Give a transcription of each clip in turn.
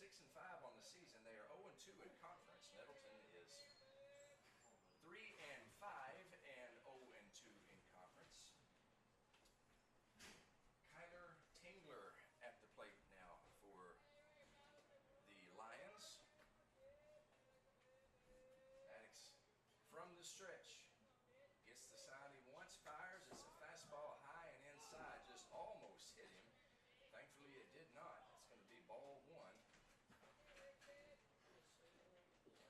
6-5 on the season. They are 0-2 in conference. Nettleton is 3-5 and 0-2 in conference. Tingler at the plate now for the Lions. Maddox from the stretch. Gets the sign he wants, fires. It's a fastball high and inside. Just almost hit him. Thankfully, it did not. It's going to be ball one.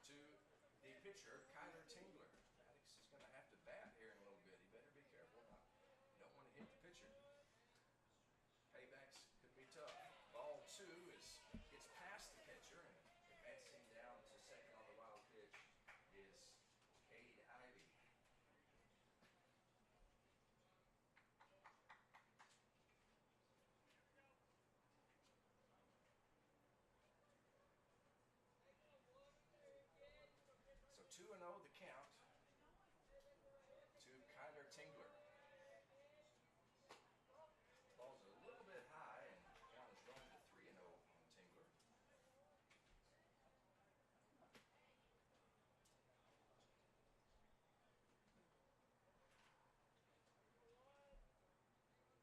To the pitcher, Tingler. Maddox is going to have to bat here in a little bit. He better be careful. You don't want to hit the pitcher. Paybacks could be tough. Ball two gets past the catcher, and advancing down to second on the wild pitch is Cade Ivy. So 2-0 the count to Tingler. Ball's a little bit high, and count is going to 3-0 on Tingler.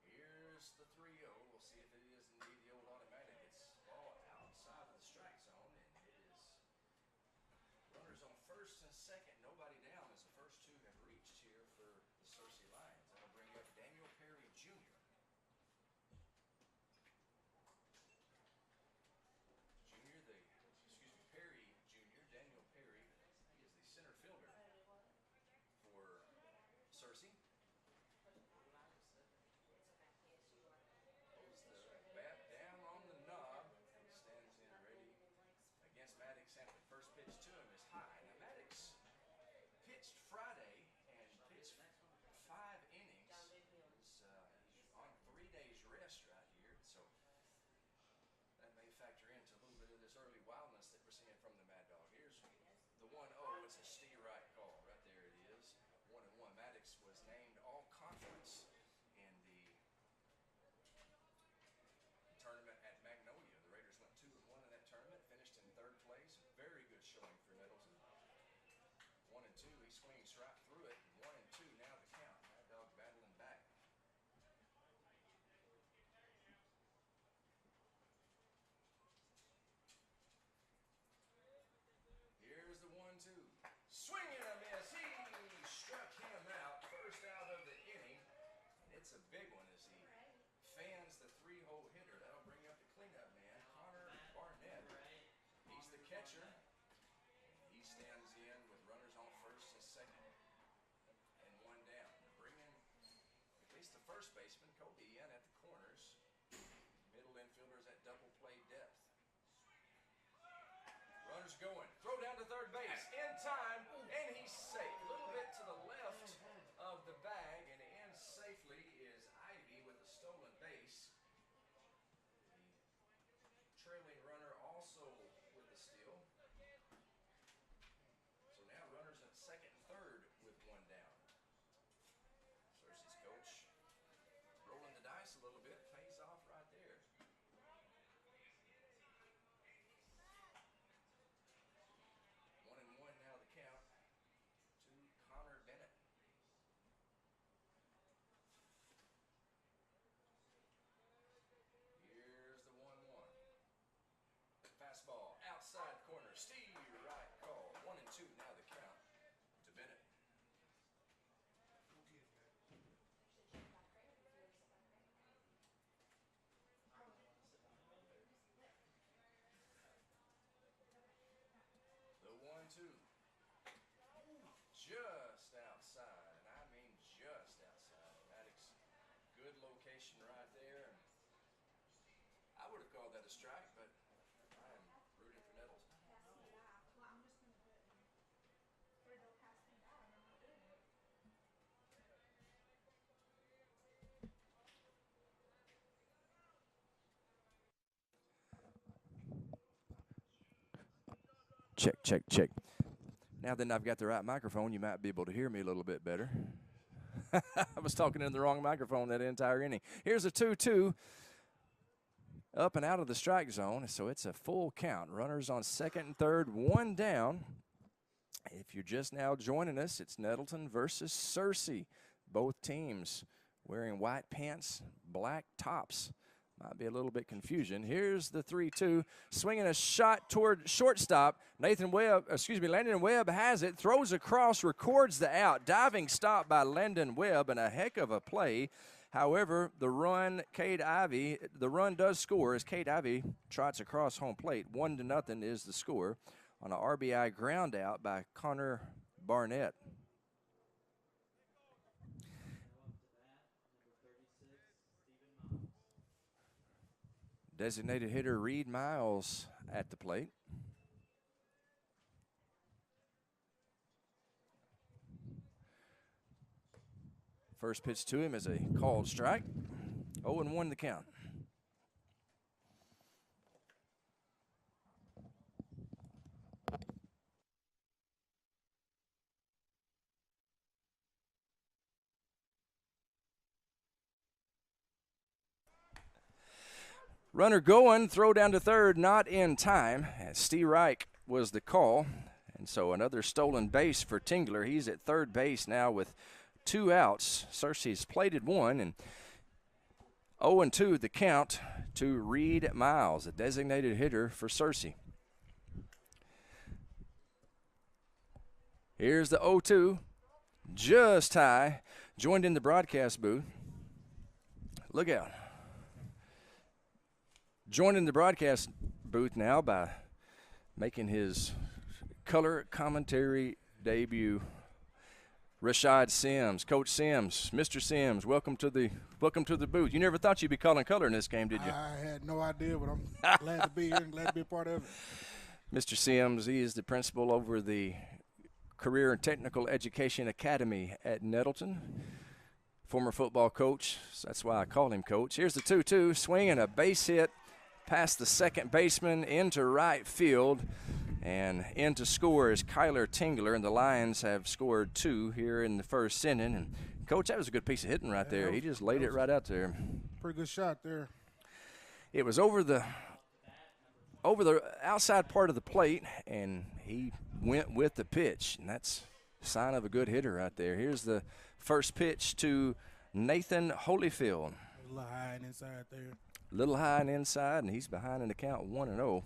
Here's the 3-0. We'll see if it is indeed the old automatic. It's ball outside of the strike zone, and it is runners on first and second. Nobody down as the first two have reached here for the Searcy Lions. That'll bring up Daniel Perry Jr. Perry Jr., Daniel Perry. He is the center fielder for Searcy. Pulls the bat down on the knob. He stands in ready against Maddox Hampton. First pitch to him is high. Now Maddox pitched Friday and pitched 5 innings. He's on 3 days rest right here, so that may factor into a little bit of this early wildness that we're seeing from the Mad Dog. Here's the 1-0. It's a steer right call. Right there it is. 1-1. Maddox was named all conference in the tournament at Magnolia. The Raiders went 2-1 in that tournament, finished in 3rd place. Very good showing for Nettleton. 1-2. He swings right through it. 1-2. Now the count. Mad Dog battling back. Here's the 1-2. Swing and a miss. He struck him out. First out of the inning. And it's a big one as he fans the 3-hole hitter. That'll bring up the cleanup man, Connor Barnett. He's the catcher. He stands in with runners on first and second. And 1 down. Bringing at least the first baseman, Kobe, in at the corners. Middle infielders at double play depth. Runners going. Throw down to third base. In time, and he's safe. A little bit to the left of the bag, and in safely is Ivy with a stolen base. The trailing runner also with the steal. So now runners at second and third with 1 down. Searcy's coach rolling the dice a little bit. Pays off right there. 1-1 now the count to Connor Bennett. Here's the 1-1. Fastball outside corner. Steve right call. 1-2 now the count to Bennett. The 1-2. Just outside, and I mean just outside. Maddox, good location right there. I would have called that a strike, but I am rooting for Nettleton. Well, I'm just going to put where they'll pass me down. I'm not doing it. Check, check, check. Now that I've got the right microphone, you might be able to hear me a little bit better. I was talking in the wrong microphone that entire inning. Here's a 2-2. up and out of the strike zone, so it's a full count. Runners on second and third, one down. If you're just now joining us, it's Nettleton versus Searcy. Both teams wearing white pants, black tops. Might be a little bit confusion. Here's the 3-2, swinging a shot toward shortstop. Landon Webb has it, throws across, records the out. Diving stop by Landon Webb, and a heck of a play. However, the run does score as Cade Ivy trots across home plate. 1-0 is the score on an RBI ground out by Connor Barnett. Designated hitter Reid Miles at the plate. First pitch to him is a called strike. 0-1 the count. Runner going, throw down to third, not in time. And Steve Reich was the call. And so another stolen base for Tingler. He's at third base now with 2 outs. Searcy's plated 1, and 0-2 the count to Reid Miles, a designated hitter for Searcy. Here's the 0-2, just high, joined in the broadcast booth. Look out. Joined in the broadcast booth now by making his color commentary debut, Rashad Sims. Coach Sims, Mr. Sims, welcome to the booth. You never thought you'd be calling color in this game, did you? I had no idea, but I'm glad to be here and glad to be a part of it. Mr. Sims, he is the principal over the Career and Technical Education Academy at Nettleton. Former football coach, so that's why I call him coach. Here's the 2-2, swinging a base hit past the second baseman into right field, and in to score is Kyler Tingler, and the Lions have scored 2 here in the first inning. And Coach, that was a good piece of hitting right there. He just laid it right out there. Pretty good shot there. It was over the outside part of the plate, and he went with the pitch, and that's a sign of a good hitter right there. Here's the first pitch to Nathan Holyfield. A little high and inside there. Little high and inside, and he's behind in the count 1-0.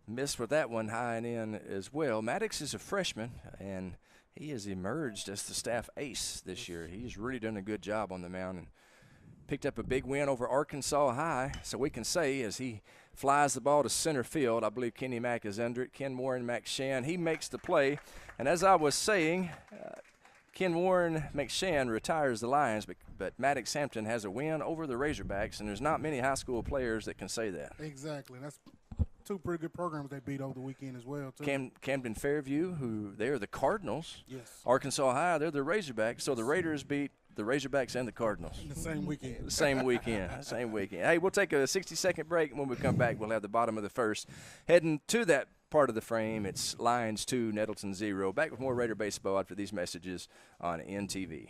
Missed with that one high and in as well. Maddox is a freshman, and he has emerged as the staff ace this year. He's really done a good job on the mound and picked up a big win over Arkansas High. So we can say as he flies the ball to center field, I believe Kenny Mack is under it. Ken Warren McShann, he makes the play. And as I was saying, Ken Warren McShann retires the Lions, but Maddox Hampton has a win over the Razorbacks, and there's not many high school players that can say that. Exactly. That's 2 pretty good programs they beat over the weekend as well, too. Camden Fairview, who they're the Cardinals. Yes. Arkansas High, they're the Razorbacks. So the Raiders beat the Razorbacks and the Cardinals. The same weekend. Same weekend. Same weekend. Hey, we'll take a 60-second break, and when we come back, we'll have the bottom of the first. Heading to that part of the frame, it's Lions 2, Nettleton 0. Back with more Raider baseball after these messages on NTV.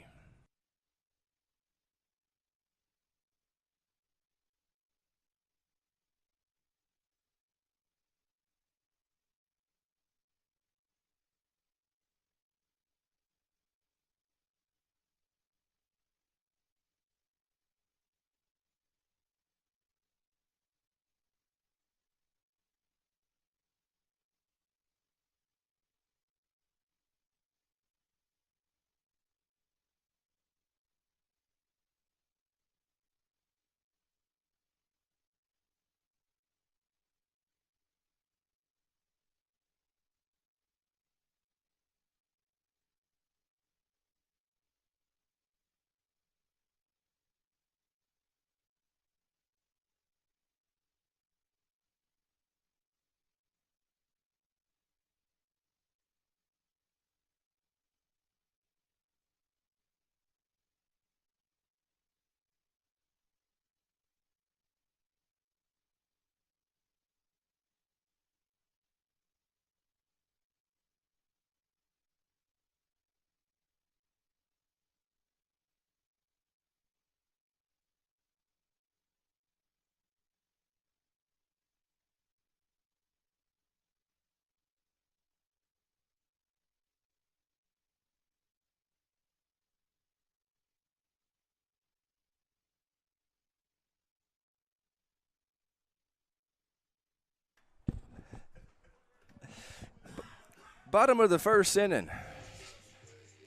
Bottom of the first inning.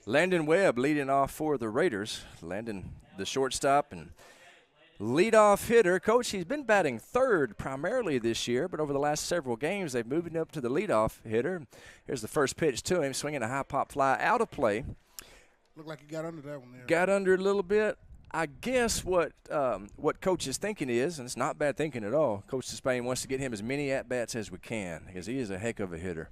Landon Webb leading off for the Raiders. Landon, the shortstop and leadoff hitter. Coach, he's been batting third primarily this year, but over the last several games, they've moved him up to the leadoff hitter. Here's the first pitch to him, swinging a high pop fly out of play. Looked like he got under that one there. Got under it a little bit. I guess what Coach is thinking is, and it's not bad thinking at all, Coach Spain wants to get him as many at-bats as we can because he is a heck of a hitter.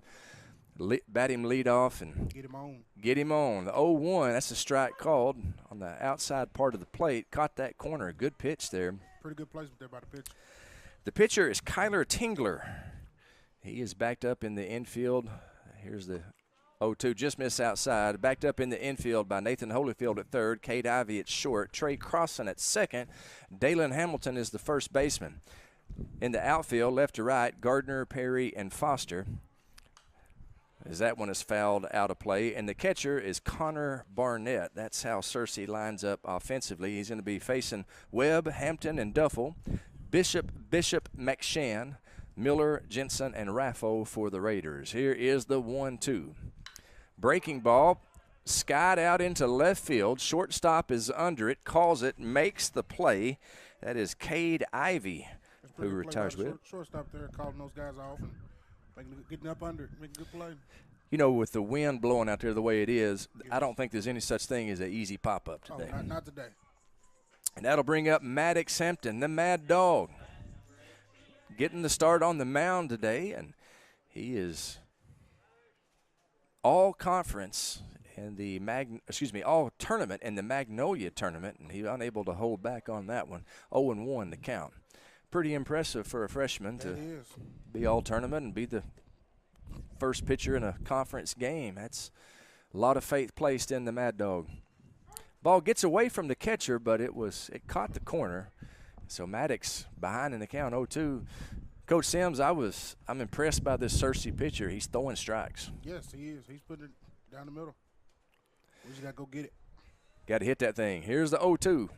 Bat him lead off and get him on. Get him on. The 0-1, that's a strike called on the outside part of the plate. Caught that corner. Good pitch there. Pretty good placement there by the pitcher. The pitcher is Tingler. He is backed up in the infield. Here's the 0-2, just missed outside. Backed up in the infield by Nathan Holyfield at third. Cade Ivy at short. Trey Cawson at second. Dalen Hamilton is the first baseman. In the outfield, left to right, Gardner, Perry, and Foster. As that one is fouled out of play. And the catcher is Connor Barnett. That's how Searcy lines up offensively. He's going to be facing Webb, Hampton, and Duffel. Bishop, McShann, Miller, Jensen, and Raffo for the Raiders. Here is the 1-2. Breaking ball, skied out into left field. Shortstop is under it, calls it, makes the play. That is Cade Ivy, who retires with it. Shortstop there, calling those guys off and getting up under it, making a good play. You know, with the wind blowing out there the way it is, I don't think there's any such thing as an easy pop-up today. Oh, not today. And that'll bring up Maddox Hampton, the Mad Dog, getting the start on the mound today, and he is all conference in the all tournament in the Magnolia tournament, and he's unable to hold back on that one. 0-1 the count. Pretty impressive for a freshman to be all tournament and be the first pitcher in a conference game. That's a lot of faith placed in the Mad Dog. Ball gets away from the catcher, but it caught the corner. So Maddox behind in the count, 0-2. Coach Sims, I'm impressed by this Searcy pitcher. He's throwing strikes. Yes, he is. He's putting it down the middle. We just got to go get it. Got to hit that thing. Here's the 0-2.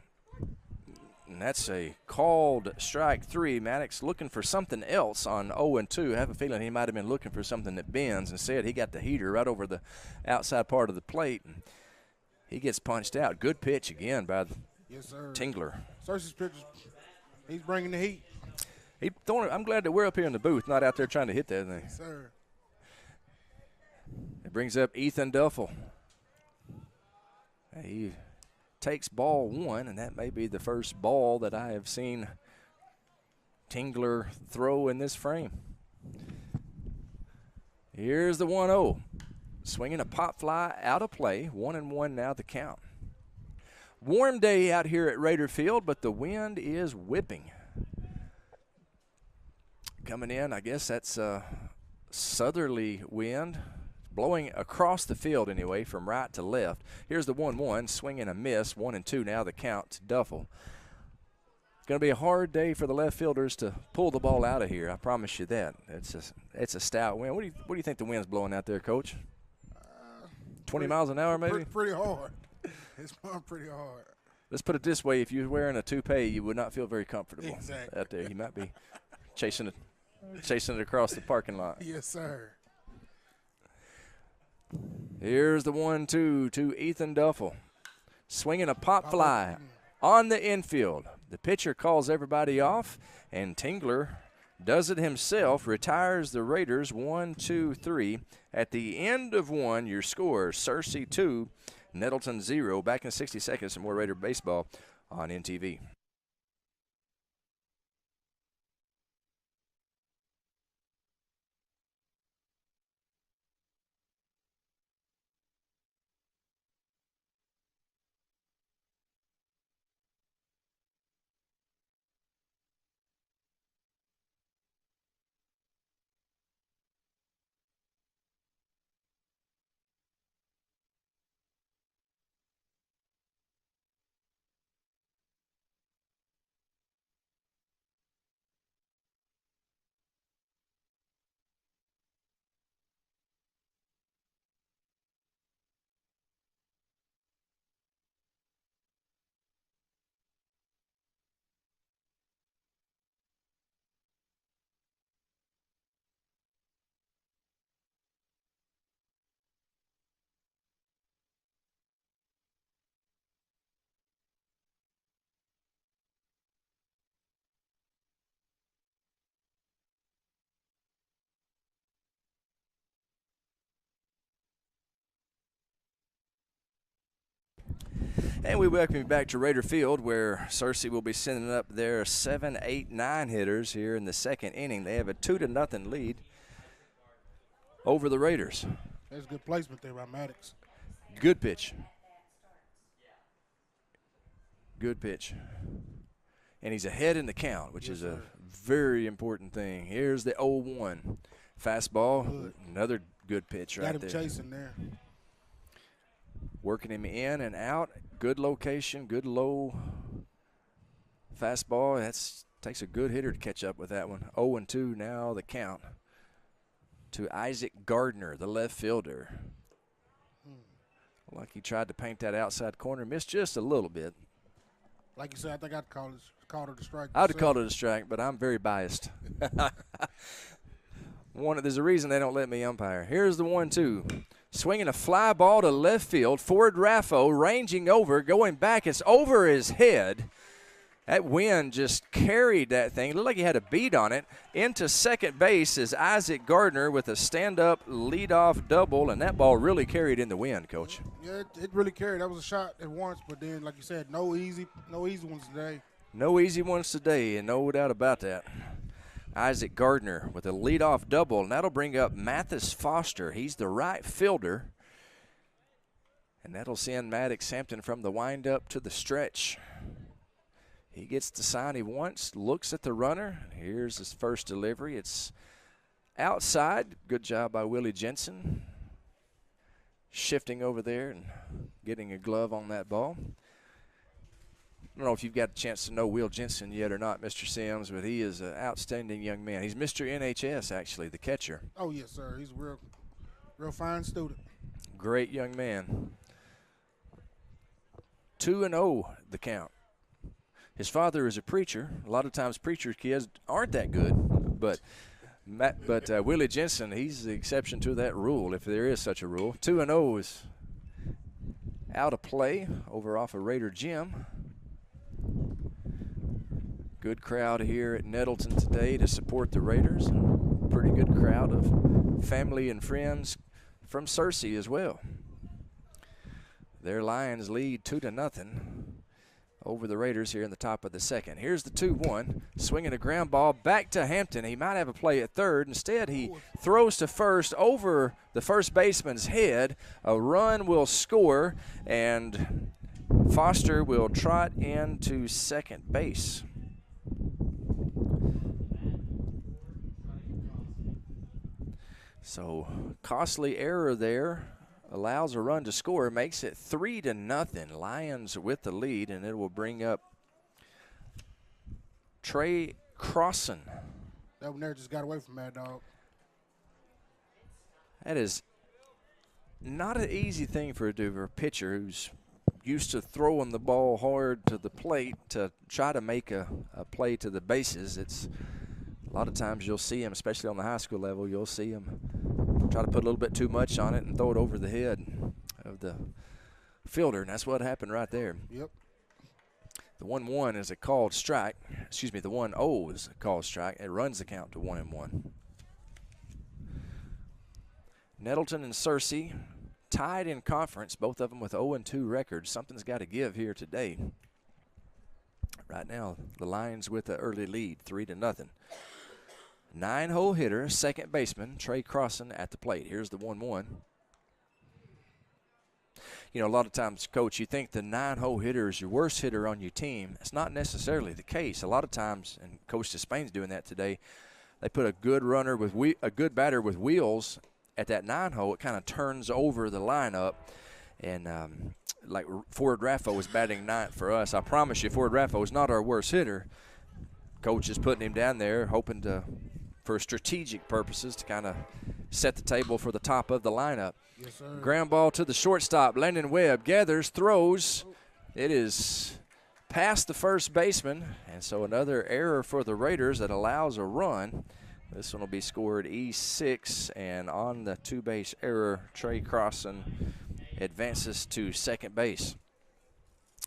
And that's a called strike 3. Maddox looking for something else on 0-2. I have a feeling he might have been looking for something that bends. Instead, he got the heater right over the outside part of the plate. And he gets punched out. Good pitch again by Tingler. Searcy's pitcher, he's bringing the heat. I'm glad that we're up here in the booth, not out there trying to hit that thing. Yes, sir. It brings up Ethan Duffel. He takes ball 1, and that may be the first ball that I have seen Tingler throw in this frame. Here's the 1-0. Swinging a pop fly out of play. 1-1 now the count. Warm day out here at Raider Field, but the wind is whipping. Coming in, I guess that's a southerly wind. Blowing across the field anyway, from right to left. Here's the 1-1, swing and a miss. 1-2 now the count to Duffel. It's going to be a hard day for the left fielders to pull the ball out of here. I promise you that. It's a stout wind. What do you think the wind's blowing out there, Coach? 20 miles an hour, maybe? Pretty hard. It's blowing pretty hard. Let's put it this way: if you're wearing a toupee, you would not feel very comfortable out there. You might be chasing it across the parking lot. Yes, sir. Here's the 1-2 to Ethan Duffel. Swinging a pop fly on the infield. The pitcher calls everybody off, and Tingler does it himself, retires the Raiders 1-2-3. At the end of 1, your score, Searcy 2, Nettleton 0. Back in 60 seconds, some more Raider baseball on NTV. And we welcome you back to Raider Field, where Searcy will be sending up their 7, 8, 9 hitters here in the second inning. They have a 2-0 lead over the Raiders. That's good placement there by Maddox. Good pitch. Good pitch. And he's ahead in the count, which is a very important thing. Here's the 0-1. Fastball, good. Another good pitch right there. Got him chasing there. Working him in and out. Good location, good low fastball. That takes a good hitter to catch up with that one. 0-2 now the count to Isaac Gardner, the left fielder. Like he tried to paint that outside corner. Missed just a little bit. Like you said, I think I'd called it a strike. I would have called it a strike, but I'm very biased. There's a reason they don't let me umpire. Here's the 1-2. Swinging a fly ball to left field. Ford Raffo ranging over, going back. It's over his head. That wind just carried that thing. It looked like he had a bead on it. Into second base is Isaac Gardner with a stand-up leadoff double, and that ball really carried in the wind, Coach. Yeah, it really carried. That was a shot at once, but then, like you said, no easy ones today. No easy ones today, and no doubt about that. Isaac Gardner with a leadoff double, and that'll bring up Mathis Foster. He's the right fielder, and that'll send Maddox Hampton from the windup to the stretch. He gets the sign he wants, looks at the runner. Here's his first delivery. It's outside. Good job by Willie Jensen. Shifting over there and getting a glove on that ball. I don't know if you've got a chance to know Will Jensen yet or not, Mr. Sims, but he is an outstanding young man. He's Mr. NHS, actually, the catcher. Oh, yes, sir. He's a real fine student. Great young man. 2-0 the count. His father is a preacher. A lot of times preacher kids aren't that good, but Willie Jensen, he's the exception to that rule, if there is such a rule. 2-0 is out of play over off of Raider Gym. Good crowd here at Nettleton today to support the Raiders. Pretty good crowd of family and friends from Searcy as well. Their Lions lead 2-0 over the Raiders here in the top of the second. Here's the 2-1, swinging a ground ball back to Hampton. He might have a play at third. Instead, he throws to first over the first baseman's head. A run will score, and Foster will trot into second base. So, costly error there. Allows a run to score, makes it 3-0. Lions with the lead, and it will bring up Trey Cawson. That one there just got away from Mad Dog. That is not an easy thing for a pitcher who's used to throwing the ball hard to the plate to try to make a play to the bases. It's a lot of times you'll see him, especially on the high school level, you'll see him try to put a little bit too much on it and throw it over the head of the fielder, and that's what happened right there. Yep. The 1-1 is a called strike. Excuse me, the 1-0 is a called strike. It runs the count to 1-1. Nettleton and Searcy tied in conference, both of them with 0-2 records. Something's got to give here today. Right now, the Lions with an early lead, 3-0. 9-hole hitter, second baseman, Trey Cawson at the plate. Here's the 1-1. You know, a lot of times, Coach, you think the 9-hole hitter is your worst hitter on your team. It's not necessarily the case. A lot of times, and Coach Despain's doing that today, they put a good runner with a good batter with wheels at that 9-hole. It kind of turns over the lineup. And like Ford Raffo was batting ninth for us. I promise you, Ford Raffo is not our worst hitter. Coach is putting him down there, hoping for strategic purposes to kind of set the table for the top of the lineup. Yes, sir. Ground ball to the shortstop. Landon Webb gathers, throws. It is past the first baseman, and so another error for the Raiders that allows a run. This one will be scored E6, and on the two-base error, Trey Cawson advances to second base.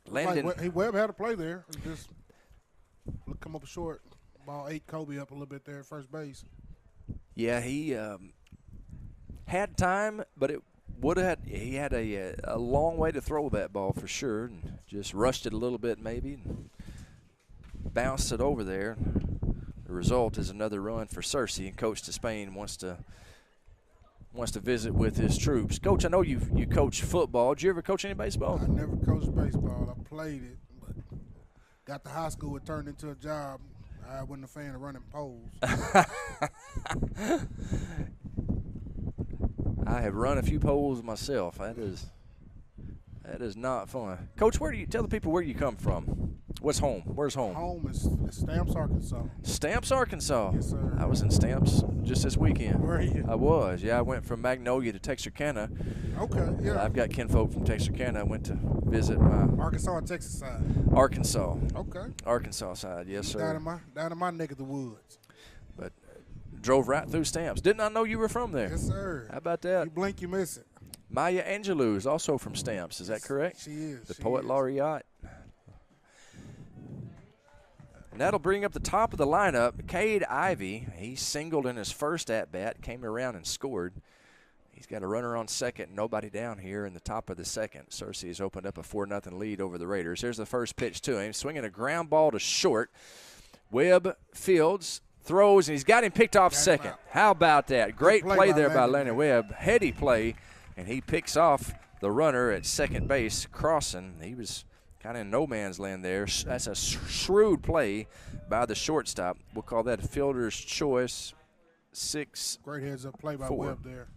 Landon. Webb had a play there. Just come up short. Ball ate Kobe up a little bit there at first base. Yeah, he had time, but it he had a long way to throw that ball for sure, and just rushed it a little bit maybe, and bounced it over there. The result is another run for Searcy, and Coach Despain wants to visit with his troops. Coach, I know you coach football. Did you ever coach any baseball? I never coached baseball. I played it, but got to high school, it turned into a job. I wasn't a fan of running poles. I have run a few poles myself. That is not fun. Coach, tell the people where you come from? What's home? Where's home? Home is Stamps, Arkansas. Stamps, Arkansas. Yes, sir. I was in Stamps just this weekend. Were you? I was. Yeah, I went from Magnolia to Texarkana. Okay, yeah. I've got kinfolk from Texarkana. I went to visit my Arkansas and Texas side. Arkansas. Okay. Arkansas side, yes, sir. Down in my neck of the woods. But drove right through Stamps. Did not know you were from there. Yes, sir. How about that? You blink, you miss it. Maya Angelou is also from Stamps. Is that correct? She is. The poet laureate. And that'll bring up the top of the lineup. Cade Ivy, he singled in his first at-bat, came around and scored. He's got a runner on second, nobody down here in the top of the second. Searcy has opened up a 4-0 lead over the Raiders. Here's the first pitch to him, swinging a ground ball to short. Webb fields, throws, and he's got him picked off second. How about that? Great play there by Landon Webb. Heady play, and he picks off the runner at second base, Cawson. He was kind of in no man's land there. That's a shrewd play by the shortstop. We'll call that a fielder's choice. 6-4. Great heads-up play by Webb there.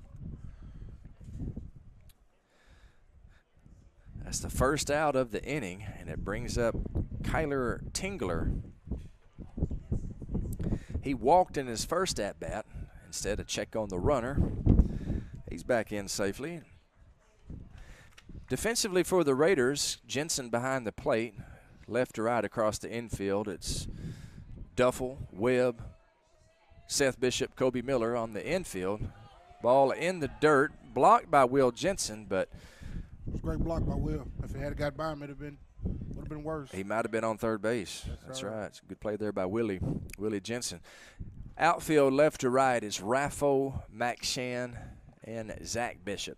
That's the first out of the inning, and it brings up Tingler. He walked in his first at-bat. Instead, a check on the runner. He's back in safely. Defensively for the Raiders, Jensen behind the plate, left to right across the infield. It's Duffel, Webb, Seth Bishop, Kobe Miller on the infield. Ball in the dirt, blocked by Will Jensen, but it was a great block by Will. If he had got by him, would have been worse. He might have been on third base. That's right. It's a good play there by Willie Jensen. Outfield left to right is Raffo, Mack Shan, and Zach Bishop.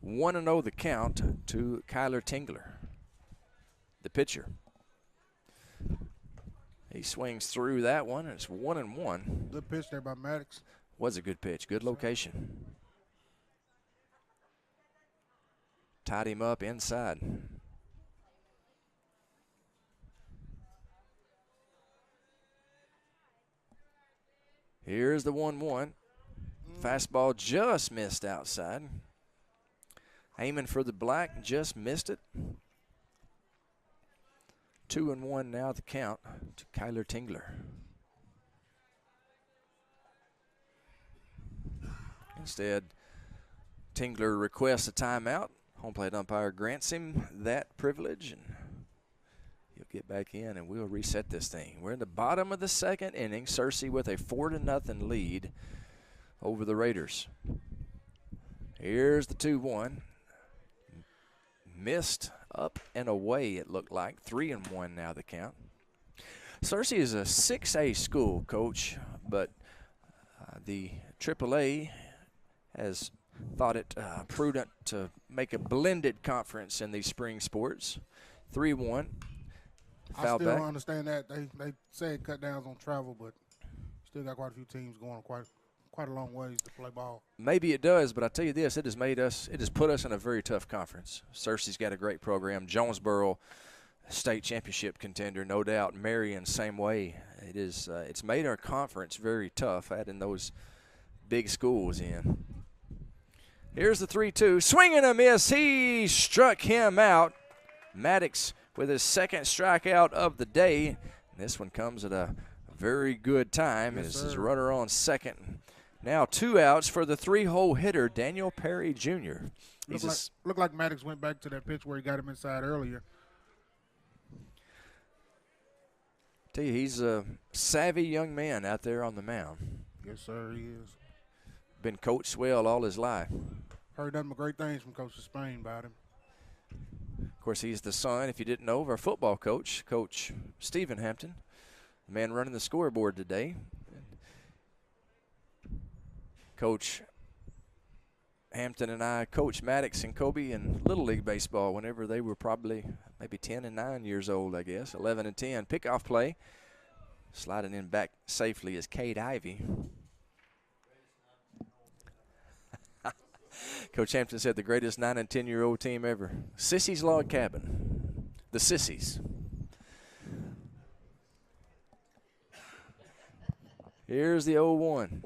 1-0 the count to Tingler, the pitcher. He swings through that one, and it's 1-1. Good pitch there by Maddox. Was a good pitch, good location. Tied him up inside. Here's the 1-1. Fastball just missed outside. Aiming for the black, just missed it. 2-1 now the count to Tingler. Instead, Tingler requests a timeout. Home plate umpire grants him that privilege, and he'll get back in, and we'll reset this thing. We're in the bottom of the second inning. Searcy with a 4-0 lead over the Raiders. Here's the 2-1. Missed up and away, it looked like. 3-1 now the count. Searcy is a 6A school, Coach, but the AAA has thought it prudent to make a blended conference in these spring sports. 3-1. I still don't understand that. They said cut downs on travel, but still got quite a few teams going quite a long ways to play ball. Maybe it does, but I tell you this, it has put us in a very tough conference. Searcy's got a great program. Jonesboro, state championship contender, no doubt. Marion, same way. It's made our conference very tough, adding those big schools in. Here's the 3-2. Swing and a miss. He struck him out. Maddox with his second strikeout of the day. And this one comes at a very good time. Yes, as his sir. Runner on second. Now 2 outs for the 3-hole hitter, Daniel Perry Jr. Looked like Maddox went back to that pitch where he got him inside earlier. Tell you, he's a savvy young man out there on the mound. Yes, sir, he is. Been coached well all his life. Heard nothing but great things from Coach Spain about him. Of course, he's the son, if you didn't know, of our football coach, Coach Stephen Hampton, the man running the scoreboard today. Coach Hampton and I coached Maddox and Kobe in Little League Baseball whenever they were probably maybe 10 and 9 years old, I guess, 11 and 10. Pickoff play. Sliding in back safely is Cade Ivy. Coach Hampton said the greatest 9 and 10-year-old team ever. Sissy's Log Cabin. The Sissies. Here's the 0-1.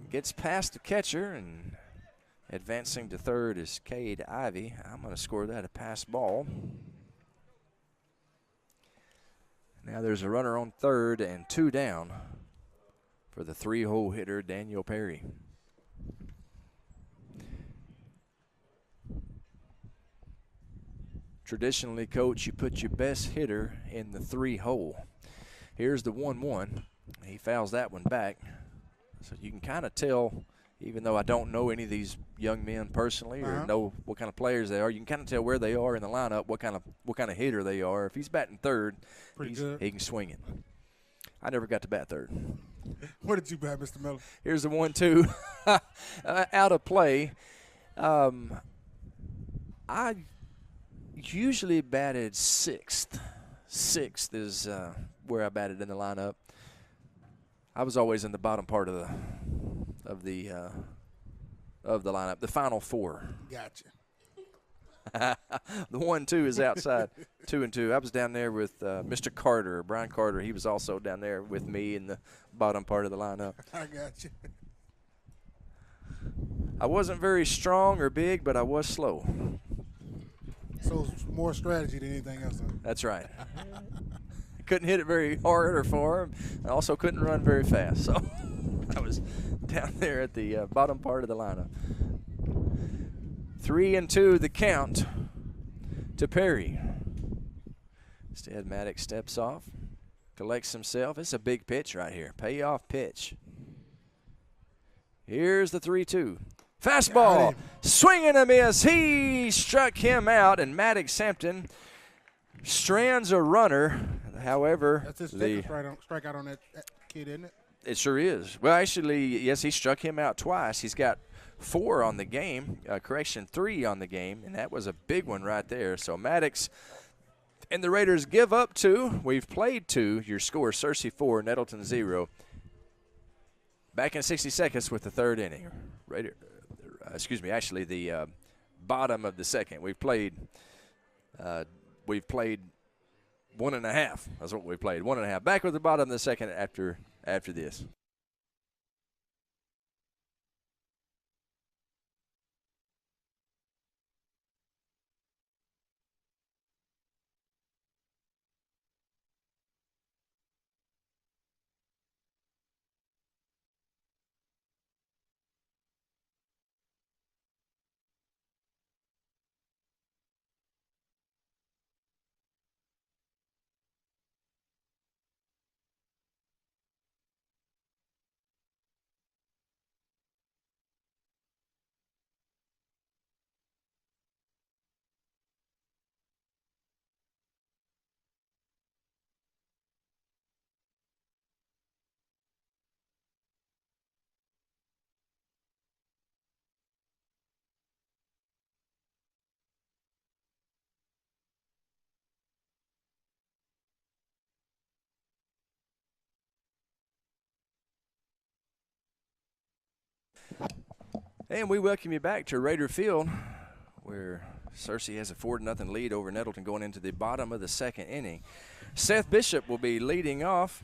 Gets past the catcher, and advancing to third is Cade Ivy. I'm going to score that a pass ball. Now there's a runner on third and 2 down for the 3-hole hitter, Daniel Perry. Traditionally, Coach, you put your best hitter in the 3-hole. Here's the 1-1. He fouls that one back. So you can kind of tell, even though I don't know any of these young men personally or know what kind of players they are, you can kind of tell where they are in the lineup, what kind of hitter they are. If he's batting third, he can swing it. I never got to bat third. What did you bat, Mr. Miller? Here's the 1-2 out of play. I usually batted sixth. Sixth is where I batted in the lineup. I was always in the bottom part of the lineup, the final 4. Gotcha. The 1-2 is outside, 2 and 2. I was down there with Mr. Carter, Brian Carter. He was also down there with me in the bottom part of the lineup. I got you. I wasn't very strong or big, but I was slow. So it's more strategy than anything else. Huh? That's right. Couldn't hit it very hard or far. I also couldn't run very fast. So I was down there at the bottom part of the lineup. 3-2 the count to Perry. Instead, Maddox steps off, collects himself. It's a big pitch right here. Payoff pitch. Here's the 3-2. Fastball. Swing and a miss. He struck him out, and Maddox Hampton strands a runner. However, that's his second strikeout on that kid, isn't it? It sure is. Well, actually, yes, he struck him out twice. He's got 4 on the game, 3 on the game, and that was a big one right there. So Maddox and the Raiders give up 2. We've played 2. Your score, Searcy 4, Nettleton 0. Back in 60 seconds with the 3rd inning. Actually the bottom of the second. We've played 1.5. That's what we played, 1.5. Back with the bottom of the second after this. And we welcome you back to Raider Field, where Searcy has a 4-0 lead over Nettleton going into the bottom of the second inning. Seth Bishop will be leading off.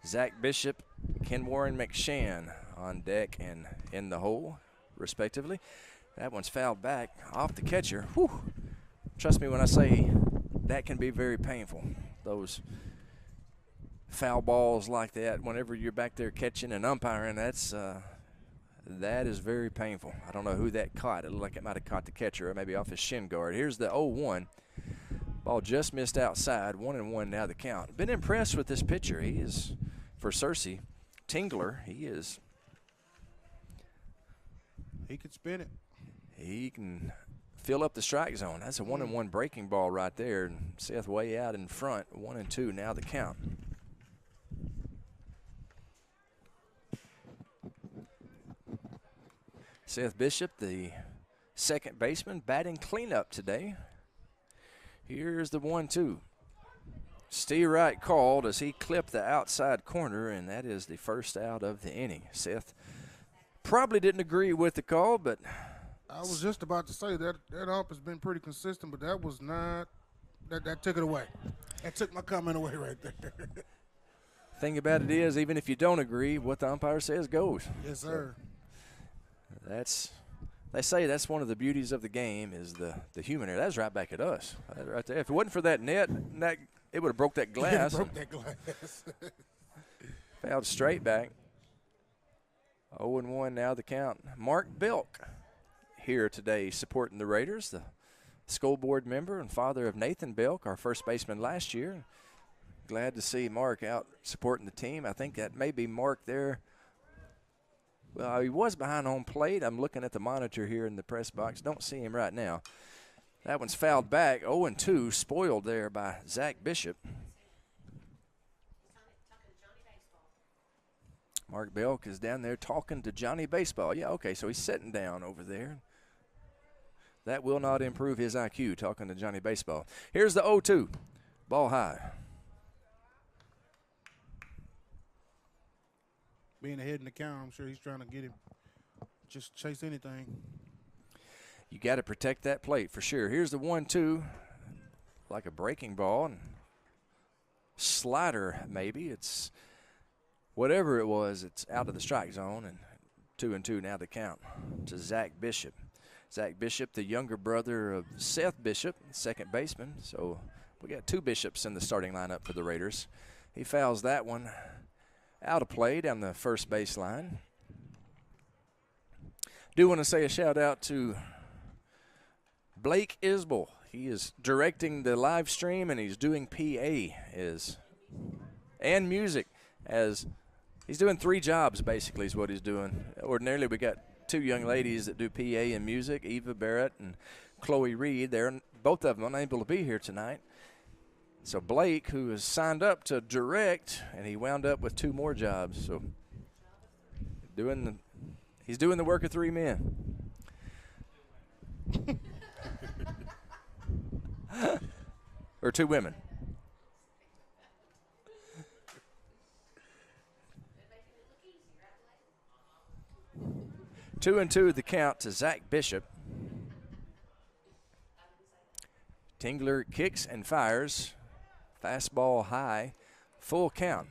Zach Bishop, Ken Warren McShann on deck and in the hole, respectively. That one's fouled back off the catcher. Whew. Trust me when I say that can be very painful. Those foul balls like that, whenever you're back there catching and umpiring, that is very painful. I don't know who that caught. It looked like it might have caught the catcher or maybe off his shin guard. Here's the 0-1. Ball just missed outside. 1-1 now the count. Been impressed with this pitcher. He is, for Searcy, Tingler, he could spin it. He can fill up the strike zone. That's a 1-1 breaking ball right there. And Seth way out in front. 1-2 now the count. Seth Bishop, the second baseman, batting cleanup today. Here's the 1-2. Steve Wright called as he clipped the outside corner, and that is the first out of the inning. Seth probably didn't agree with the call, but I was just about to say that ump has been pretty consistent, but that was not that took it away. That took my comment away right there. Thing about it is, even if you don't agree, what the umpire says goes. Yes, sir. They say that's one of the beauties of the game is the human error. That's right back at us, right there. If it wasn't for that net, it would have broke that glass. Broke that glass. Fouled straight back. 0-1 now the count. Mark Belk here today supporting the Raiders, the school board member and father of Nathan Belk, our first baseman last year. Glad to see Mark out supporting the team. I think that may be Mark there. Well, he was behind home plate. I'm looking at the monitor here in the press box. Don't see him right now. That one's fouled back. 0-2, spoiled there by Zach Bishop. Mark Belk is down there talking to Johnny Baseball. Yeah, okay, so he's sitting down over there. That will not improve his IQ, talking to Johnny Baseball. Here's the 0-2, ball high. Being ahead in the count, I'm sure he's trying to get him. Just chase anything. You got to protect that plate for sure. Here's the 1-2, like a breaking ball. And slider, maybe. It's whatever it was, it's out of the strike zone. And 2-2 now the count to Zach Bishop. Zach Bishop, the younger brother of Seth Bishop, second baseman. So we got two Bishops in the starting lineup for the Raiders. He fouls that one out of play down the first baseline. Do want to say a shout out to Blake Isbell. He is directing the live stream and he's doing PA and music, as he's doing three jobs basically is what he's doing. Ordinarily we got two young ladies that do PA and music, Eva Barrett and Chloe Reed. They're both of them unable to be here tonight. So Blake, who is signed up to direct, and he wound up with two more jobs. So he's doing the work of three men. Or two women. Two and two the count to Zach Bishop. Tingler kicks and fires. Fastball high, full count.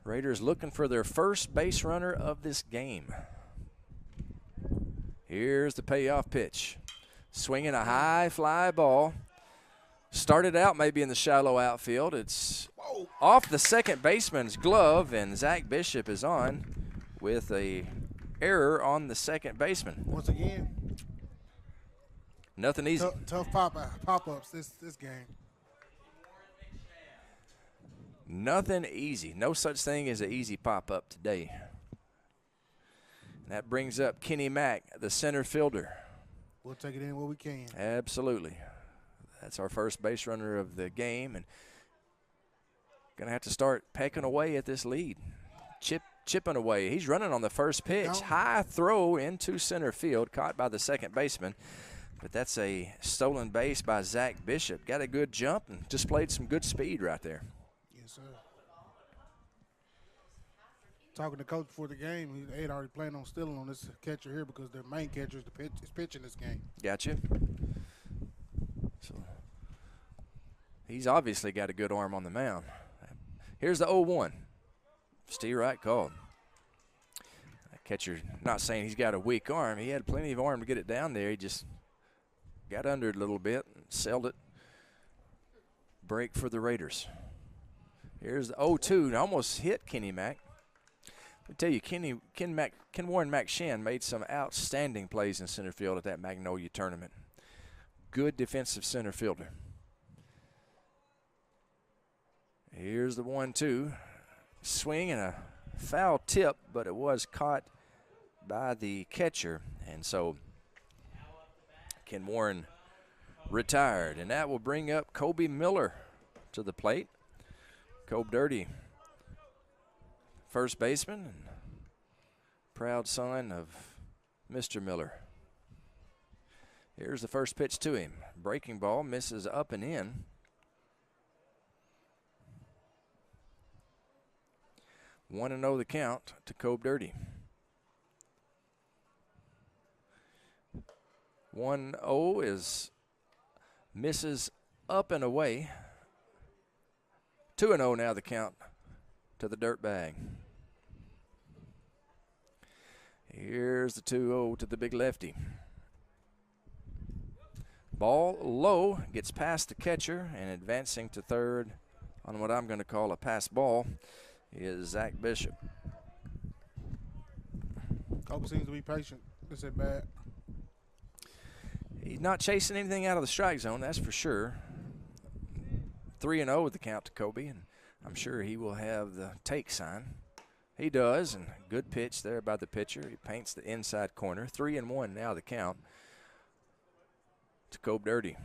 Raiders looking for their first base runner of this game. Here's the payoff pitch. Swinging a high fly ball. Started out maybe in the shallow outfield. It's off the second baseman's glove, and Zach Bishop is on with a error on the second baseman. Once again, nothing easy. Tough pop-ups this game. Nothing easy. No such thing as an easy pop-up today. And that brings up Kenny Mack, the center fielder. We'll take it in where we can. Absolutely. That's our first base runner of the game, and going to have to start pecking away at this lead. Chipping away. He's running on the first pitch. High throw into center field, caught by the second baseman. But that's a stolen base by Zach Bishop. Got a good jump and displayed some good speed right there. Yes, sir. Talking to coach before the game, he had already planned on stealing on this catcher here because their main catcher is pitching this game. Gotcha. So he's obviously got a good arm on the mound. Here's the 0-1. Steve Wright called. That catcher, not saying he's got a weak arm. He had plenty of arm to get it down there. He just got under it a little bit and sailed it. Break for the Raiders. Here's the 0-2. Almost hit Kenny Mack. I tell you, Ken Warren Mack Shin made some outstanding plays in center field at that Magnolia tournament. Good defensive center fielder. Here's the 1-2. Swing and a foul tip, but it was caught by the catcher. And so Ken Warren retired. And that will bring up Kobe Miller to the plate. Kobe Dirty, first baseman. Proud son of Mr. Miller. Here's the first pitch to him. Breaking ball, misses up and in. 1-0 the count to Cade Ivy. 1-0 is misses up and away. 2-0 now the count to the Dirtbag. Here's the 2-0 to the big lefty. Ball low, gets past the catcher, and advancing to third on what I'm going to call a pass ball is Seth Bishop. Cade seems to be patient. This at bat. He's not chasing anything out of the strike zone, that's for sure. 3-0 with the count to Cade, and I'm sure he will have the take sign. He does, and good pitch there by the pitcher. He paints the inside corner. 3-1 now the count to Cade Ivy.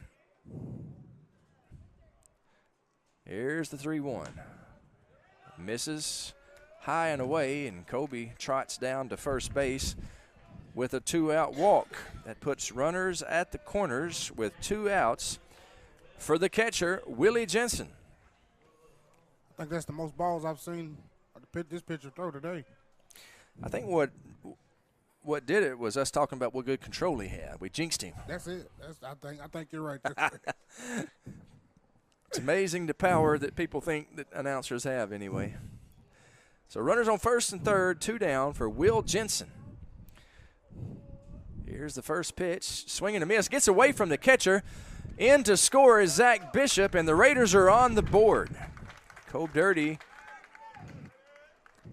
Here's the 3-1. Misses high and away, and Cade trots down to first base with a 2-out walk. That puts runners at the corners with 2 outs for the catcher, Willie Jensen. I think that's the most balls I've seen this pitcher throw today. I think what did it was us talking about what good control he had. We jinxed him. That's it. I think you're right there. It's amazing the power that people think that announcers have anyway. So runners on first and third, 2 down for Will Jensen. Here's the first pitch, swing and a miss, gets away from the catcher. In to score is Seth Bishop, and the Raiders are on the board. Cade Ivy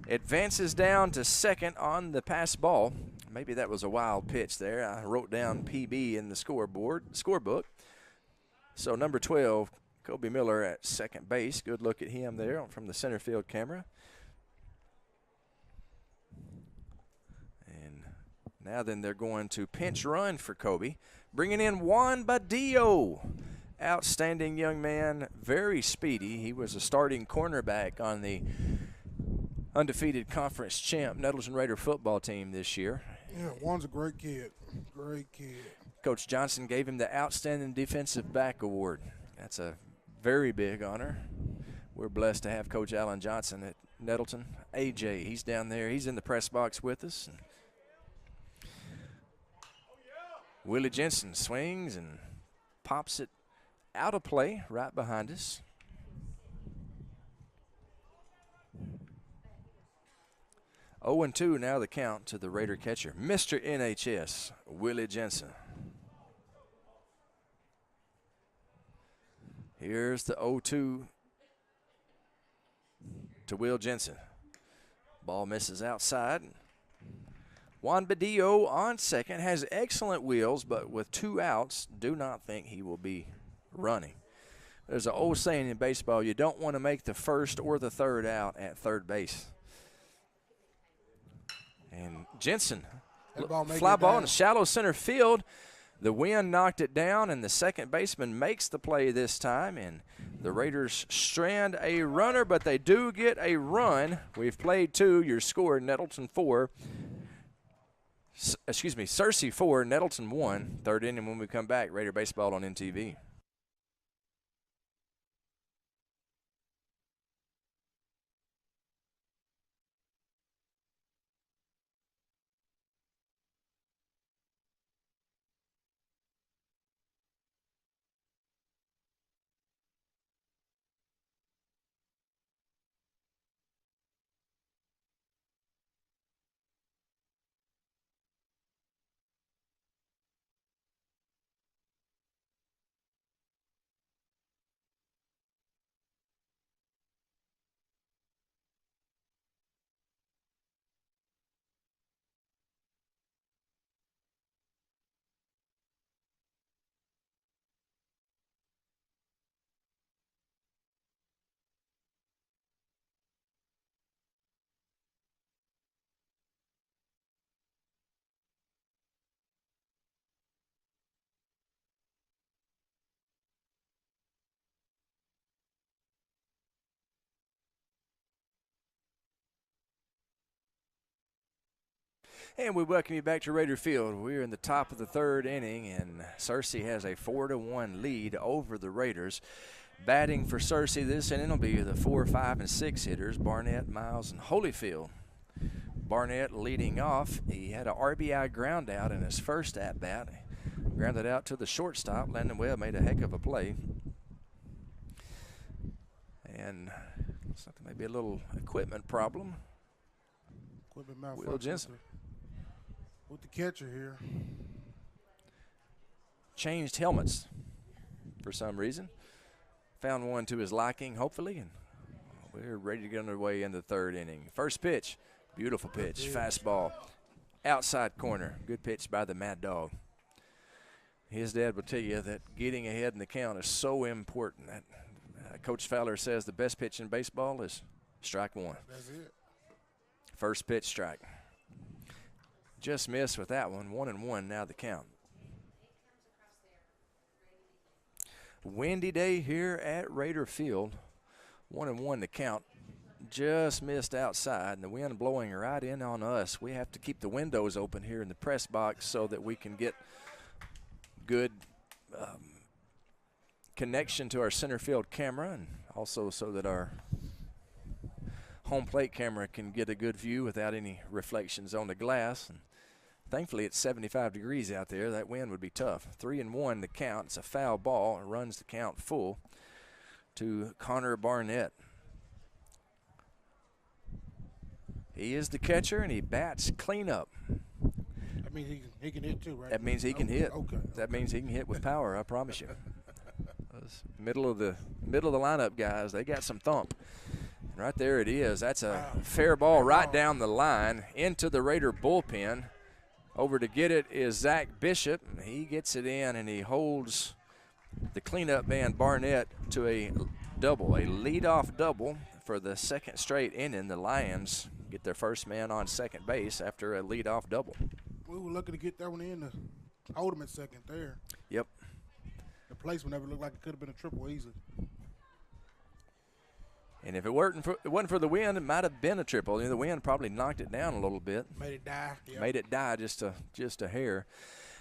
advances down to second on the pass ball. Maybe that was a wild pitch there. I wrote down PB in the scorebook. So number 12, Cade Miller at second base. Good look at him there from the center field camera. And now then they're going to pinch run for Cade. Bringing in Juan Badillo. Outstanding young man, very speedy. He was a starting cornerback on the undefeated conference champ Nettleton Raider football team this year. Yeah, Juan's a great kid. Great kid. Coach Johnson gave him the Outstanding Defensive Back Award. That's a very big honor. We're blessed to have Coach Alan Johnson at Nettleton. AJ, he's down there. He's in the press box with us. Willie Jensen swings and pops it out of play right behind us. Oh and 2 now the count to the Raider catcher, Mr. NHS, Willie Jensen. Here's the 0-2 to Will Jensen. Ball misses outside. Juan Badillo on second, has excellent wheels, but with 2 outs, do not think he will be running. There's an old saying in baseball, you don't want to make the first or the third out at third base. And Jensen, fly ball in shallow center field. The wind knocked it down, and the second baseman makes the play this time, and the Raiders strand a runner, but they do get a run. We've played 2. Your score, Nettleton 4. Searcy 4, Nettleton 1. Third inning when we come back. Raider baseball on NTV. And we welcome you back to Raider Field. We're in the top of the third inning, and Searcy has a 4-1 lead over the Raiders. Batting for Searcy this inning will be the 4, 5, and 6 hitters, Barnett, Miles, and Holyfield. Barnett leading off. He had an RBI ground out in his first at-bat. Grounded out to the shortstop. Landon Webb made a heck of a play. And looks like there may be a little equipment problem. Equipment Will malfunction Jensen. with the catcher here. Changed helmets for some reason. Found one to his liking, hopefully, and we're ready to get underway in the third inning. First pitch, beautiful pitch, fastball, outside corner. Good pitch by the Mad Dog. His dad will tell you that getting ahead in the count is so important. That Coach Fowler says the best pitch in baseball is strike one. That's it. First pitch, strike. Just missed with that one. 1-1 now the count. Windy day here at Raider Field. 1-1 the count. Just missed outside, and the wind blowing right in on us. We have to keep the windows open here in the press box so that we can get good connection to our center field camera, and also so that our home plate camera can get a good view without any reflections on the glass. And thankfully, it's 75 degrees out there. That wind would be tough. 3-1 the count. It's a foul ball. It runs the count full to Connor Barnett. He is the catcher, and he bats cleanup. That means he can hit too, right? That means he can hit. Okay. That means he can hit with power, I promise you. Those middle of the lineup guys, they got some thump. And right there it is. That's a fair ball right down the line into the Raider bullpen. Over to get it is Seth Bishop. He gets it in, and he holds the cleanup man Barnett to a double, a leadoff double for the second straight inning. The Lions get their first man on second base after a leadoff double. We were lucky to get that one in to hold him at second there. Yep. The placement never looked like it could have been a triple easily. And if it wasn't for the wind, it might have been a triple. You know, the wind probably knocked it down a little bit. Made it die. Yep. Made it die just a hair.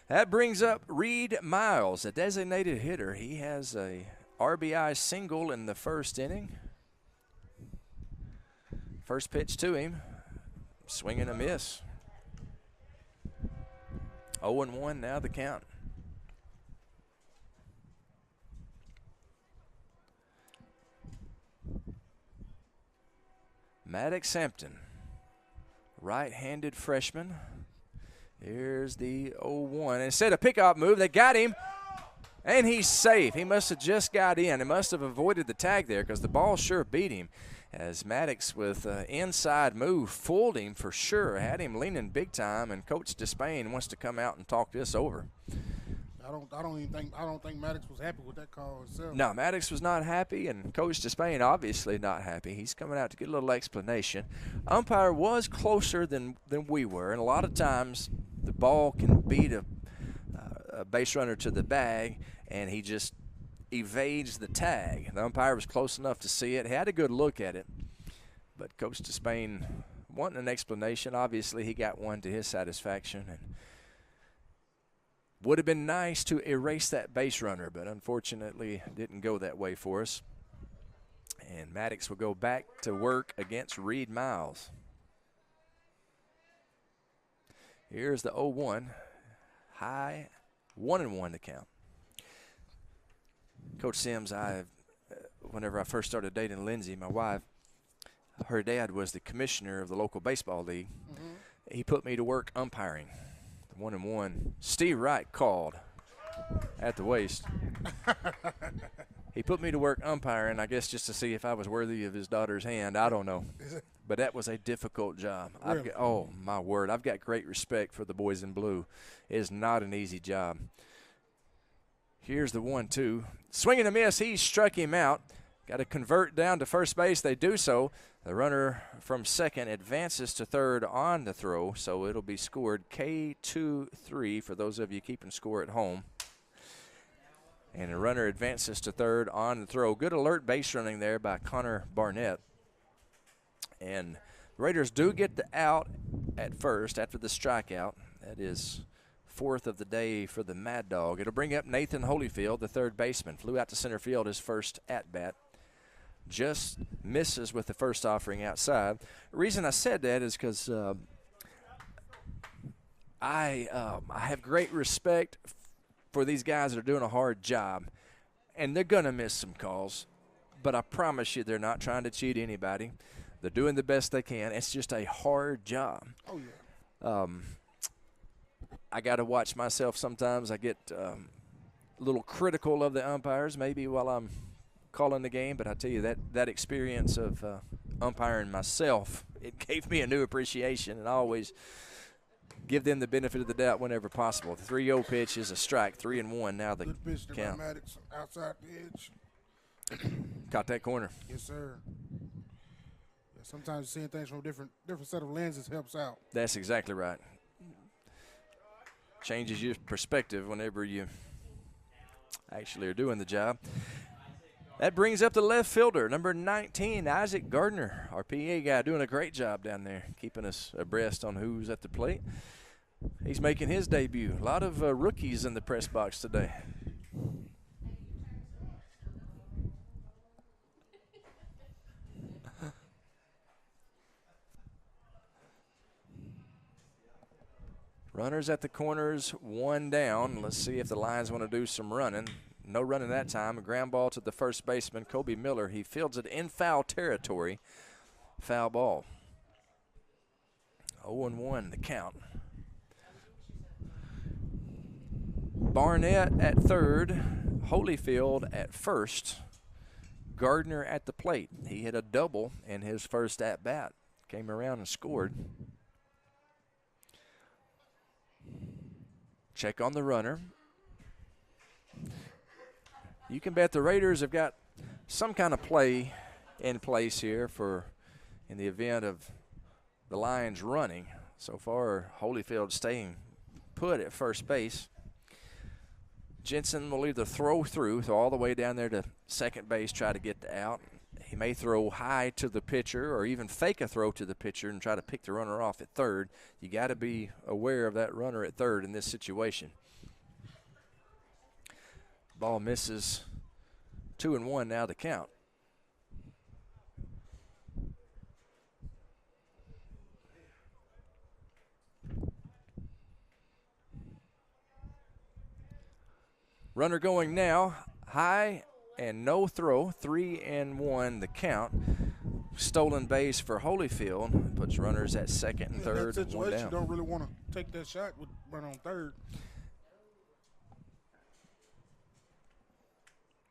That brings up Reid Miles, a designated hitter. He has a RBI single in the first inning. First pitch to him, swing and a miss. 0-1 now the count. Maddox Hampton, right-handed freshman. Here's the 0-1. Instead of pickoff move, they got him, and he's safe. He must have just got in. He must have avoided the tag there because the ball sure beat him. As Maddox with inside move fooled him for sure, had him leaning big time, and Coach Despain wants to come out and talk this over. I don't think Maddox was happy with that call himself. No, Maddox was not happy, and Coach Despain obviously not happy. He's coming out to get a little explanation. Umpire was closer than we were, and a lot of times the ball can beat a base runner to the bag, and he just evades the tag. The umpire was close enough to see it, had a good look at it, but Coach Despain wanting an explanation. Obviously, he got one to his satisfaction, and would have been nice to erase that base runner, but unfortunately didn't go that way for us. And Maddox will go back to work against Reid Miles. Here's the 0-1, high, 1-1 to count. Coach Sims, whenever I first started dating Lindsay, my wife, her dad was the commissioner of the local baseball league. Mm-hmm. He put me to work umpiring. The 1-1. Steve Wright called at the waist. He put me to work umpiring, I guess just to see if I was worthy of his daughter's hand. I don't know. But that was a difficult job. Really? Oh, my word. I've got great respect for the boys in blue. It is not an easy job. Here's the 1-2. Swing and a miss. He struck him out. Got to convert down to first base. They do so. The runner from second advances to third on the throw, so it'll be scored K2-3 for those of you keeping score at home. And the runner advances to third on the throw. Good alert base running there by Connor Barnett. And the Raiders do get the out at first after the strikeout. That is 4th of the day for the Mad Dog. It'll bring up Nathan Holyfield, the third baseman. Flew out to center field his first at-bat. Just misses with the first offering outside. The reason I said that is because I have great respect for these guys that are doing a hard job, and they're going to miss some calls, but I promise you they're not trying to cheat anybody. They're doing the best they can. It's just a hard job. Oh, yeah. I got to watch myself sometimes. I get a little critical of the umpires maybe while I'm calling the game, but I tell you that experience of umpiring myself, it gave me a new appreciation, and I always give them the benefit of the doubt whenever possible. The 3-0 pitch is a strike, 3-1 now the Good pitch to count. Maddox outside the edge. Caught that corner. Yes, sir. Yeah, sometimes seeing things from a different set of lenses helps out. That's exactly right. Changes your perspective whenever you actually are doing the job. That brings up the left fielder, number 19, Isaac Gardner, our PA guy, doing a great job down there, keeping us abreast on who's at the plate. He's making his debut. A lot of rookies in the press box today. Runners at the corners, 1 down. Let's see if the Lions want to do some running. No running that time. A ground ball to the first baseman, Kobe Miller. He fields it in foul territory. Foul ball. 0-1 the count. Barnett at third. Holyfield at first. Gardner at the plate. He hit a double in his first at-bat. Came around and scored. Check on the runner. You can bet the Raiders have got some kind of play in place here for in the event of the Lions running. So far, Holyfield staying put at first base. Jensen will either throw all the way down there to second base, try to get the out. He may throw high to the pitcher or even fake a throw to the pitcher and try to pick the runner off at third. You got to be aware of that runner at third in this situation. Ball misses. 2-1 now the count. Runner going now, high and no throw, 3-1 the count. Stolen base for Holyfield, puts runners at second and third, in that 1 down. situation, you don't really want to take that shot with run on third.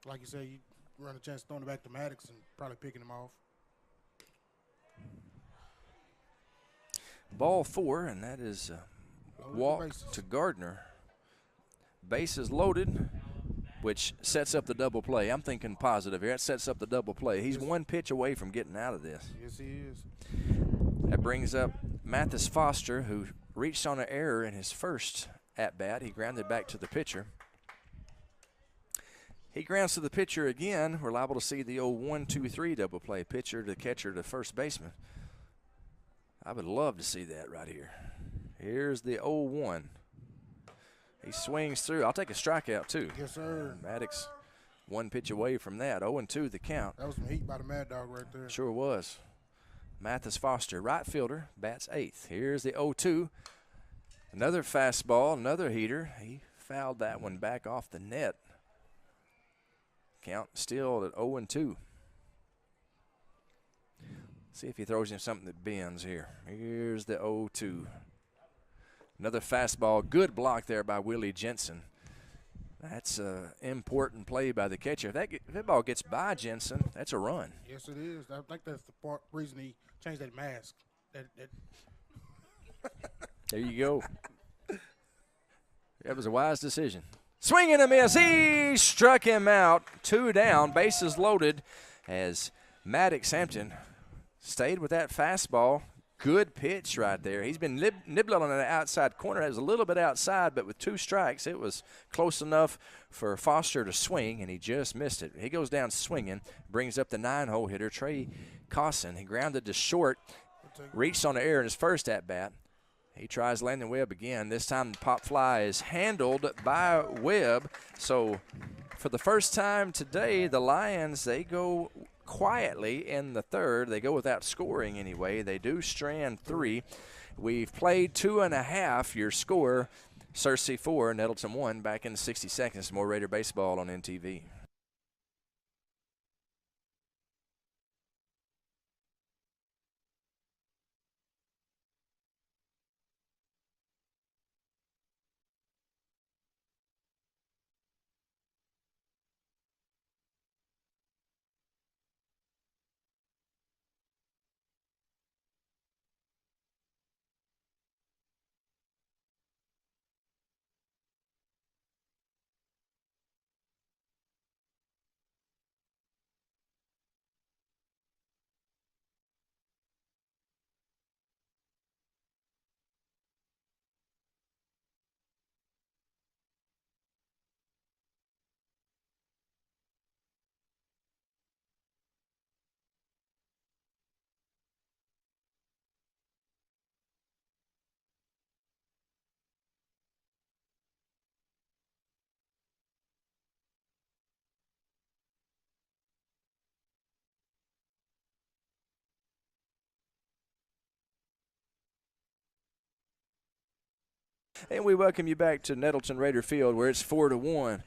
Like you say, you run a chance of throwing it back to Maddox and probably picking him off. Ball 4, and that is walk to Gardner. Bases loaded, which sets up the double play. I'm thinking positive here. That sets up the double play. He's 1 pitch away from getting out of this. Yes, he is. That brings up Mathis Foster, who reached on an error in his first at-bat. He grounded back to the pitcher. He grounds to the pitcher again. We're liable to see the old 1-2-3 double play. Pitcher to catcher to first baseman. I would love to see that right here. Here's the 0-1. He swings through. I'll take a strikeout, too. Yes, sir. Maddox 1 pitch away from that. 0-2 the count. That was some heat by the Mad Dog right there. Sure was. Mathis Foster, right fielder, bats 8th. Here's the 0-2. Another fastball, another heater. He fouled that one back off the net. Count still at 0-2. See if he throws him something that bends here. Here's the 0-2. Another fastball. Good block there by Willie Jensen. That's an important play by the catcher. If that ball gets by Jensen, that's a run. Yes, it is. I think that's the reason he changed that mask. There you go. That was a wise decision. Swing and a miss. He struck him out. 2 down. Bases loaded as Maddox Hampton stayed with that fastball. Good pitch right there. He's been nibbling on the outside corner. It was a little bit outside, but with 2 strikes, it was close enough for Foster to swing, and he just missed it. He goes down swinging, brings up the 9-hole hitter, Trey Cawson. He grounded to short, reached on the air in his first at-bat. He tries Landon Webb again. This time the pop fly is handled by Webb. So for the first time today, the Lions, they go quietly in the third. They go without scoring anyway. They do strand 3. We've played 2.5. Your score, Searcy 4, Nettleton 1. Back in 60 seconds. More Raider baseball on NTV. And we welcome you back to Nettleton Raider Field, where it's 4-1.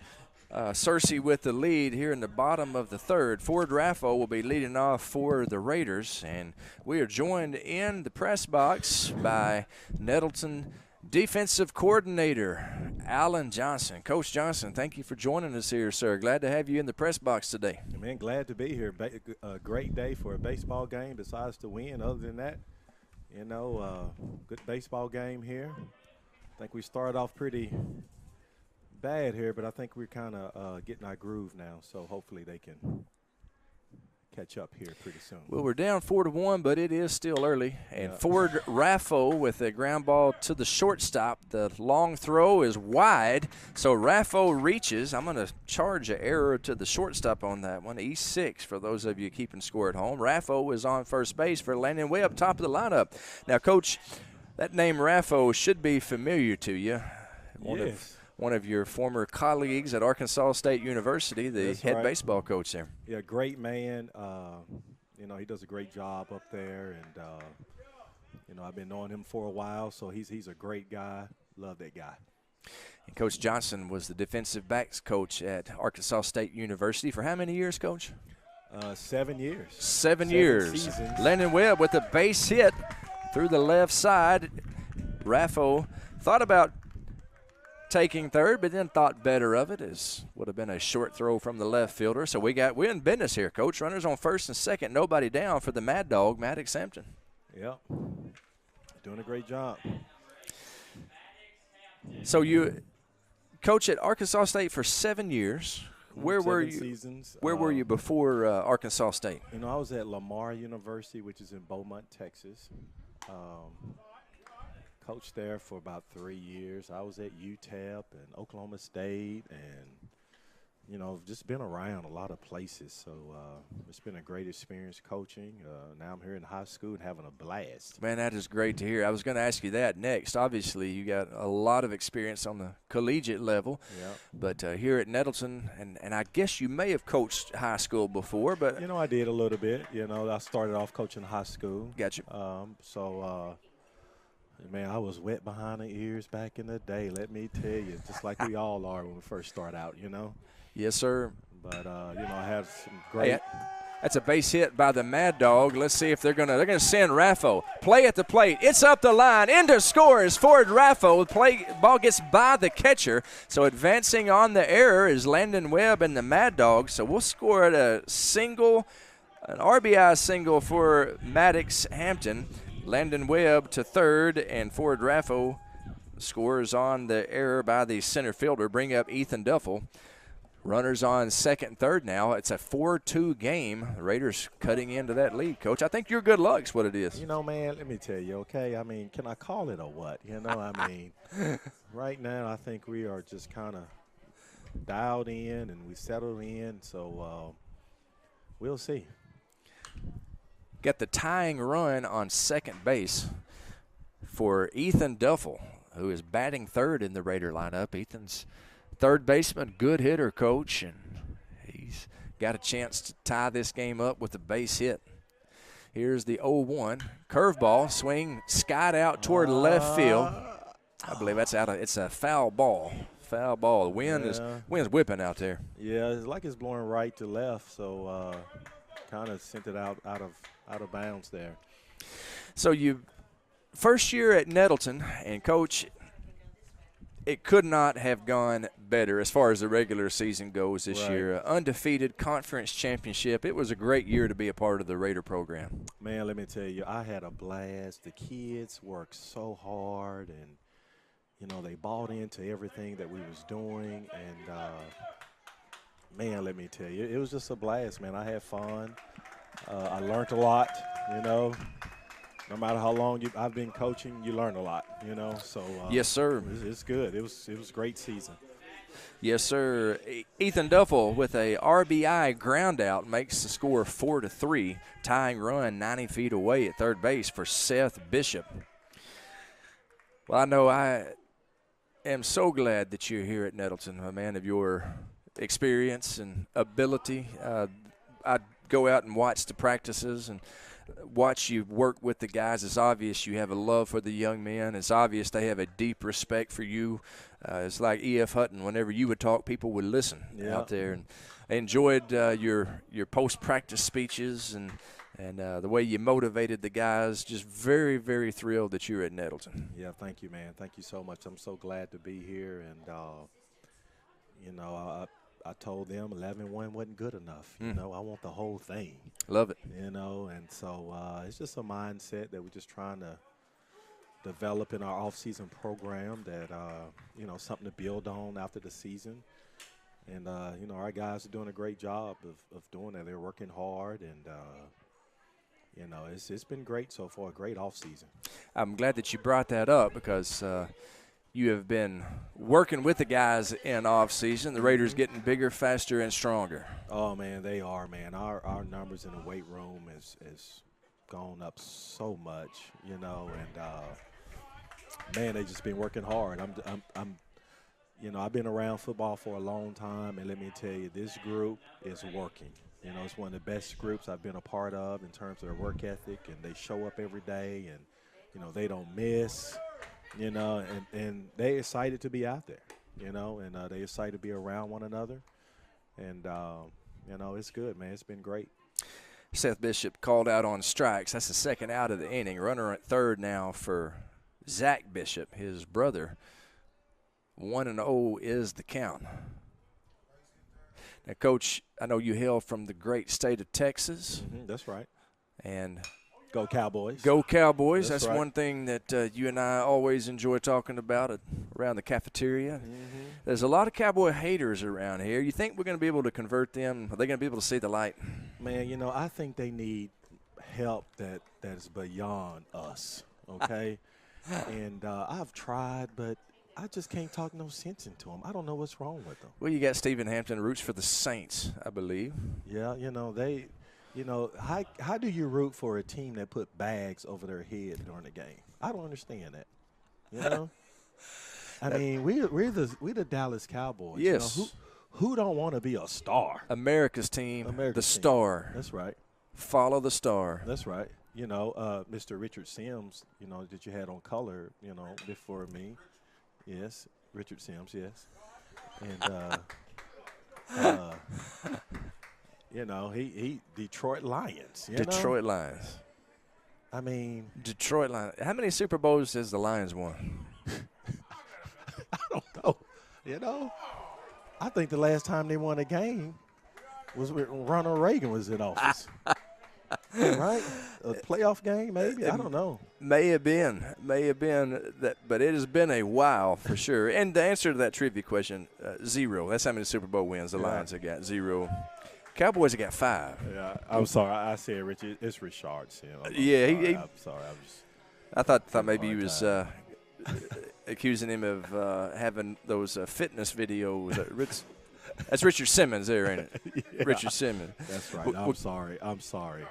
Searcy with the lead here in the bottom of the third. Ford Raffo will be leading off for the Raiders, and we are joined in the press box by Nettleton defensive coordinator Alan Johnson. Coach Johnson, thank you for joining us here, sir. Glad to have you in the press box today. Man, glad to be here. A great day for a baseball game besides the win. Other than that, you know, good baseball game here. I think we started off pretty bad here, but I think we're kind of getting our groove now, so hopefully they can catch up here pretty soon. Well, we're down 4-1, but it is still early. And Yeah. Ford Raffo with a ground ball to the shortstop. The long throw is wide, so Raffo reaches. I'm going to charge an error to the shortstop on that one. E6 for those of you keeping score at home. Raffo is on first base for Landon Webb, top of the lineup. Now, Coach, that name Raffo should be familiar to you. One of your former colleagues at Arkansas State University, the That's head right. baseball coach there. Yeah, great man. You know, he does a great job up there, and you know, I've been knowing him for a while, so he's a great guy. Love that guy. And Coach Johnson was the defensive backs coach at Arkansas State University for how many years, Coach? 7 years. 7 years. Seasons. Landon Webb with a base hit through the left side. Raffo thought about taking third, but then thought better of it, as would have been a short throw from the left fielder. So we're in business here, Coach. Runners on first and second, nobody down for the Mad Dog, Maddox Hampton. Yep. Doing a great job. So you coach at Arkansas State for 7 years. Where were you? Seasons. Where were you before Arkansas State? You know, I was at Lamar University, which is in Beaumont, Texas. Coached there for about 3 years. I was at UTEP and Oklahoma State, and you know, just been around a lot of places. So it's been a great experience coaching. Now I'm here in high school and having a blast. Man, that is great to hear. I was going to ask you that next. Obviously, you got a lot of experience on the collegiate level. Yep. But here at Nettleton, and I guess you may have coached high school before, but You know, I did a little bit. You know, I started off coaching high school. Gotcha. Man, I was wet behind the ears back in the day, let me tell you, just like we all are when we first start out, you know. Yes, sir. But, you know, I have some great Hey, that's a base hit by the Mad Dog. Let's see if they're gonna send Raffo. Play at the plate. It's up the line. Into scores. Ford Raffo. Ball gets by the catcher. So advancing on the error is Landon Webb and the Mad Dog. So we'll score at an RBI single for Maddox Hampton. Landon Webb to third, and Ford Raffo scores on the error by the center fielder. Bring up Ethan Duffel. Runners on second and third now. It's a 4-2 game. The Raiders cutting into that lead, Coach. I think your good luck's what it is. You know, man, let me tell you, okay? I mean, can I call it a what? You know, I mean, right now I think we are just kind of dialed in and we settled in, so we'll see. Got the tying run on second base for Ethan Duffel, who is batting third in the Raider lineup. Ethan's third baseman, good hitter, coach, and he's got a chance to tie this game up with a base hit. Here's the 0-1 curveball, swing skied out toward left field. I believe that's out of. It's a foul ball. Foul ball. The wind is whipping out there. Yeah, it's like it's blowing right to left, so kind of sent it out of bounds there. So you first year at Nettleton, and coach, it could not have gone better as far as the regular season goes this year. Undefeated conference championship. It was a great year to be a part of the Raider program. Man, let me tell you, I had a blast. The kids worked so hard, and you know, they bought into everything that we was doing, and man, let me tell you, it was just a blast, man. I had fun. I learned a lot, you know. No matter how long I've been coaching, you learn a lot, you know. So yes, sir. It's good. It was a great season. Yes, sir. Ethan Duffel with a RBI ground out makes the score 4-3, tying run 90 feet away at third base for Seth Bishop. Well, I know I am so glad that you're here at Nettleton, a man of your experience and ability. I go out and watch the practices and watch you work with the guys. It's obvious you have a love for the young men. It's obvious they have a deep respect for you. It's like E.F. Hutton. Whenever you would talk, people would listen out there. And I enjoyed your post-practice speeches and the way you motivated the guys. Just very, very thrilled that you're at Nettleton. Yeah, thank you, man. Thank you so much. I'm so glad to be here. And, you know, I told them 11-1 wasn't good enough. You know, I want the whole thing. Love it. You know, and so it's just a mindset that we're just trying to develop in our off-season program that, you know, something to build on after the season. And, you know, our guys are doing a great job of doing that. They're working hard, and, you know, it's been great so far, a great off-season. I'm glad that you brought that up because you have been working with the guys in off-season. The Raiders getting bigger, faster, and stronger. Oh, man, they are, man. Our numbers in the weight room has gone up so much, you know, and, man, they just been working hard. I'm you know, I've been around football for a long time, and let me tell you, this group is working. You know, it's one of the best groups I've been a part of in terms of their work ethic, and they show up every day, and, you know, they don't miss. You know, and they excited to be out there, you know, and they excited to be around one another. And, you know, it's good, man. It's been great. Seth Bishop called out on strikes. That's the second out of the inning. Runner at third now for Zach Bishop, his brother. 1-0 is the count. Now, Coach, I know you hail from the great state of Texas. That's right. And go Cowboys. Go Cowboys. That's right. One thing that you and I always enjoy talking about around the cafeteria. There's a lot of Cowboy haters around here. You think we're going to be able to convert them? Are they going to be able to see the light? Man, you know, I think they need help that is beyond us, okay? And I've tried, but I just can't talk no sense into them. I don't know what's wrong with them. Well, you got Stephen Hampton, roots for the Saints, I believe. Yeah, you know, you know, how do you root for a team that put bags over their head during the game? I don't understand that. You know, I mean, we're the Dallas Cowboys. Yes. You know, who don't want to be a star? America's team, the star. That's right. Follow the star. That's right. You know, Mr. Richard Sims, you know, that you had on color, you know, before me. Yes, Richard Sims. Yes, and you know, he Detroit Lions. Detroit Lions. I mean, Detroit Lions. How many Super Bowls has the Lions won? I don't know. You know, I think the last time they won a game was when Ronald Reagan was in office. Right? A playoff game, maybe? I don't know. May have been that, but it has been a while for sure. And the answer to that trivia question, 0. That's how many Super Bowl wins the Lions have got. 0. Cowboys have got 5. Yeah, I'm sorry. I said Richard. It's Richard Sims. I'm sorry. I thought maybe he was accusing him of having those fitness videos. That's Richard Simmons there, ain't it? Yeah, Richard Simmons. That's right. I'm sorry.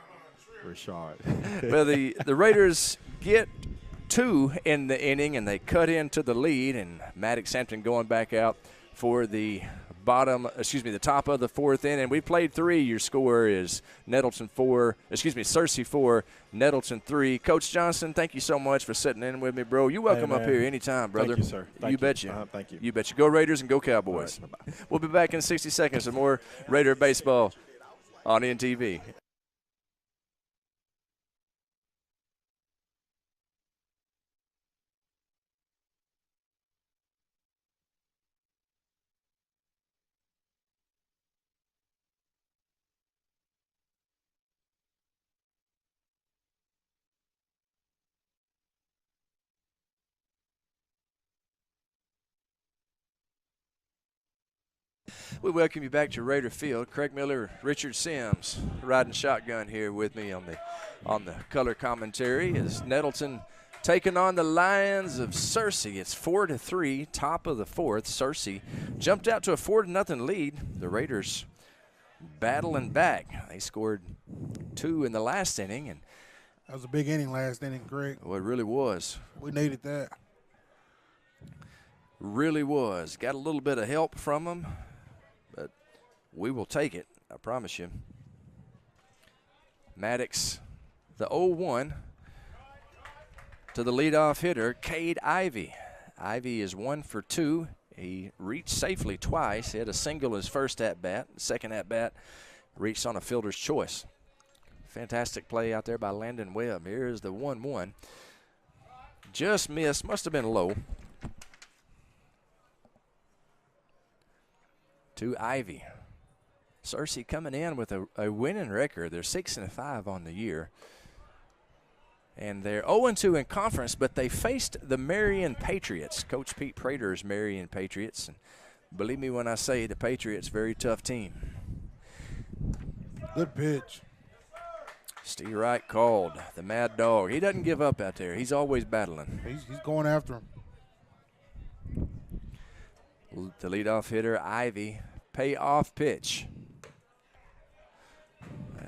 Richard. Well, the Raiders get 2 in the inning, and they cut into the lead, and Maddox Hampton going back out for the top of the 4th inning. We played 3. Your score is Searcy 4, Nettleton 3. Coach Johnson, thank you so much for sitting in with me, bro. You're welcome up here anytime, brother. Thank you, sir. You betcha. Thank you. You betcha. Go Raiders and go Cowboys. Right, bye-bye. We'll be back in 60 seconds with more Raider baseball on NTV. We welcome you back to Raider Field. Craig Miller, Richard Sims riding shotgun here with me on the color commentary as Nettleton taking on the Lions of Searcy. It's 4-3, top of the 4th. Searcy jumped out to a 4-0 lead. The Raiders battling back. They scored 2 in the last inning, and that was a big inning last inning, Greg. well, it really was. We needed that. Really was. Got a little bit of help from them, but we will take it, I promise you. Maddox, the 0-1 to the leadoff hitter, Cade Ivy. Ivy is 1 for 2. He reached safely twice. He had a single his first at-bat. Second at-bat reached on a fielder's choice. Fantastic play out there by Landon Webb. Here's the 1-1. Just missed. Must have been low. To Ivy. Searcy coming in with a winning record. They're 6-5 on the year. And they're 0-2 in conference, but they faced the Marion Patriots. Coach Pete Prater's Marion Patriots. And believe me when I say the Patriots, very tough team. Good pitch. Steve Wright called, the Mad Dog. He doesn't give up out there. He's always battling. He's going after him. The leadoff hitter, Ivy, payoff pitch.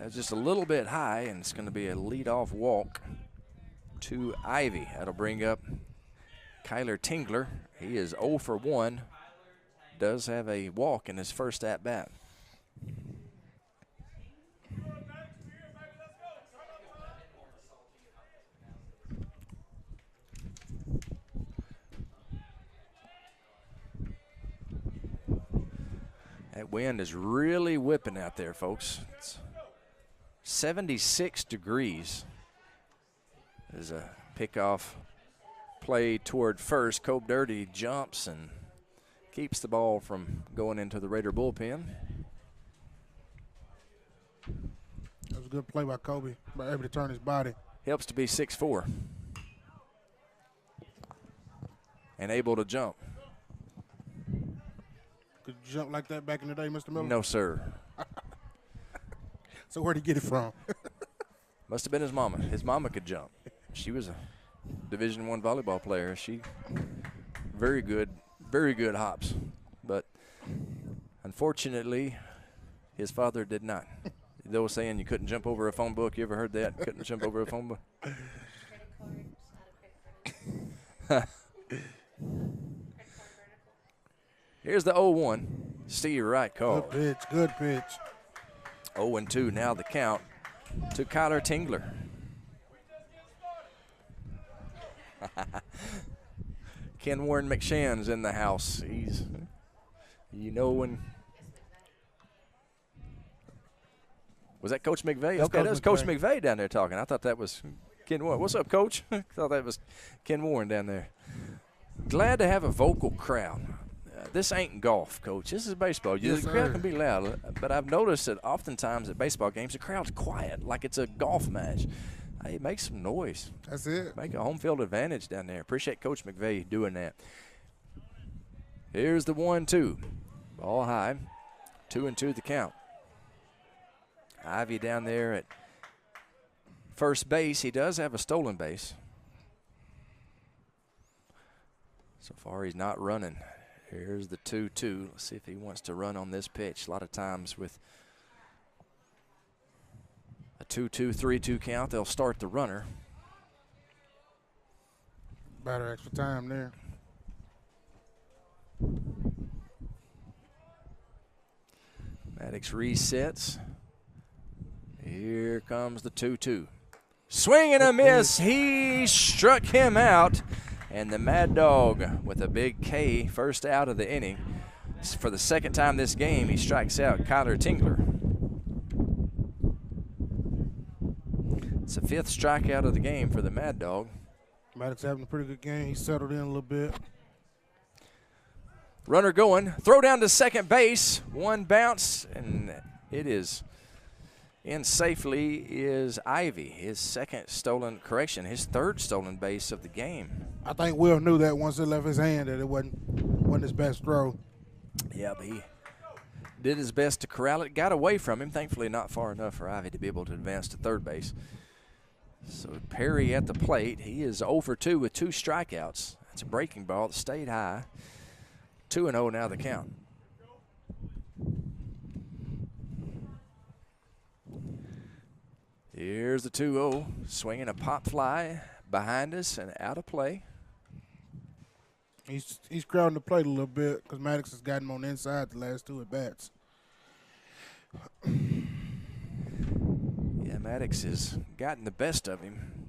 That's just a little bit high, and it's going to be a leadoff walk to Ivy. That'll bring up Kyler Tingler. He is 0 for 1. Does have a walk in his first at-bat. That wind is really whipping out there, folks. It's 76 degrees. There's a pickoff play toward first. Cobe Dirty jumps and keeps the ball from going into the Raider bullpen. That was a good play by Kobe, able to turn his body. Helps to be 6'4". And able to jump. Could you jump like that back in the day, Mr. Miller? No, sir. So where'd he get it from? Must have been his mama. His mama could jump. She was a Division I volleyball player. She very good hops. But unfortunately, his father did not. They were saying you couldn't jump over a phone book. You ever heard that? Couldn't jump over a phone book? Here's the 0-1. Steve Wright called. Good pitch. 0-2 now the count to Kyler Tingler. Ken Warren McShann's in the house. He's, when. Was that Coach McVeigh? Okay, that was Coach McVeigh down there talking. I thought that was Ken Warren. What's up, Coach? I thought that was Ken Warren down there. Glad to have a vocal crowd. This ain't golf, Coach. This is baseball. Yes, the crowd can be loud, but I've noticed that oftentimes at baseball games, the crowd's quiet, like it's a golf match. Hey, make some noise. That's it. Make a home field advantage down there. Appreciate Coach McVeigh doing that. Here's the 1-2. Ball high. 2-2 the count. Ivy down there at first base. He does have a stolen base. So far, he's not running. Here's the 2-2. Let's see if he wants to run on this pitch. A lot of times with a 2-2, 3-2 count, they'll start the runner. Batter extra time there. Maddox resets. Here comes the 2-2. Swing and a miss. He struck him out. And the Mad Dog with a big K, first out of the inning. For the second time this game, he strikes out Kyler Tingler. It's the fifth strikeout of the game for the Mad Dog. Maddox having a pretty good game. He settled in a little bit. Runner going. Throw down to second base. One bounce, and it is in safely is Ivy. His third stolen base of the game. I think Will knew that once it left his hand that it wasn't his best throw. Yeah, but he did his best to corral it. Got away from him. Thankfully not far enough for Ivy to be able to advance to third base. So Perry at the plate. He is 0 for 2 with 2 strikeouts. That's a breaking ball that stayed high. 2-0 now the count. Here's the 2-0. Swinging a pop fly behind us and out of play. He's crowding the plate a little bit because Maddox has gotten him on the inside the last 2 at-bats. Yeah, Maddox has gotten the best of him.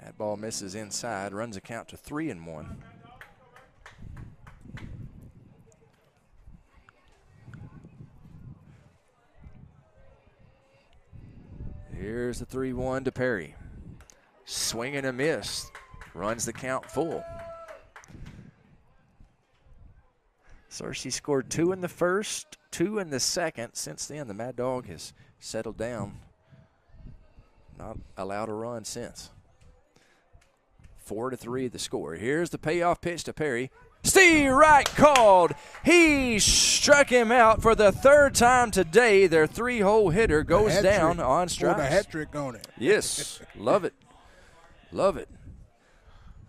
That ball misses inside, runs a count to 3-1. Here's the 3-1 to Perry. Swing and a miss. Runs the count full. Searcy scored 2 in the first, 2 in the second. Since then, the Mad Dog has settled down. Not allowed a run since. 4-3 the score. Here's the payoff pitch to Perry. Steve Wright called. He struck him out for the 3rd time today. Their 3-hole hitter goes down on strikes. Scored a hat trick on it. Yes, love it. Love it.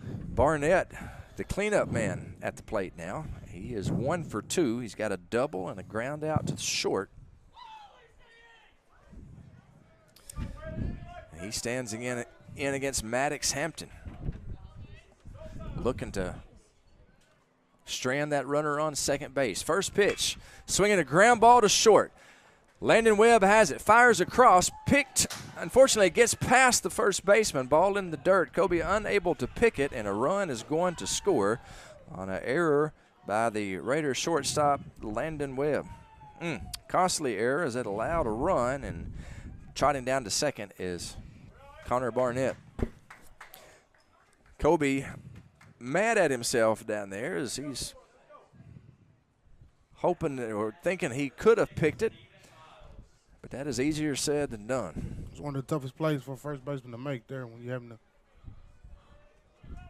Barnett, the cleanup man at the plate now. He is 1 for 2. He's got a double and a ground out to the short. He stands again in against Maddox Hampton. Looking to strand that runner on second base. First pitch, swinging a ground ball to short. Landon Webb has it, fires across, picked, unfortunately gets past the first baseman, ball in the dirt. Kobe unable to pick it, and a run is going to score on an error by the Raiders shortstop, Landon Webb. Costly error as it allowed a run, and trotting down to second is Connor Barnett. Kobe mad at himself down there as he's hoping or thinking he could have picked it, but that is easier said than done. It's one of the toughest plays for a first baseman to make there when you're having to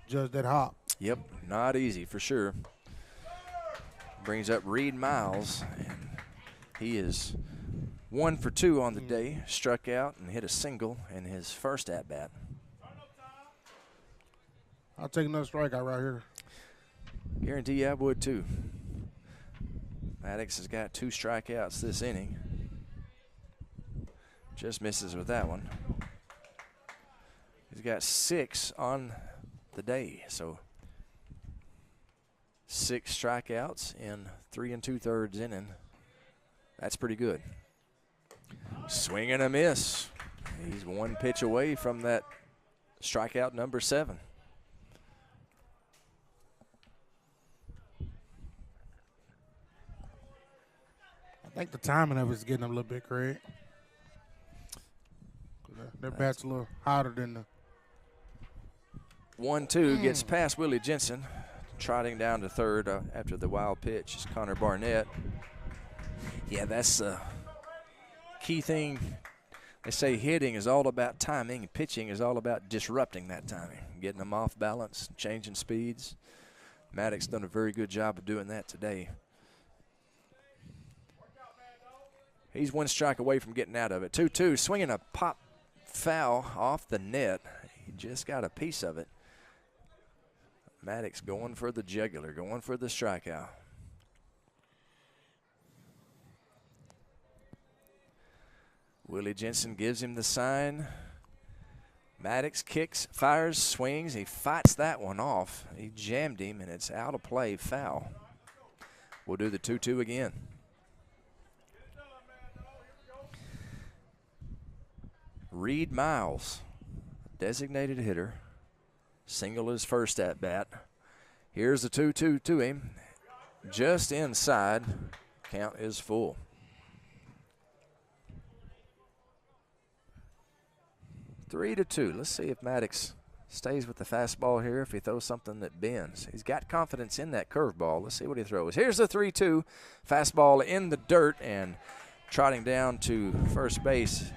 judge that hop. Yep, not easy for sure. Brings up Reid Miles, and he is 1 for 2 on the day. Struck out and hit a single in his first at-bat. I'll take another strikeout right here. Guarantee I would too. Maddox has got 2 strikeouts this inning. Just misses with that one. He's got 6 on the day, so 6 strikeouts in 3 2/3 inning. That's pretty good. Swing and a miss. He's 1 pitch away from that strikeout number 7. I think the timing of it is getting a little bit, Craig. Their bat's a little hotter than the 1-2 gets past Willie Jensen, trotting down to third after the wild pitch is Connor Barnett. Yeah, that's the key thing. They say hitting is all about timing, and pitching is all about disrupting that timing, getting them off balance, changing speeds. Maddox done a very good job of doing that today. He's 1 strike away from getting out of it. 2-2, swinging a pop foul off the net. He just got a piece of it. Maddox going for the jugular, going for the strikeout. Willie Jensen gives him the sign. Maddox kicks, fires, swings. He fights that one off. He jammed him, and it's out of play, foul. We'll do the 2-2 again. Reid Miles, designated hitter, single his first at bat. Here's the 2-2 to him, just inside. Count is full. Three to two. Let's see if Maddox stays with the fastball here, if he throws something that bends. He's got confidence in that curveball. Let's see what he throws. Here's the 3-2. Fastball in the dirt, and trotting down to first base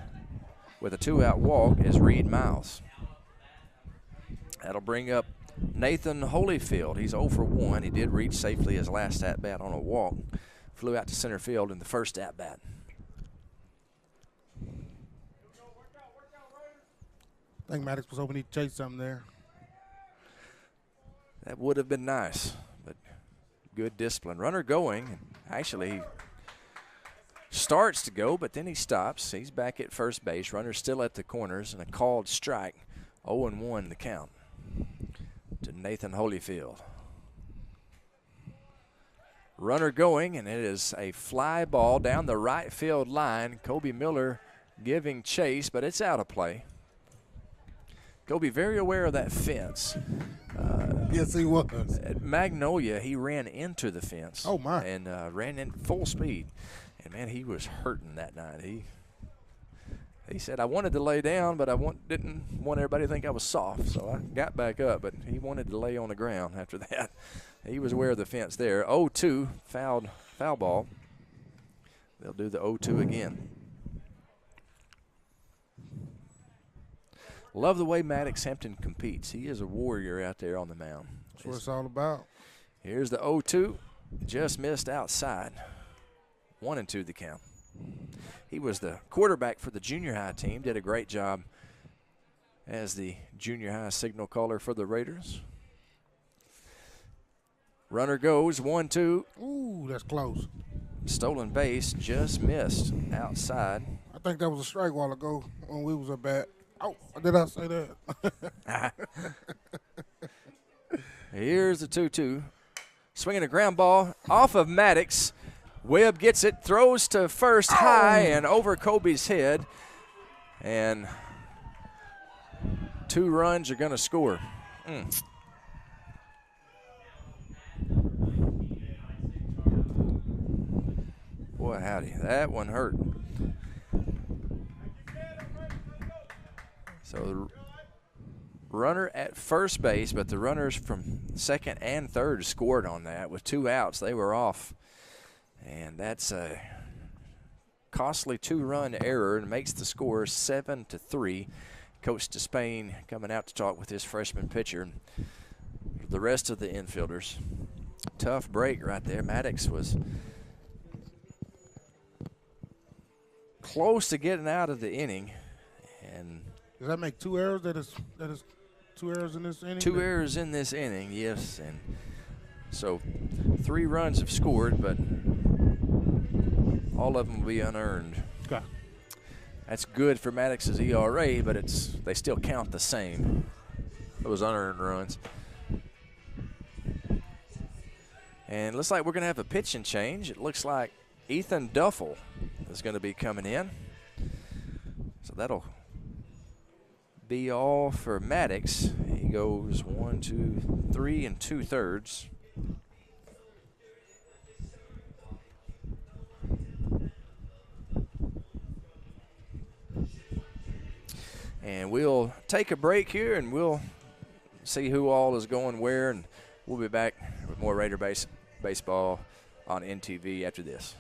with a 2-out walk is Reid Miles. That'll bring up Nathan Holyfield. He's 0 for 1. He did reach safely his last at-bat on a walk. Flew out to center field in the first at-bat. I think Maddox was hoping he'd chase something there. That would have been nice, but good discipline. Runner going. Actually, he starts to go, but then he stops. He's back at first base. Runner still at the corners, and a called strike. 0-1 the count to Nathan Holyfield. Runner going, and it is a fly ball down the right field line. Kobe Miller giving chase, but it's out of play. Kobe very aware of that fence. Yes, he was. At Magnolia, he ran into the fence. Oh, my. And ran in full speed. And, man, he was hurting that night. He said, I wanted to lay down, but I didn't want everybody to think I was soft. So I got back up, but he wanted to lay on the ground after that. He was aware of the fence there. 0-2, foul ball. They'll do the 0-2 again. Love the way Maddox Hampton competes. He is a warrior out there on the mound. That's what it's all about. Here's the 0-2. Just missed outside. 1-2 the count. He was the quarterback for the junior high team. Did a great job as the junior high signal caller for the Raiders. Runner goes, 1-2. Ooh, that's close. Stolen base, just missed outside. I think that was a strike a while ago when we was at bat. Oh, did I say that? Here's the 2-2. Swinging a ground ball off of Maddox. Webb gets it, throws to first high and over Kobe's head. And 2 runs are going to score. Boy, howdy, that one hurt. So the runner at first base, but the runners from second and third scored on that with 2 outs. They were off. And that's a costly 2-run error and makes the score 7-3. Coach Despain coming out to talk with his freshman pitcher. The rest of the infielders. Tough break right there. Maddox was close to getting out of the inning. And does that make 2 errors? That is 2 errors in this inning? 2 errors in this inning, yes. And so 3 runs have scored, but all of them will be unearned. Okay. That's good for Maddox's ERA, but they still count the same, those unearned runs. And it looks like we're going to have a pitching change. It looks like Ethan Duffel is going to be coming in. So that'll be all for Maddox. He goes 1, 2, 3 2/3. And we'll take a break here, and we'll see who all is going where, and we'll be back with more Raider baseball on NTV after this.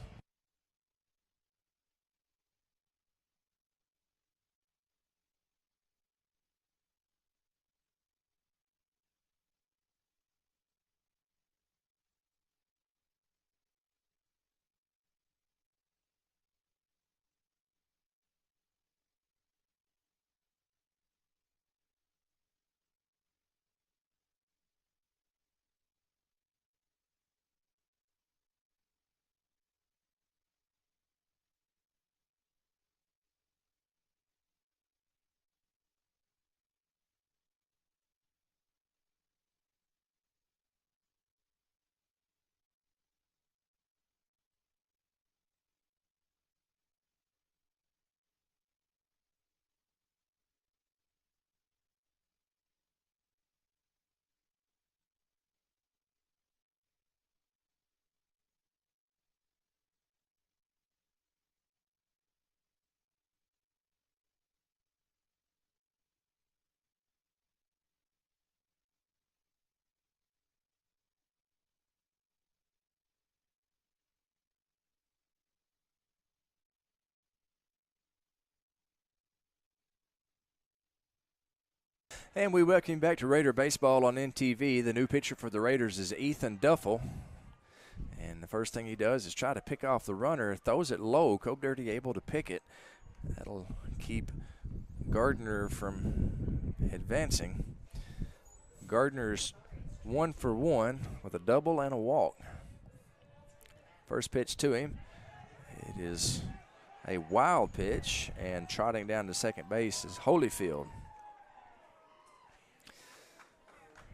And we welcome you back to Raider Baseball on NTV. The new pitcher for the Raiders is Ethan Duffel. And the first thing he does is try to pick off the runner, throws it low. Cope Dirty able to pick it. That'll keep Gardner from advancing. Gardner's 1 for 1 with a double and a walk. First pitch to him. It is a wild pitch, and trotting down to second base is Holyfield.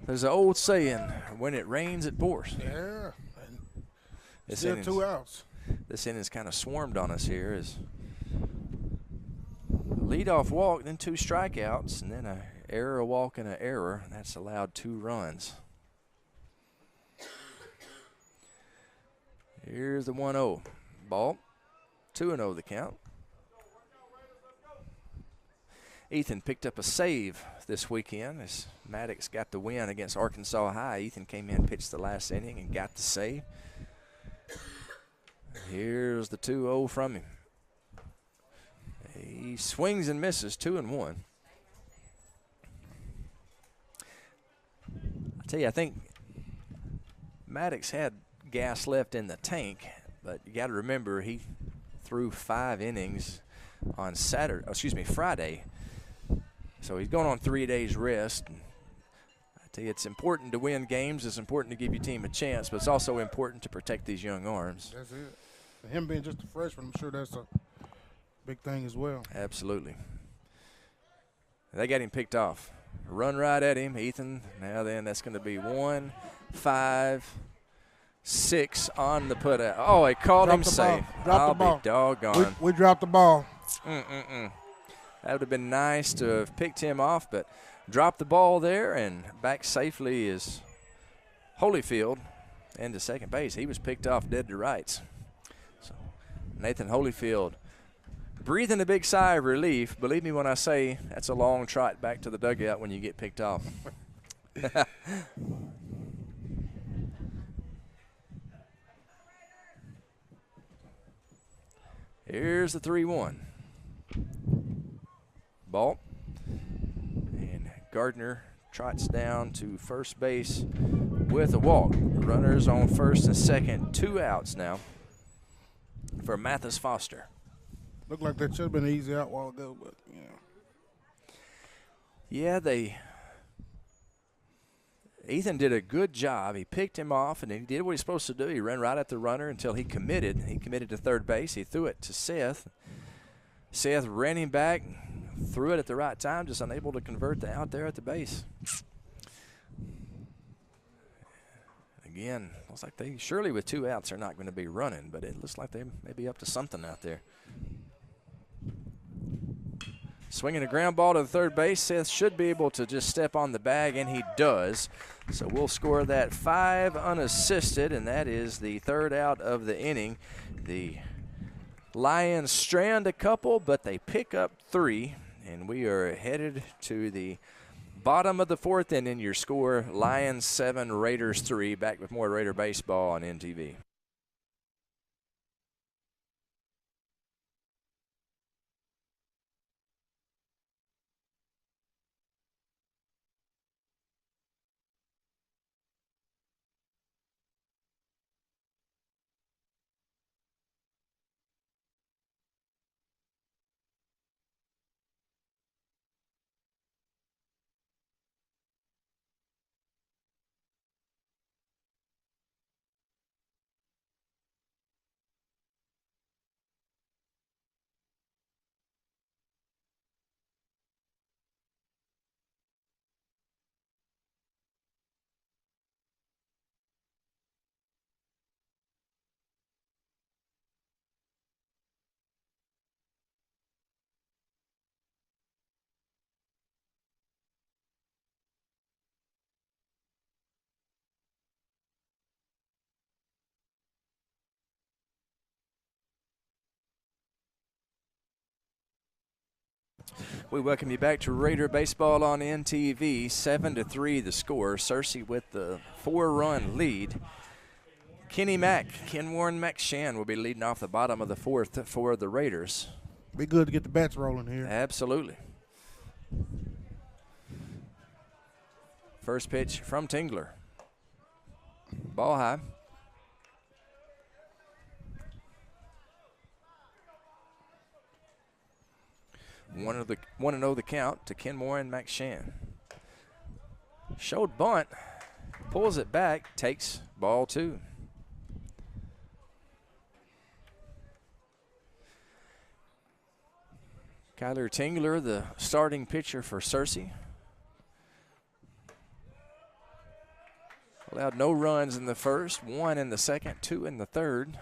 There's an old saying, when it rains, it pours. Yeah. This Still 2 outs. This inning's kind of swarmed on us here. As leadoff walk, then 2 strikeouts, and then an error, a walk, and an error. And that's allowed 2 runs. Here's the 1-0. Ball. 2-0 the count. Ethan picked up a save this weekend as Maddox got the win against Arkansas High. Ethan came in, pitched the last inning, and got the save. Here's the 2-0 from him. He swings and misses, 2-1. I tell you, I think Maddox had gas left in the tank, but you got to remember he threw 5 innings on Friday. So he's going on 3 days rest. I tell you, it's important to win games. It's important to give your team a chance, but it's also important to protect these young arms. That's it. For him being just a freshman, I'm sure that's a big thing as well. Absolutely. They got him picked off. Run right at him, Ethan. Now then, that's going to be 1, 5, 6 on the put out. Oh, he called him safe. I'll be doggone. We dropped the ball. That would have been nice to have picked him off, but dropped the ball there, and back safely is Holyfield into second base. He was picked off dead to rights. So Nathan Holyfield breathing a big sigh of relief. Believe me when I say that's a long trot back to the dugout when you get picked off. Here's the 3-1. Ball. And Gardner trots down to first base with a walk. Runners on first and second. 2 outs now for Mathis Foster. Looked like that should have been an easy out a while ago, but yeah. Ethan did a good job. He picked him off, and he did what he's supposed to do. He ran right at the runner until he committed. He committed to third base. He threw it to Seth. Seth ran him back, threw it at the right time, just unable to convert the out there at the base. Again, looks like they surely with 2 outs are not going to be running, but it looks like they may be up to something out there. Swinging a ground ball to the third base. Seth should be able to just step on the bag, and he does. So we'll score that 5 unassisted, and that is the 3rd out of the inning. The Lions strand a couple, but they pick up 3, and we are headed to the bottom of the 4th inning. Your score, Lions 7, Raiders 3. Back with more Raider baseball on NTV. We welcome you back to Raider Baseball on NTV. 7-3 the score. Searcy with the 4-run lead. Kenny Mack, Ken Warren McShann will be leading off the bottom of the 4th for the Raiders. Be good to get the bats rolling here. Absolutely. First pitch from Tingler. Ball high. 1-0 the count to Kenmore and McShann. Showed bunt, pulls it back, takes ball 2. Kyler Tingler, the starting pitcher for Searcy. Allowed no runs in the first, 1 in the second, 2 in the third.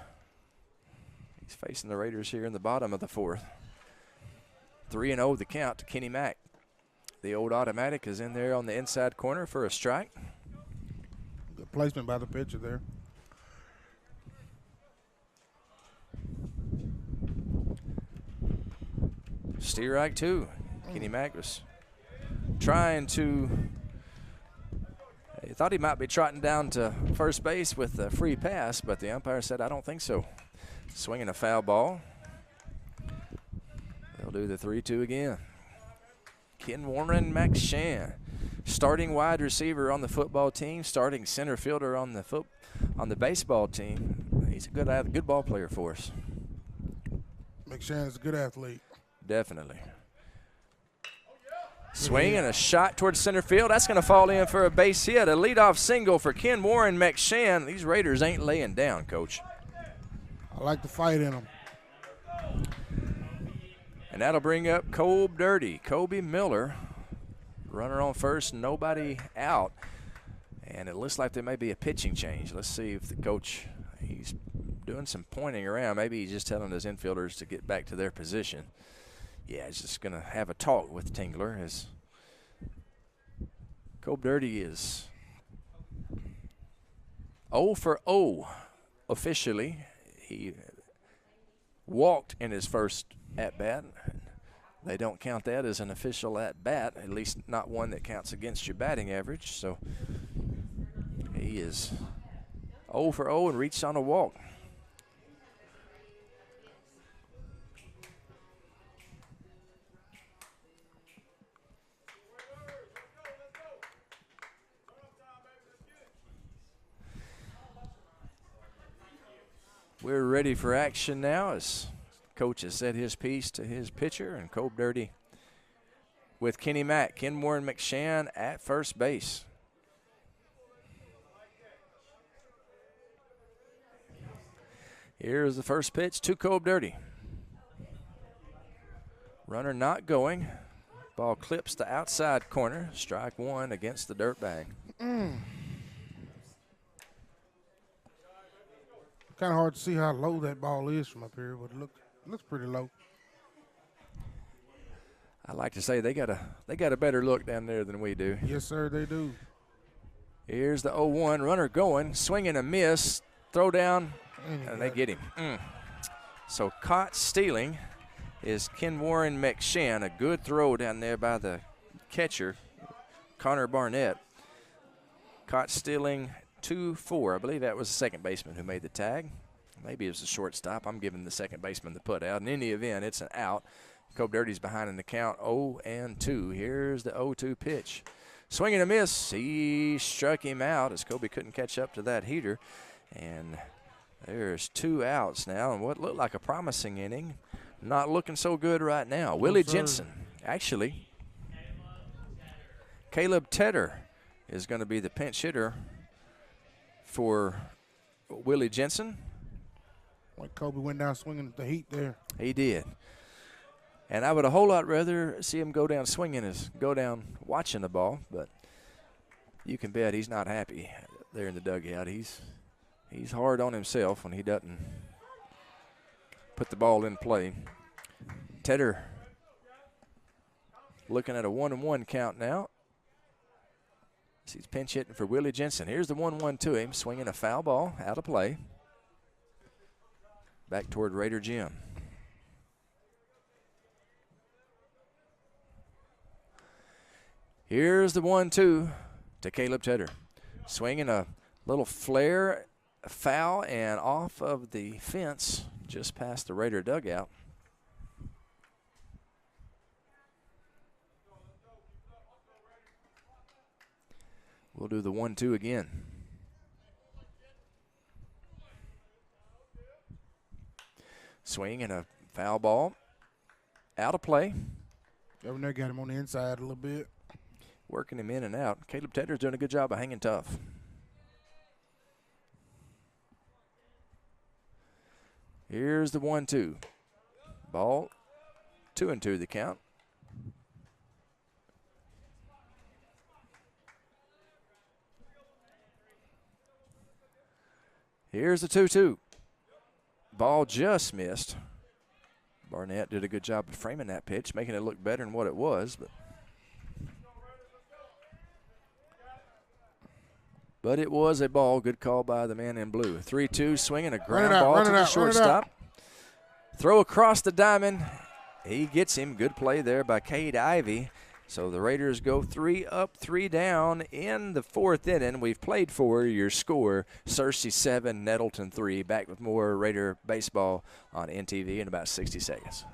He's facing the Raiders here in the bottom of the 4th. 3-0 the count to Kenny Mack. The old automatic is in there on the inside corner for a strike. Good placement by the pitcher there. Strike 2. Kenny Mack was trying to, he thought he might be trotting down to first base with a free pass, but the umpire said, I don't think so. Swinging a foul ball. They'll do the 3-2 again. Kenmore and McShann, starting wide receiver on the football team, starting center fielder on the baseball team. He's a good ball player for us. McShann's a good athlete. Definitely. Swing and a shot towards center field. That's going to fall in for a base hit. A leadoff single for Kenmore and McShann. These Raiders ain't laying down, Coach. I like the fight in them. And that'll bring up Kobe Miller. Runner on first, nobody out. And it looks like there may be a pitching change. Let's see if the coach, he's doing some pointing around. Maybe he's just telling his infielders to get back to their position. Yeah, he's just going to have a talk with Tingler as Kobe is 0 for 0 officially. He walked in his first at-bat. They don't count that as an official at-bat, at least not one that counts against your batting average. So he is 0 for 0 and reached on a walk. We're ready for action now as coach has said his piece to his pitcher, and Kobe with Kenny Mack, Kenmore and McShann at first base. Here's the first pitch to Kobe. Runner not going. Ball clips the outside corner. Strike 1 against the dirtbag. Kind of hard to see how low that ball is from up here, but it looks pretty low. I like to say they got a better look down there than we do. Yes, sir, they do. Here's the 0-1 runner going, swinging a miss, throw down, and they get him. So caught stealing is Kenmore and McShann. A good throw down there by the catcher, Connor Barnett. Caught stealing 2-4. I believe that was the second baseman who made the tag. Maybe it was a shortstop. I'm giving the second baseman the put out. In any event, it's an out. Kobe behind in the count 0-2. Here's the 0-2 pitch. Swing and a miss. He struck him out as Kobe couldn't catch up to that heater. And there's 2 outs now. And what looked like a promising inning, not looking so good right now. Willie Jensen. Actually, Caleb Tedder is going to be the pinch hitter for Willie Jensen. Like Kobe went down swinging at the heat there. He did. And I would a whole lot rather see him go down swinging as go down watching the ball, but you can bet he's not happy there in the dugout. He's hard on himself when he doesn't put the ball in play. Tedder looking at a 1-1 count now. He's pinch hitting for Willie Jensen. Here's the 1-1 to him, swinging a foul ball out of play. Back toward Raider Gym. Here's the 1-2 to Caleb Tedder. Swinging a little flare, foul, and off of the fence just past the Raider dugout. We'll do the 1-2 again. Swing and a foul ball. Out of play. Governor got him on the inside a little bit. Working him in and out. Caleb Tedder's doing a good job of hanging tough. Here's the 1-2. Ball 2-2 the count. Here's the 2-2. Ball just missed. Barnett did a good job of framing that pitch, making it look better than what it was. But it was a ball. Good call by the man in blue. 3-2, swinging a ground ball to the shortstop. Throw across the diamond. He gets him. Good play there by Cade Ivy. So the Raiders go 3 up, 3 down in the 4th inning. We've played 4. Your score, Searcy 7, Nettleton 3. Back with more Raider baseball on NTV in about 60 seconds.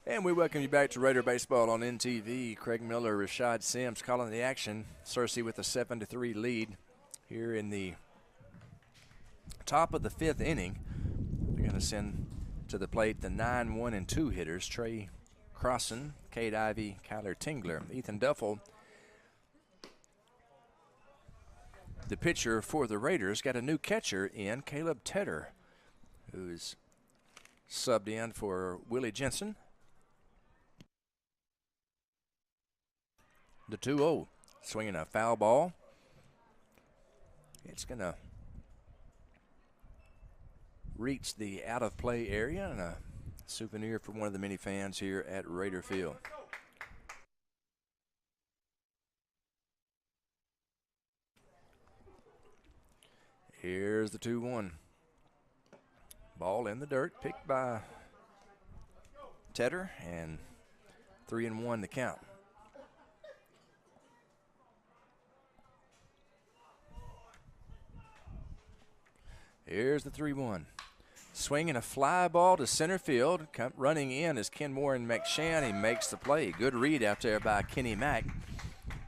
And we welcome you back to Raider Baseball on NTV. Craig Miller, Rashad Sims calling the action. Searcy with a 7-3 lead here in the top of the 5th inning. They're going to send to the plate the 9, 1, and 2 hitters, Trey Cawson, Cade Ivy, Kyler Tingler, Ethan Duffel. The pitcher for the Raiders got a new catcher in, Caleb Tedder, who's subbed in for Willie Jensen. The 2-0, swinging a foul ball. It's going to reach the out-of-play area, and a souvenir for one of the many fans here at Raider Field. Here's the 2-1. Ball in the dirt, picked by Tedder, and 3-1 the count. Here's the 3-1. Swinging a fly ball to center field. Running in is Kenmore and McShann. He makes the play. Good read out there by Kenny Mack.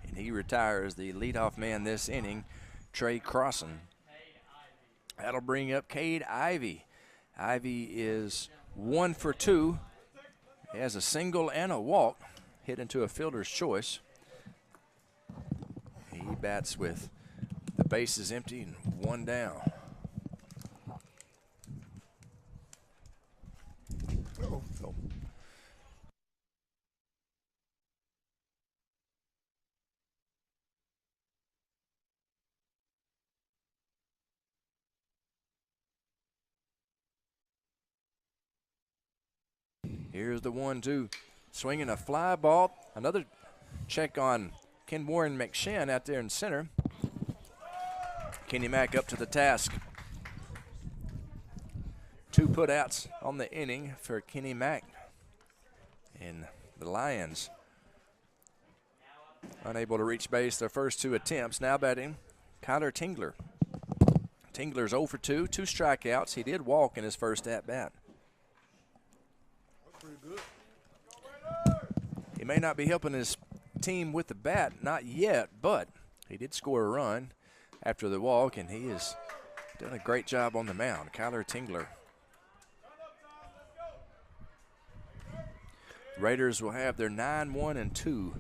And he retires the leadoff man this inning, Trey Cawson. That'll bring up Cade Ivy. Ivy is 1 for 2. He has a single and a walk. Hit into a fielder's choice. He bats with the bases empty and 1 down. Here's the 1-2. Swinging a fly ball. Another check on Ken Warren McShane out there in center. Kenny Mack up to the task. 2 putouts on the inning for Kenny Mack. And the Lions unable to reach base their first 2 attempts. Now batting Kyler Tingler. Tingler's 0 for 2, 2 strikeouts. He did walk in his first at-bat. Pretty good. He may not be helping his team with the bat, not yet, but he did score a run after the walk, and he has done a great job on the mound. Kyler Tingler. Raiders will have their 9-1-2.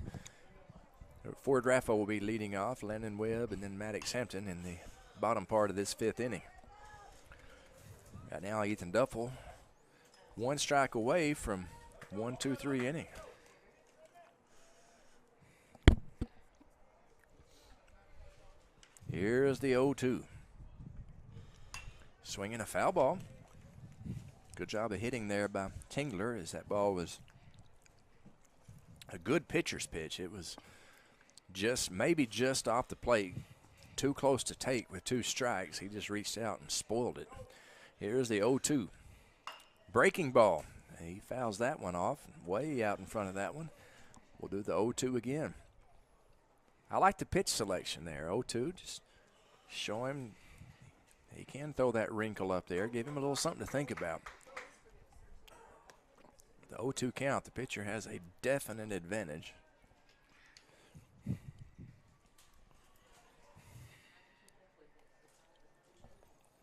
Ford Raffo will be leading off, Landon Webb, and then Maddox Hampton in the bottom part of this 5th inning. Right now, Ethan Duffel, 1 strike away from 1-2-3 inning. Here's the 0-2. Swinging a foul ball. Good job of hitting there by Tingler, as that ball was a good pitcher's pitch. It was maybe just off the plate, too close to take with 2 strikes. He just reached out and spoiled it. Here's the 0-2. Breaking ball. He fouls that one off, way out in front of that one. We'll do the 0-2 again. I like the pitch selection there. 0-2, just show him he can throw that wrinkle up there. Give him a little something to think about. The 0-2 count, the pitcher has a definite advantage.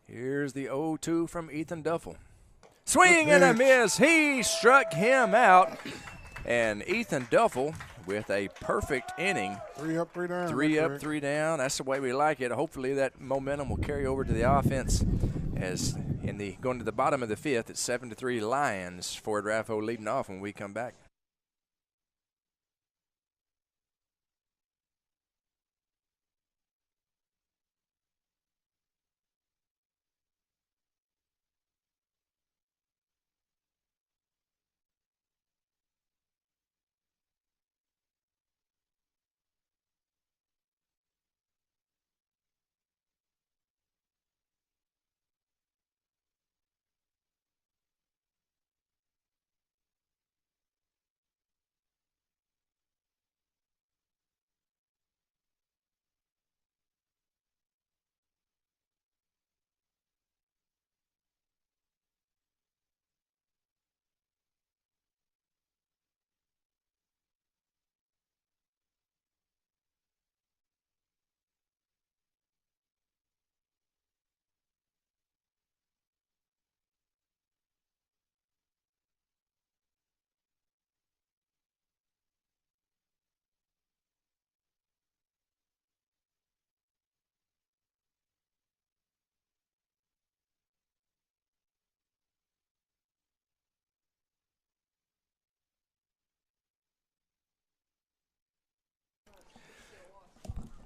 Here's the 0-2 from Ethan Duffel. Swing and a miss. He struck him out. And Ethan Duffel with a perfect inning. 3 up, 3 down. 3 up, 3 down. That's the way we like it. Hopefully that momentum will carry over to the offense as going to the bottom of the 5th. It's 7-3 Lions. Ford Raffo leading off when we come back.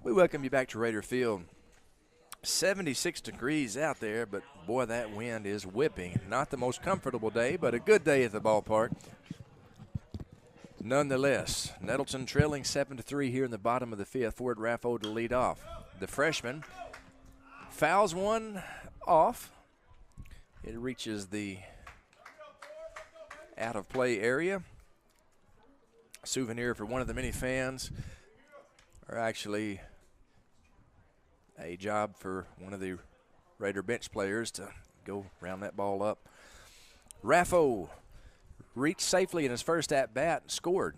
We welcome you back to Raider Field. 76 degrees out there, but boy, that wind is whipping. Not the most comfortable day, but a good day at the ballpark. Nonetheless, Nettleton trailing 7-3 here in the bottom of the 5th. Ford Raffo to lead off. The freshman fouls one off. It reaches the out-of-play area. Souvenir for one of the many fans, or actually a job for one of the Raider bench players to go round that ball up. Raffo reached safely in his first at-bat and scored.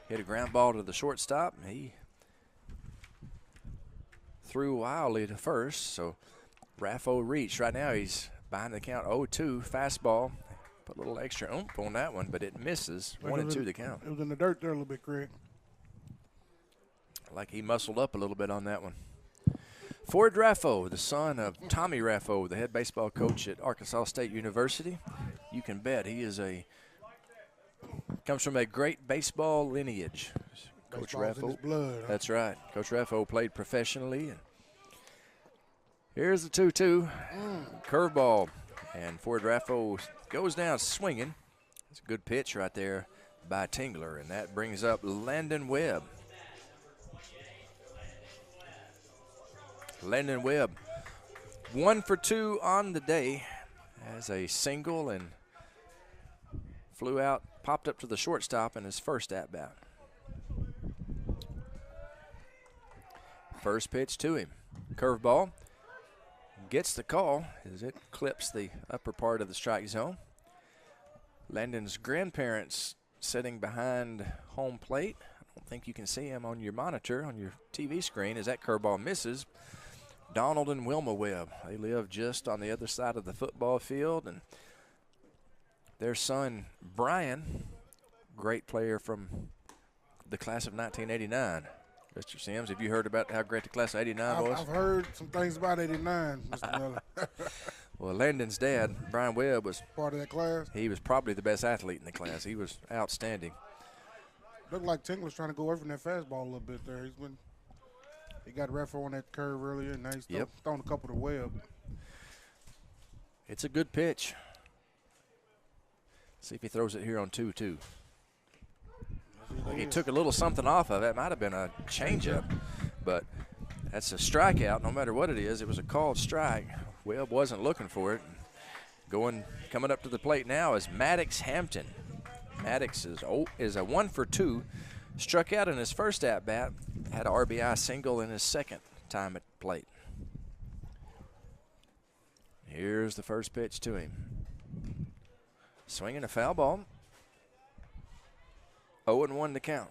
Hit a ground ball to the shortstop. He threw wildly to first, so Raffo reached. Right now he's behind the count 0-2, fastball. Put a little extra oomph on that one, but it misses. 1-2 the count. It was in the dirt there a little bit, Craig. Like he muscled up a little bit on that one. Ford Raffo, the son of Tommy Raffo, the head baseball coach at Arkansas State University. You can bet he is comes from a great baseball lineage. Coach Baseball's Raffo. in his blood, huh? That's right. Coach Raffo played professionally. And here's the 2-2. Curveball. And Ford Raffo goes down swinging. It's a good pitch right there by Tingler, and that brings up Landon Webb. Landon Webb, 1 for 2 on the day, has a single and flew out, popped up to the shortstop in his first at-bat. First pitch to him. Curveball. Gets the call as it clips the upper part of the strike zone. Landon's grandparents sitting behind home plate. I don't think you can see him on your monitor, on your TV screen, as that curveball misses. Donald and Wilma Webb. They live just on the other side of the football field, and their son, Brian, great player from the class of 1989. Mr. Sims, have you heard about how great the class of 89 was? I've heard some things about 89, Mr. Miller. Well, Landon's dad, Brian Webb, was part of that class. He was probably the best athlete in the class. He was outstanding. Looked like Tingler's trying to go away from that fastball a little bit there. He got ref on that curve earlier, and now he's throwing a couple to Webb. It's a good pitch. See if he throws it here on 2-2. He took a little something off of it. It might have been a changeup, but that's a strikeout. No matter what it is, it was a called strike. Webb wasn't looking for it. Coming up to the plate now is Maddox Hampton. Maddox is a 1 for 2. Struck out in his first at-bat. Had an RBI single in his second time at the plate. Here's the first pitch to him. Swinging a foul ball. 0-1 to count.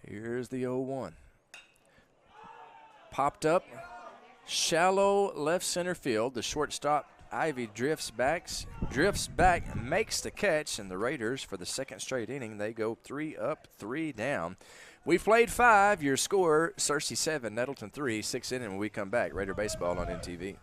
Here's the 0-1. Popped up. Shallow left center field. The shortstop, Ivy, drifts back, makes the catch, and the Raiders, for the second straight inning, they go 3 up, 3 down. We've played 5. Your score, Searcy 7, Nettleton 3, 6th inning when we come back. Raider Baseball on NTV.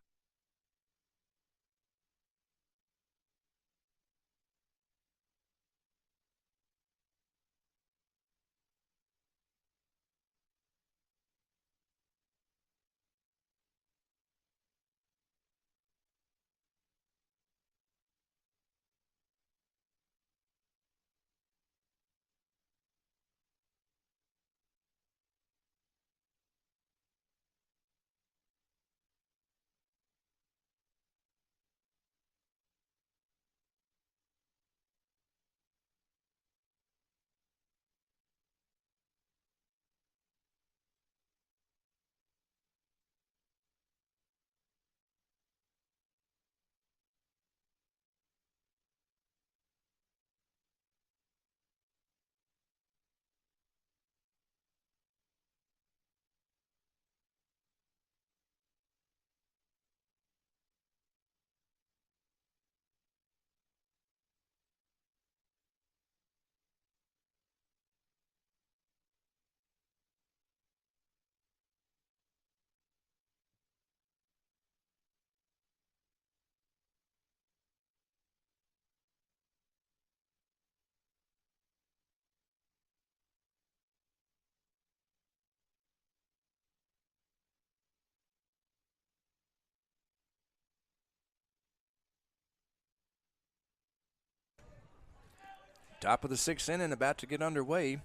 Top of the 6th inning, about to get underway.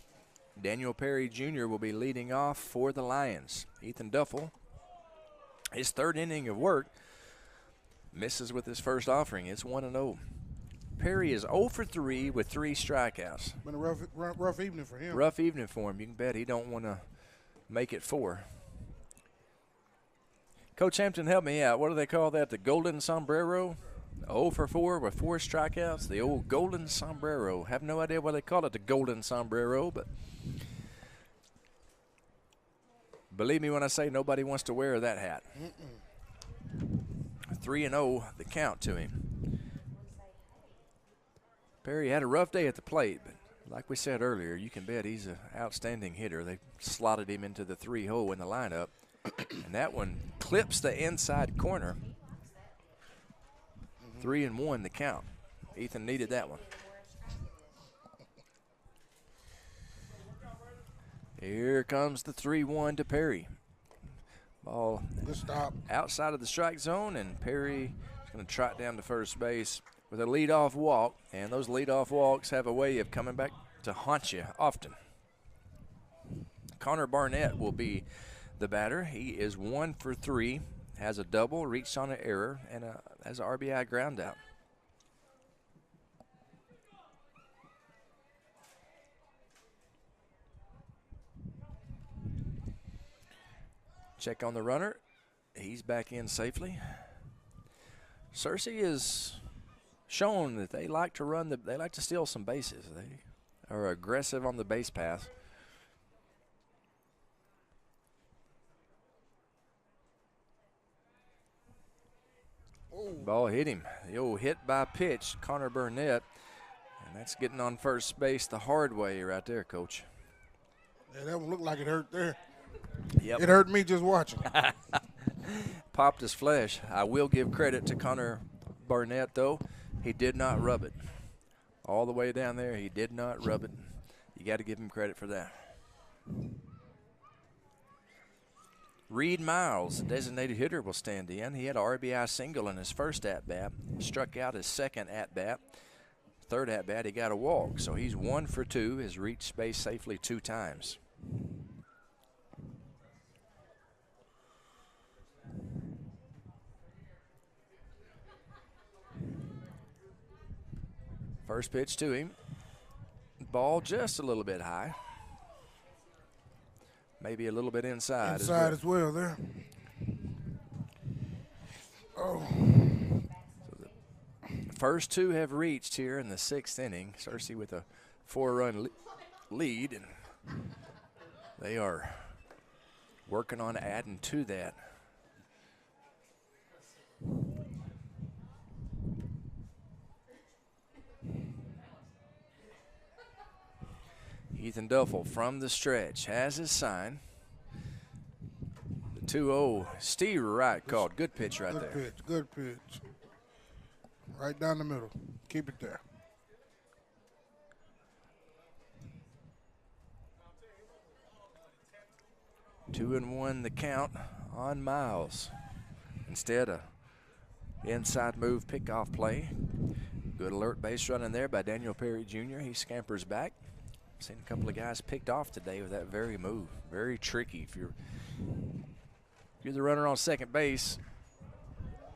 Daniel Perry Jr. will be leading off for the Lions. Ethan Duffel, his 3rd inning of work, misses with his first offering. It's 1-0. Perry is 0 for 3 with 3 strikeouts. Been a rough evening for him. Rough evening for him. You can bet he don't want to make it 4. Coach Hampton, help me out. What do they call that? The golden sombrero? 0 for 4 with 4 strikeouts. The old golden sombrero. Have no idea why they call it the golden sombrero, but believe me when I say nobody wants to wear that hat. 3-0, the count to him. Perry had a rough day at the plate, but like we said earlier, you can bet he's an outstanding hitter. They slotted him into the 3 hole in the lineup, and that one clips the inside corner. 3-1 the count. Ethan needed that one. Here comes the 3-1 to Perry. Ball good stop outside of the strike zone, and Perry going to trot down to first base with a leadoff walk, and those leadoff walks have a way of coming back to haunt you often. Connor Barnett will be the batter. He is 1 for 3, has a double, reached on an error, and has an RBI ground out. Check on the runner. He's back in safely. Searcy is shown that they like to run they like to steal some bases. They are aggressive on the base path. Ball hit him. The old hit by pitch, Connor Burnett. And that's getting on first base the hard way right there, Coach. Yeah, that one looked like it hurt there. Yep. It hurt me just watching. Popped his flesh. I will give credit to Connor Barnett, though. He did not rub it. All the way down there, he did not rub it. You got to give him credit for that. Reid Miles, the designated hitter, will stand in. He had an RBI single in his first at-bat. Struck out his second at-bat. Third at-bat, he got a walk. So he's 1 for 2, has reached base safely 2 times. First pitch to him. Ball just a little bit high. Maybe a little bit inside as well there. Oh. So the first 2 have reached here in the 6th inning. Searcy with a 4-run lead, and they are working on adding to that. Ethan Duffel from the stretch has his sign. The 2-0, Steve Wright called. Good pitch right there. Good pitch. Right down the middle. Keep it there. Two and one the count on Miles. Instead, a inside move pickoff play. Good alert base running there by Daniel Perry Jr. He scampers back. Seen a couple of guys picked off today with that very move. Very tricky. If you're the runner on second base,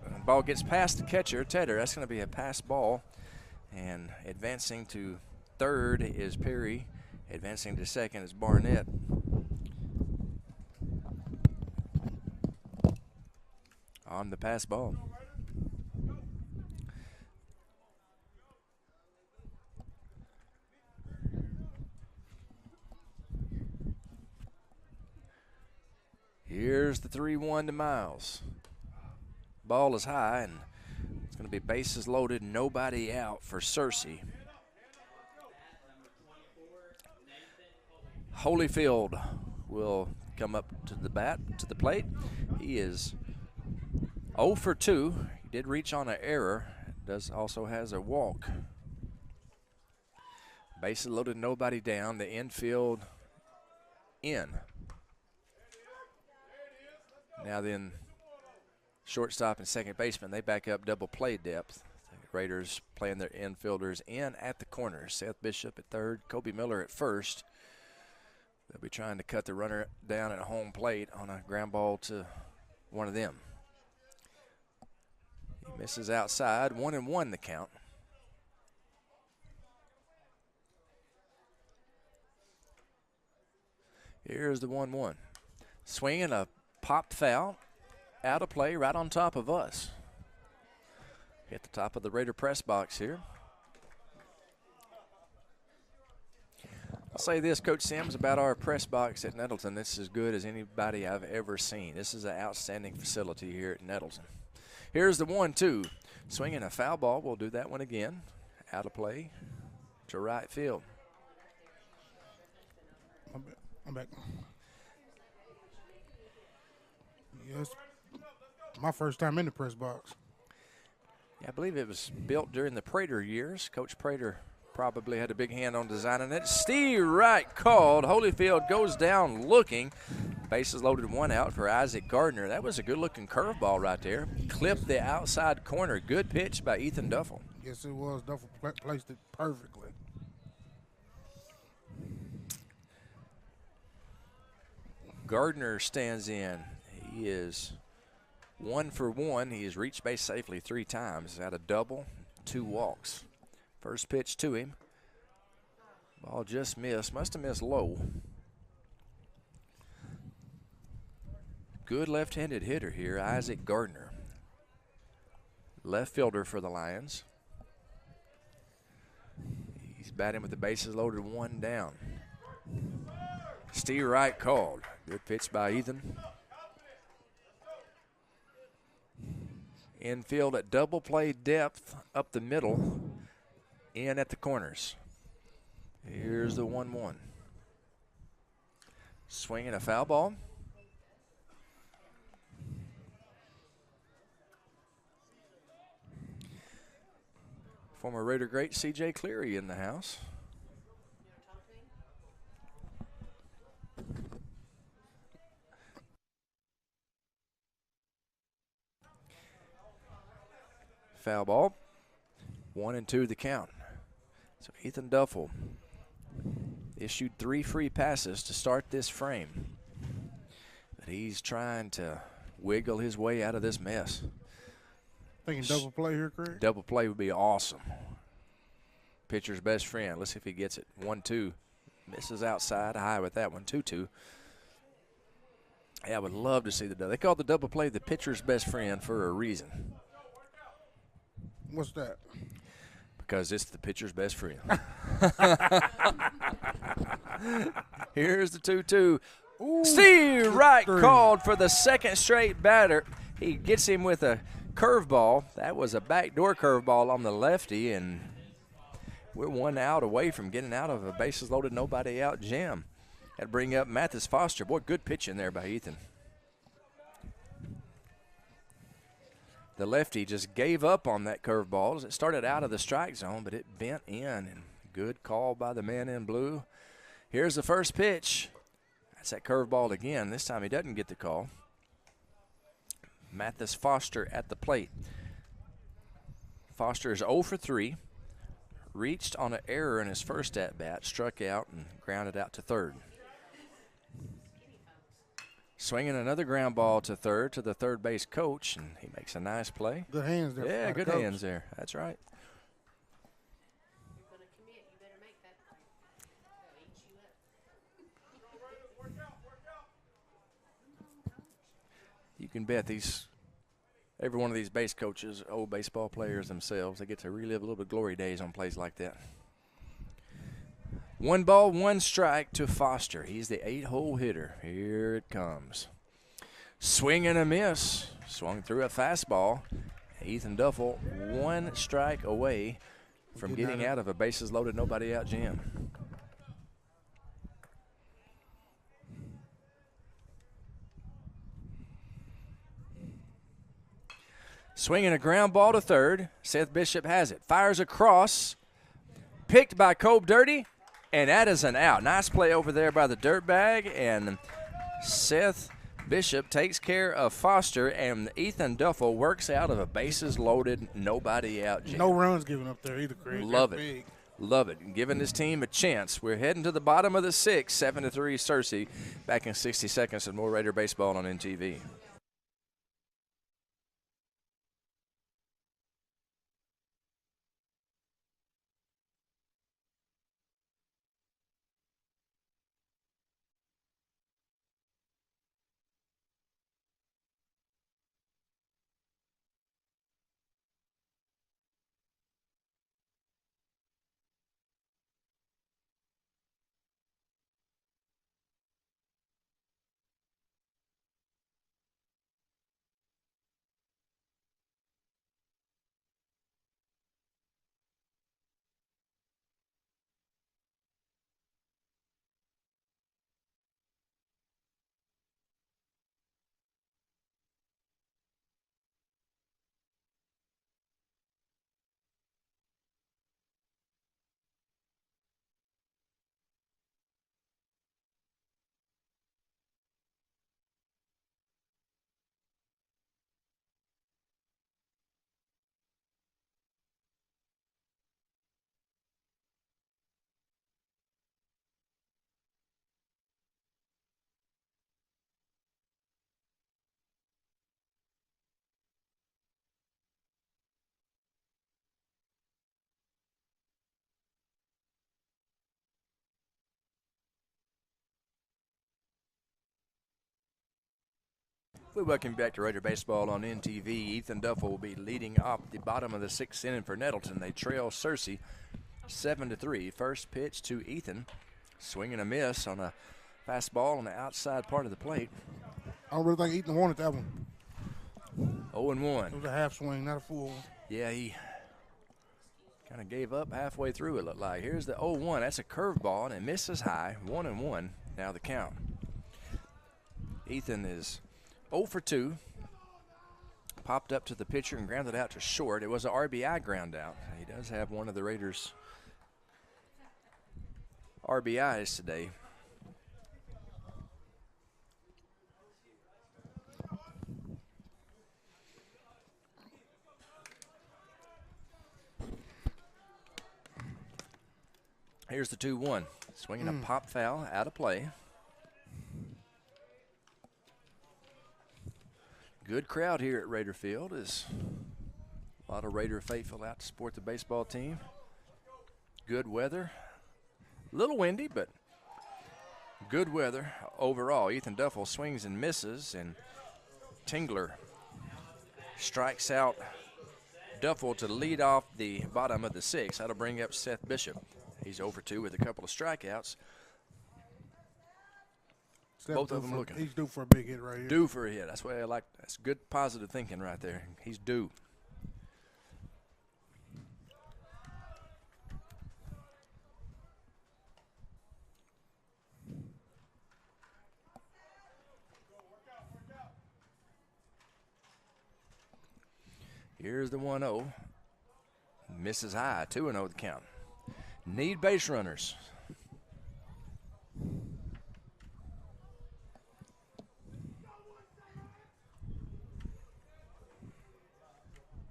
and the ball gets past the catcher, Tedder, that's going to be a pass ball. And advancing to third is Perry. Advancing to second is Barnett. On the pass ball. Here's the 3-1 to Miles. Ball is high, and it's going to be bases loaded, nobody out for Searcy. Holyfield will come up to the plate. He is 0 for 2. He did reach on an error. Also has a walk. Bases loaded, nobody down. The infield in. Now then, shortstop and second baseman, they back up double play depth. The Raiders playing their infielders in at the corners. Seth Bishop at third, Kobe Miller at first. They'll be trying to cut the runner down at home plate on a ground ball to one of them. He misses outside, 1-1 the count. Here's the 1-1. Swinging a popped foul, out of play, right on top of us. Hit the top of the Raider press box here. I'll say this, Coach Sims, about our press box at Nettleton. This is as good as anybody I've ever seen. This is an outstanding facility here at Nettleton. Here's the 1-2. Swinging a foul ball. We'll do that one again. Out of play to right field. I'm back. Yes, my first time in the press box. Yeah, I believe it was built during the Prater years. Coach Prater probably had a big hand on designing it. Steve Wright called. Holyfield goes down looking. Bases loaded, one out for Isaac Gardner. That was a good-looking curveball right there. Clipped the outside corner. Good pitch by Ethan Duffel. Yes, it was. Duffel placed it perfectly. Gardner stands in. He is 1 for 1. He has reached base safely 3 times. He's had a double, 2 walks. First pitch to him. Ball just missed. Must have missed low. Good left-handed hitter here, Isaac Gardner. Left fielder for the Lions. He's batting with the bases loaded, 1 down. Steve Wright called. Good pitch by Ethan. Infield at double play depth up the middle, in at the corners. Here's the 1-1. Swinging a foul ball. Former Raider great C.J. Cleary in the house. Foul ball. 1-2 the count. So Ethan Duffel issued 3 free passes to start this frame. But he's trying to wiggle his way out of this mess. Thinking double play here, Craig? Double play would be awesome. Pitcher's best friend. Let's see if he gets it. 1-2. Misses outside high with that one. 2-2. Yeah, I would love to see the double. They call the double play the pitcher's best friend for a reason. What's that? Because it's the pitcher's best friend. Here's the 2-2. Steve Wright called for the second straight batter. He gets him with a curveball. That was a backdoor curveball on the lefty, and we're 1 out away from getting out of a bases loaded, nobody out jam. That'd bring up Mathis Foster. Boy, good pitch in there by Ethan. The lefty just gave up on that curveball as it started out of the strike zone, but it bent in, and good call by the man in blue. Here's the first pitch. That's that curveball again. This time he doesn't get the call. Mathis Foster at the plate. Foster is 0 for 3. Reached on an error in his first at-bat, struck out and grounded out to third. Swinging another ground ball to third to the third base coach, and he makes a nice play. Good hands there. Yeah, good hands there. That's right. You can bet every one of these base coaches, old baseball players themselves, they get to relive a little bit of glory days on plays like that. 1 ball, 1 strike to Foster. He's the 8-hole hitter. Here it comes. Swing and a miss. Swung through a fastball. Ethan Duffel 1 strike away from getting out of a bases loaded, nobody out jam. Swinging a ground ball to third. Seth Bishop has it. Fires across. Picked by Cobe Dirty. And that is an out. Nice play over there by the dirtbag. And Seth Bishop takes care of Foster. And Ethan Duffel works out of a bases loaded, nobody out jam. No runs given up there either, Craig. Love it. Love it. Giving this team a chance. We're heading to the bottom of the 6th. 7-3 Searcy. Back in 60 seconds with more Raider baseball on NTV. We welcome you back to Raider Baseball on NTV. Ethan Duffel will be leading off the bottom of the 6th inning for Nettleton. They trail Searcy 7-3. First pitch to Ethan. Swing and a miss on a fastball on the outside part of the plate. I don't really think Ethan wanted that one. 0-1. It was a half swing, not a full one. Yeah, he kind of gave up halfway through, it looked like. Here's the 0-1. That's a curveball, and it misses high. 1-1. Now the count. Ethan is 0 for 2. Popped up to the pitcher and grounded out to short. It was an RBI ground out. He does have one of the Raiders' RBIs today. Here's the 2-1. Swinging a pop foul out of play. Good crowd here at Raider Field. Is a lot of Raider faithful out to support the baseball team. Good weather. A little windy, but good weather overall. Ethan Duffel swings and misses, and Tingler strikes out Duffel to lead off the bottom of the 6th. That'll bring up Seth Bishop. He's 0 for 2 with a couple of strikeouts. Both of them looking. He's due for a big hit right here. Due for a hit. That's why I like. That's good positive thinking right there. He's due. Here's the 1-0. Misses high. 2-0 the count. Need base runners.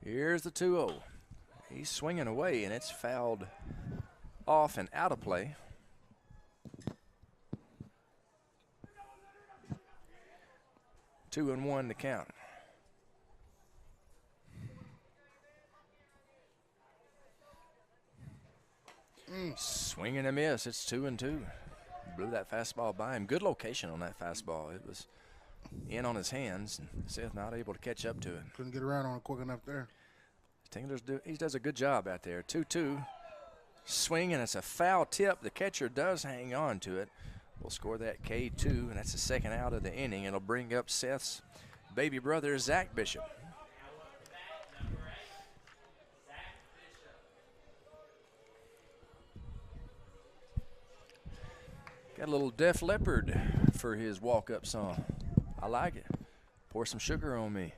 Here's the 2-0. He's swinging away, and it's fouled off and out of play. Two and one to count. Swing and a miss. It's 2-2. Blew that fastball by him. Good location on that fastball. It was in on his hands, and Seth not able to catch up to it. Couldn't get around on it quick enough there. He does a good job out there. 2-2. Swing, and it's a foul tip. The catcher does hang on to it. We'll score that K2, and that's the second out of the inning. It'll bring up Seth's baby brother, Zach Bishop. Got a little Def Leppard for his walk-up song. I like it. Pour some sugar on me.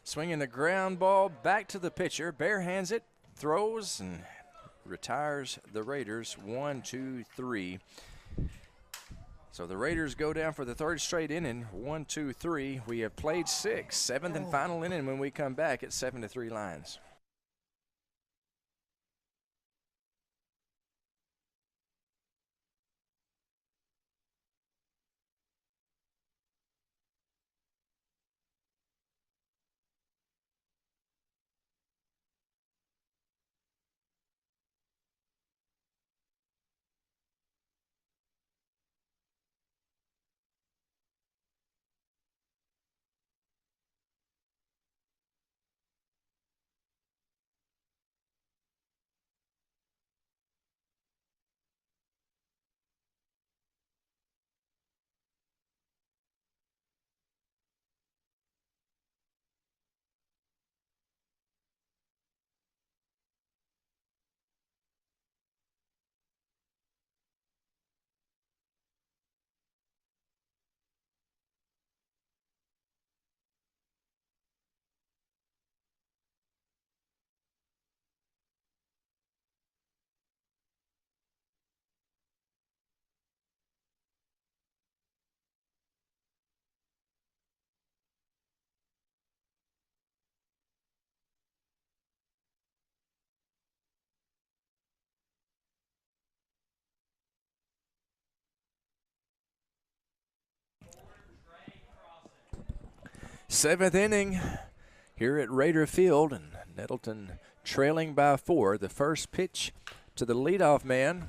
Swinging the ground ball back to the pitcher. Barehands it, throws, and retires the Raiders. 1, 2, 3. So the Raiders go down for the third straight inning. 1, 2, 3. We have played 6. Seventh and final inning when we come back at 7-3 Lions. Seventh inning. here at Raider Field, and Nettleton trailing by 4. The first pitch to the leadoff man,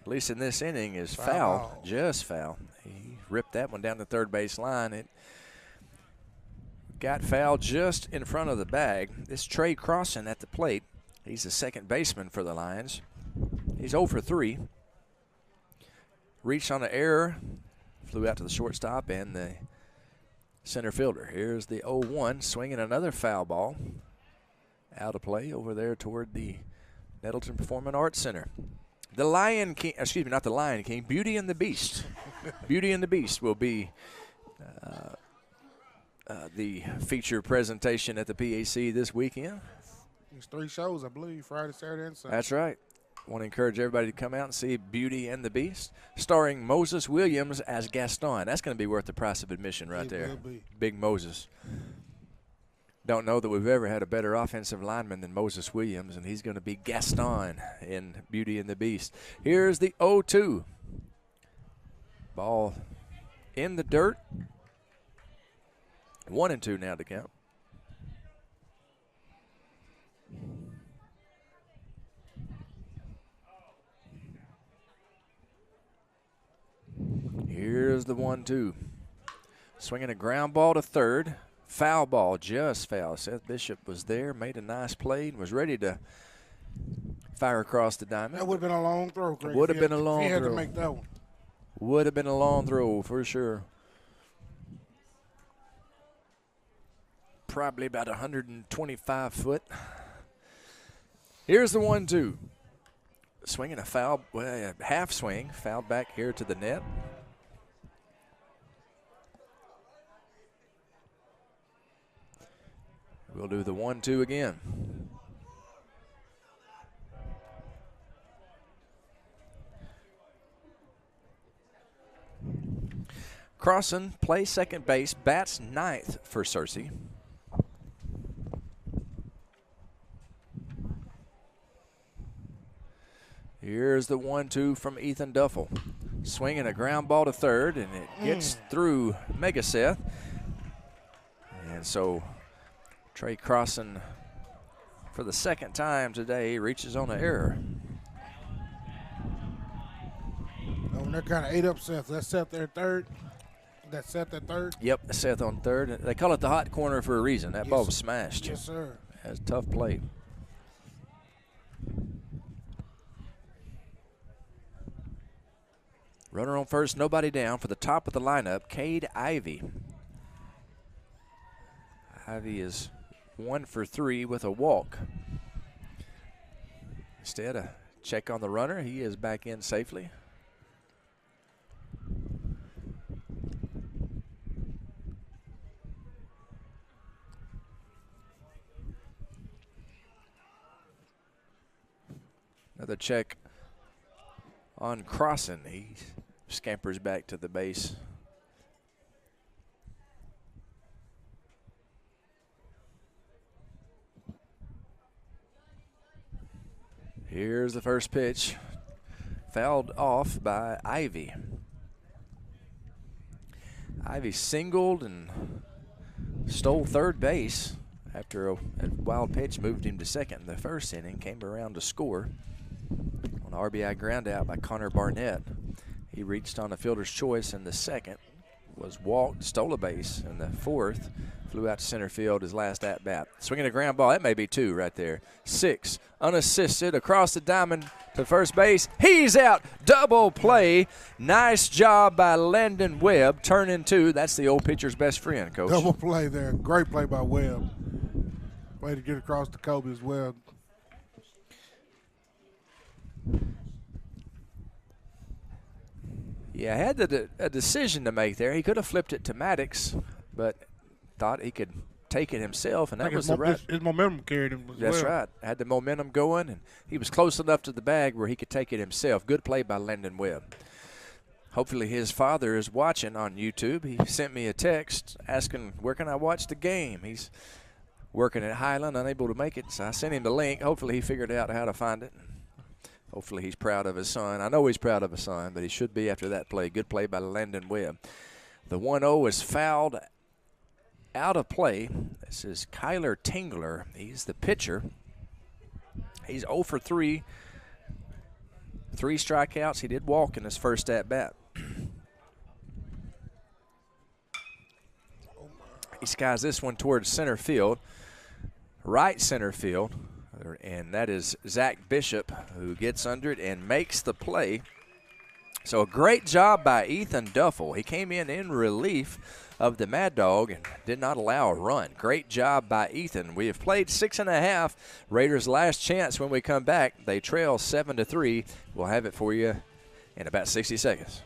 at least in this inning, is foul. Just foul. He ripped that one down the third base line. It got fouled just in front of the bag. This Trey Cawson at the plate. He's the second baseman for the Lions. He's 0 for 3. Reached on an error, flew out to the shortstop and the center fielder. Here's the 0-1, swinging another foul ball. Out of play over there toward the Nettleton Performing Arts Center. The Lion King, excuse me, not the Lion King, Beauty and the Beast. Beauty and the Beast will be the feature presentation at the PAC this weekend. There's 3 shows, I believe, Friday, Saturday, and Sunday. That's right. Want to encourage everybody to come out and see Beauty and the Beast, starring Moses Williams as Gaston. That's going to be worth the price of admission right there. Will be. Big Moses. Don't know that we've ever had a better offensive lineman than Moses Williams, and he's going to be Gaston in Beauty and the Beast. Here's the 0-2. Ball in the dirt. 1-2 now to count. Here's the 1-2. Swinging a ground ball to third. Foul ball, just foul. Seth Bishop was there, made a nice play, and was ready to fire across the diamond. That would have been a long throw, Craig. Would have been a long throw. He had throw. to make that one. Would have been a long throw for sure. Probably about 125 foot. Here's the 1-2. Swinging a foul, well, half swing, foul back here to the net. We'll do the 1-2 again. Cawson plays second base, bats ninth for Searcy. Here's the 1-2 from Ethan Duffel. Swinging a ground ball to third, and it gets through Megaseth. And so Trey Cawson, for the second time today, reaches on an error. Oh, and that kind of ate up Seth. That's Seth there third. That's Seth at third. Yep, Seth on third. They call it the hot corner for a reason. That ball was smashed. Yes, sir. That's a tough play. Runner on first, nobody down for the top of the lineup, Cade Ivy. Ivy is 1 for 3 with a walk. Instead, a check on the runner. He is back in safely. Another check on Cawson. He scampers back to the base. Here's the first pitch. Fouled off by Ivy. Ivy singled and stole third base after a wild pitch moved him to second in the first inning. Came around to score on an RBI ground out by Connor Barnett. He reached on a fielder's choice in the second, was walked, stole a base in the fourth, flew out to center field his last at-bat. Swinging a ground ball, that may be 2 right there. 6, unassisted, across the diamond to first base. He's out, double play. Nice job by Landon Webb, turning 2. That's the old pitcher's best friend, Coach. Double play there, great play by Webb. Way to get across to Kobe as well. Yeah, had a decision to make there. He could have flipped it to Maddox, but thought he could take it himself, and that was the right. His momentum carried him as That's well. right. Had the momentum going, and he was close enough to the bag where he could take it himself. Good play by Landon Webb. Hopefully his father is watching on YouTube. He sent me a text asking, where can I watch the game? He's working at Highland, unable to make it, so I sent him the link. Hopefully he figured out how to find it. Hopefully he's proud of his son. I know he's proud of his son, but he should be after that play. Good play by Landon Webb. The 1-0 is fouled out of play. This is Kyler Tingler. He's the pitcher. He's 0 for 3. 3 strikeouts. He did walk in his first at-bat. He skies this one towards center field, right center field, and that is Seth Bishop who gets under it and makes the play. So a great job by Ethan Duffel. He came in relief of the Mad Dog and did not allow a run. Great job by Ethan. We have played 6.5. Raiders' last chance when we come back. They trail 7-3. We'll have it for you in about 60 seconds.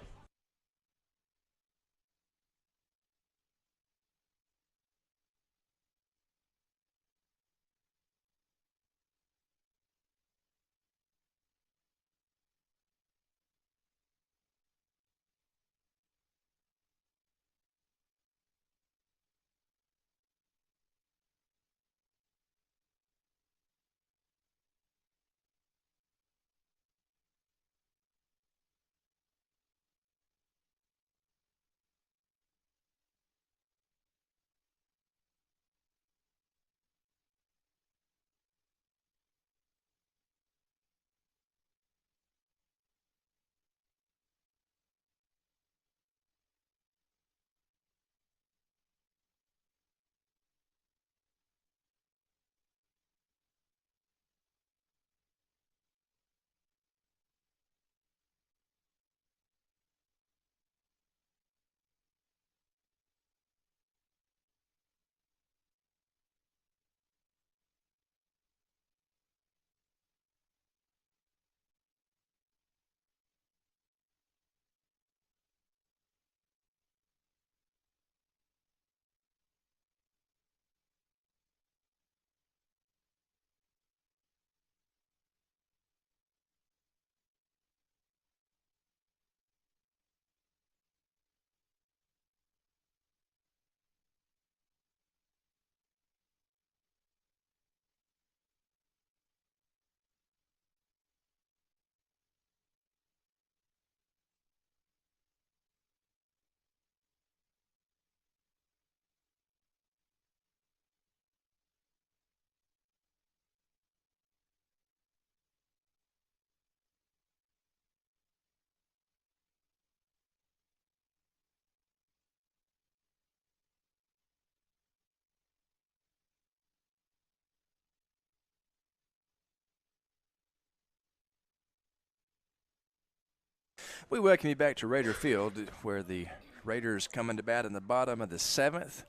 We welcome you back to Raider Field, where the Raiders coming to bat in the bottom of the 7th.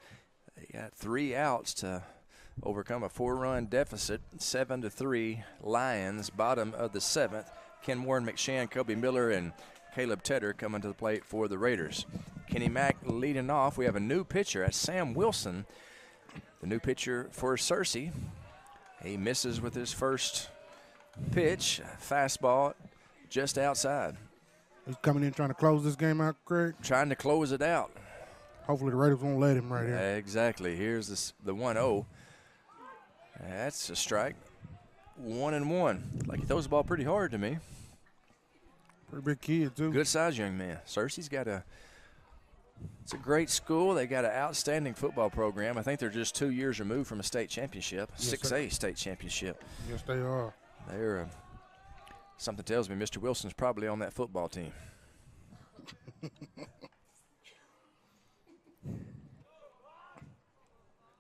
They got 3 outs to overcome a 4-run deficit. 7-3 Lions, bottom of the 7th. Ken Warren, McShann, Kobe Miller, and Caleb Tedder coming to the plate for the Raiders. Kenny Mack leading off. We have a new pitcher. That's Sam Wilson, the new pitcher for Searcy. He misses with his first pitch, fastball just outside. He's coming in trying to close this game out, Craig. Trying to close it out. Hopefully the Raiders won't let him right here. Exactly. Here's the 1-0. That's a strike. 1-1. Like he throws the ball pretty hard to me. Pretty big kid, too. Good size young man. Searcy's got it's a great school. They got an outstanding football program. I think they're just 2 years removed from a state championship, yes, 6A state championship. Yes, they are. They're something tells me Mr. Wilson's probably on that football team.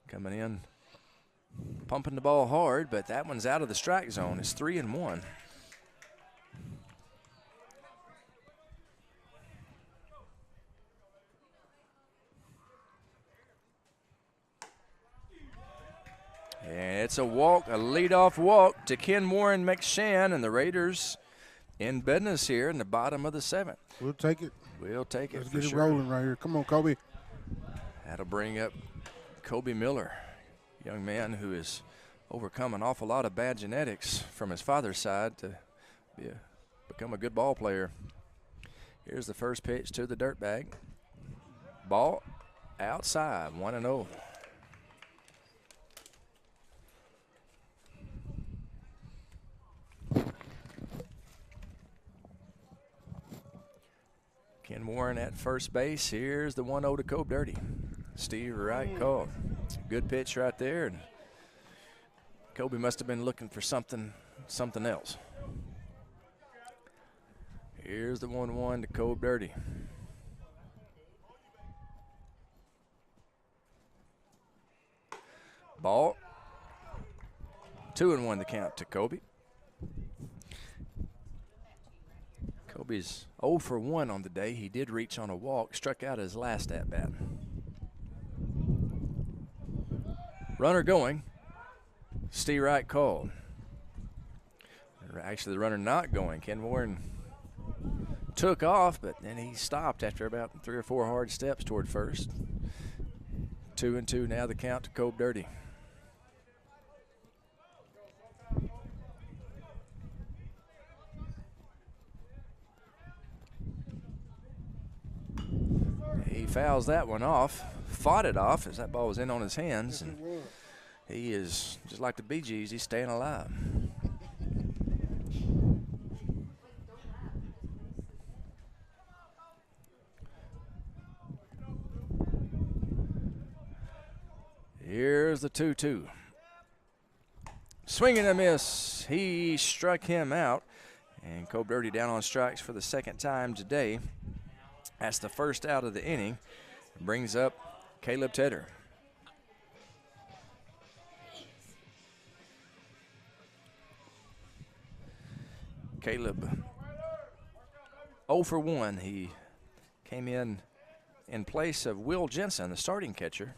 Coming in, pumping the ball hard, but that one's out of the strike zone. It's 3-1. And it's a walk, a leadoff walk to Ken Warren McShann, and the Raiders in business here in the bottom of the 7th. We'll take it. We'll take it. Let's for get it sure. rolling right here. Come on, Kobe. That'll bring up Kobe Miller, young man who has overcome an awful lot of bad genetics from his father's side to become a good ball player. Here's the first pitch to the dirtbag. Ball outside, 1-0. Ken Warren at first base. Here's the 1-0 to Cope Dirty. Steve Wright called. Good pitch right there, and Kobe must have been looking for something else. Here's the 1-1 to Kobe Dirty. Ball. 2-1 the count to Kobe. Kobe's 0 for 1 on the day. He did reach on a walk, struck out his last at bat. Runner going. Steve Wright called. Actually, the runner not going. Ken Warren took off, but then he stopped after about 3 or 4 hard steps toward first. 2-2 now the count to Kobe Dirty. He fouls that one off, fought it off as that ball was in on his hands. And he is, just like the Bee Gees, he's staying alive. Here's the 2-2. Swing and a miss. He struck him out. And Kobe Dirty down on strikes for the second time today. That's the first out of the inning. Brings up Caleb Tedder. Caleb 0 for 1. He came in place of Will Jensen, the starting catcher.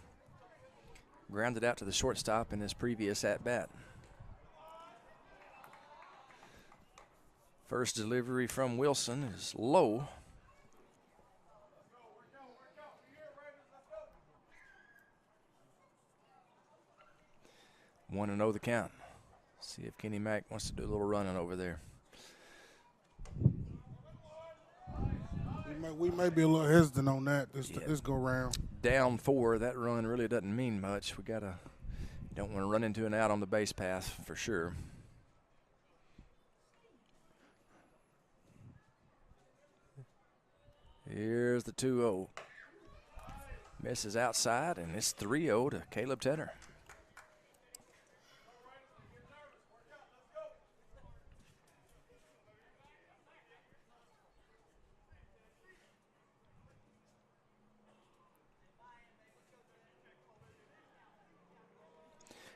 Grounded out to the shortstop in his previous at-bat. First delivery from Wilson is low. One and 0 the count. See if Kenny Mack wants to do a little running over there. We may be a little hesitant on that this go round. Down 4, that run really doesn't mean much. Don't want to run into an out on the base path for sure. Here's the 2-0. Misses outside, and it's 3-0 to Caleb Tedder.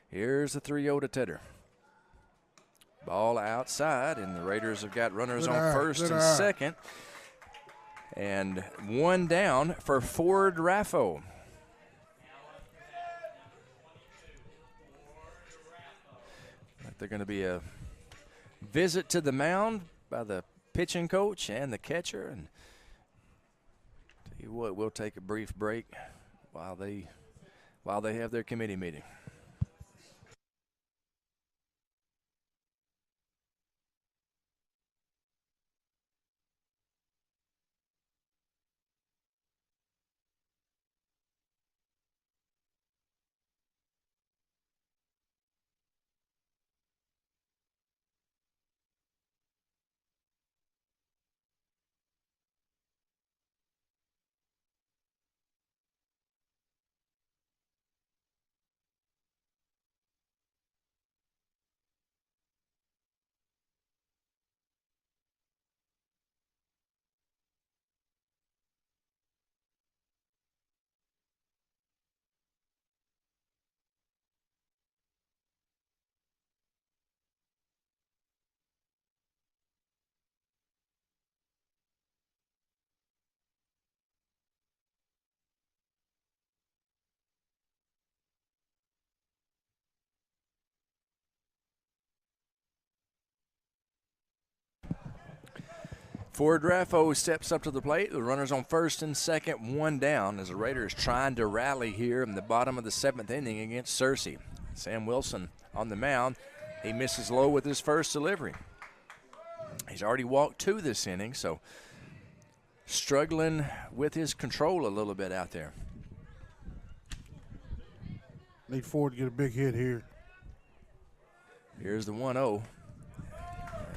Here's the 3-0 to Tedder. Ball outside, and the Raiders have got runners on first and second. And one down for Ford Raffo. They're going to be a visit to the mound by the pitching coach and the catcher. And tell you what, we'll take a brief break while they have their committee meeting. Ford Raffo steps up to the plate. The runner's on first and second, one down as the Raiders trying to rally here in the bottom of the 7th inning against Searcy. Sam Wilson on the mound. He misses low with his first delivery. He's already walked 2 this inning, so struggling with his control a little bit out there. Need Ford to get a big hit here. Here's the 1-0.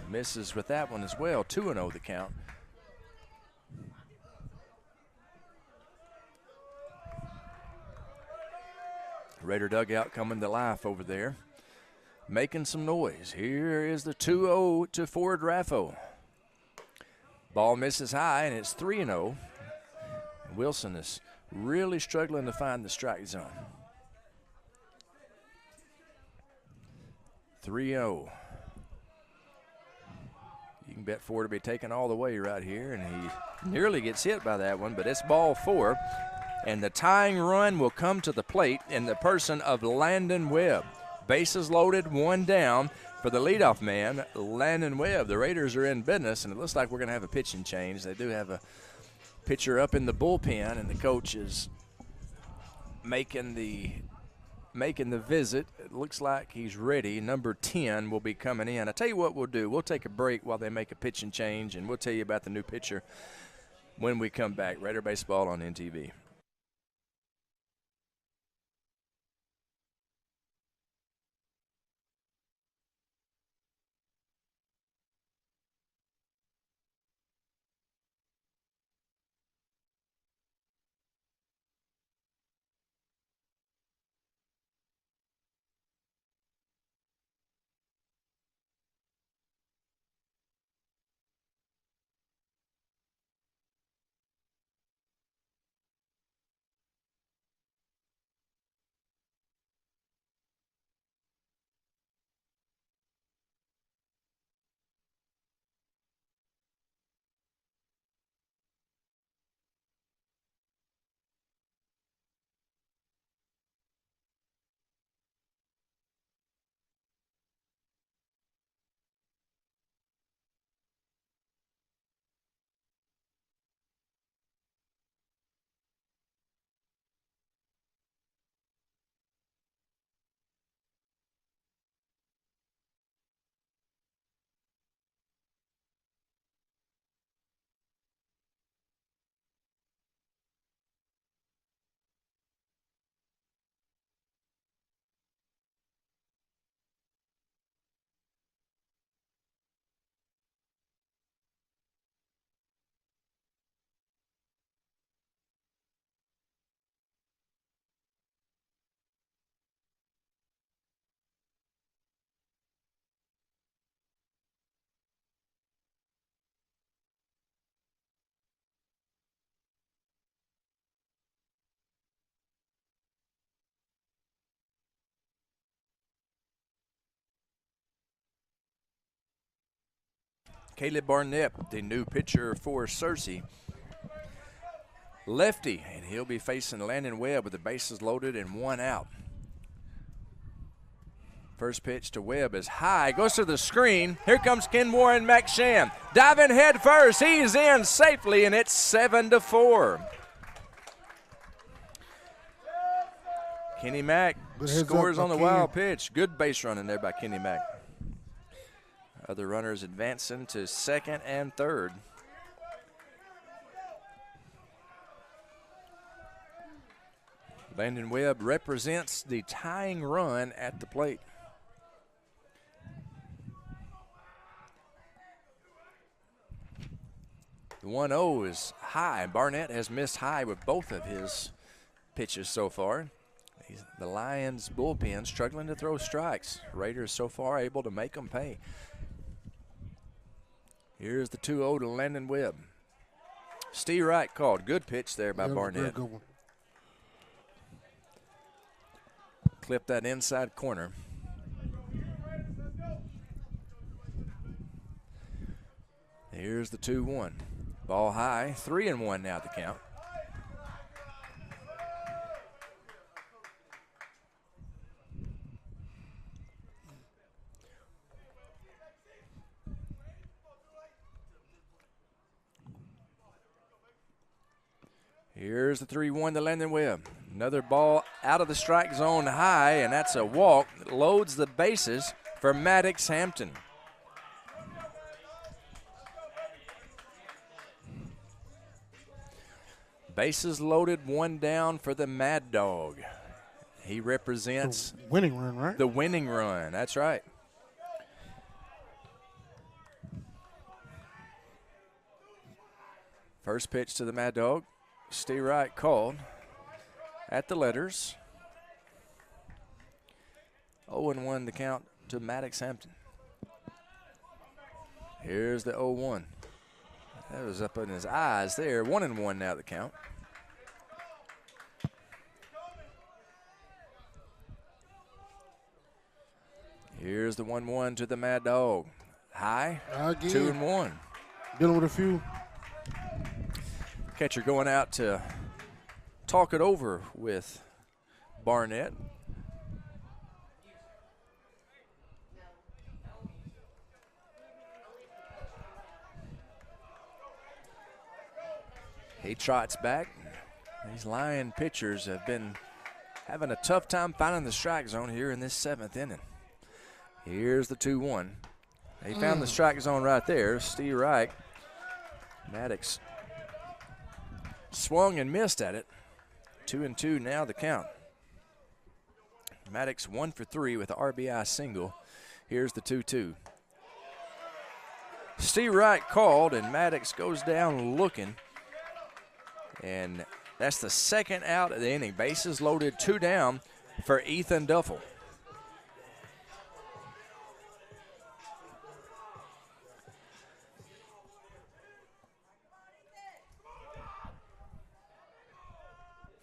Misses with that one as well. 2-0 the count. Raider dugout coming to life over there, making some noise. Here is the 2-0 to Ford Raffo. Ball misses high, and it's 3-0. Wilson is really struggling to find the strike zone. 3-0. You can bet Ford will be taken all the way right here, and he nearly gets hit by that one, but it's ball 4. And the tying run will come to the plate in the person of Landon Webb. Bases loaded, 1 down for the leadoff man, Landon Webb. The Raiders are in business, and it looks like we're going to have a pitching change. They do have a pitcher up in the bullpen, and the coach is making the visit. It looks like he's ready. Number 10 will be coming in. I tell you what we'll do. We'll take a break while they make a pitching change, and we'll tell you about the new pitcher when we come back. Raider Baseball on NTV. Caleb Barnett, the new pitcher for Searcy. Lefty, and he'll be facing Landon Webb with the bases loaded and 1 out. First pitch to Webb is high, goes to the screen. Here comes Kenmore and Mack Shan. Diving head first, he's in safely, and it's 7-4. Kenny Mack scores on the wild pitch. Good base running there by Kenny Mack. Other runners advancing to second and third. Landon Webb represents the tying run at the plate. The 1-0 is high. Barnett has missed high with both of his pitches so far. The Lions bullpen struggling to throw strikes. Raiders so far able to make them pay. Here's the 2-0 to Landon Webb. Steve Wright called. Good pitch there by Barnett. Good one. Clip that inside corner. Here's the 2-1. Ball high, 3-1 now the count. Here's the 3-1 to Landon Webb. Another ball out of the strike zone high, and that's a walk. Loads the bases for Maddox Hampton. Bases loaded, 1 down for the Mad Dog. He represents the winning run, right? The winning run, that's right. First pitch to the Mad Dog. Steve Wright called at the letters. 0-1 the count to Maddox Hampton. Here's the 0-1. That was up in his eyes there. 1-1 now the count. Here's the 1-1 to the Mad Dog. High, Again. 2-1. Dealing with a few. Catcher going out to talk it over with Barnett. He trots back. These Lion pitchers have been having a tough time finding the strike zone here in this 7th inning. Here's the 2-1. He found the strike zone right there. Steve Reich. Maddox swung and missed at it. 2-2 now the count. Maddox 1 for 3 with the RBI single. Here's the 2-2. Steve Reich called, and Maddox goes down looking. And that's the second out of the inning. Bases loaded, 2 down for Ethan Duffel.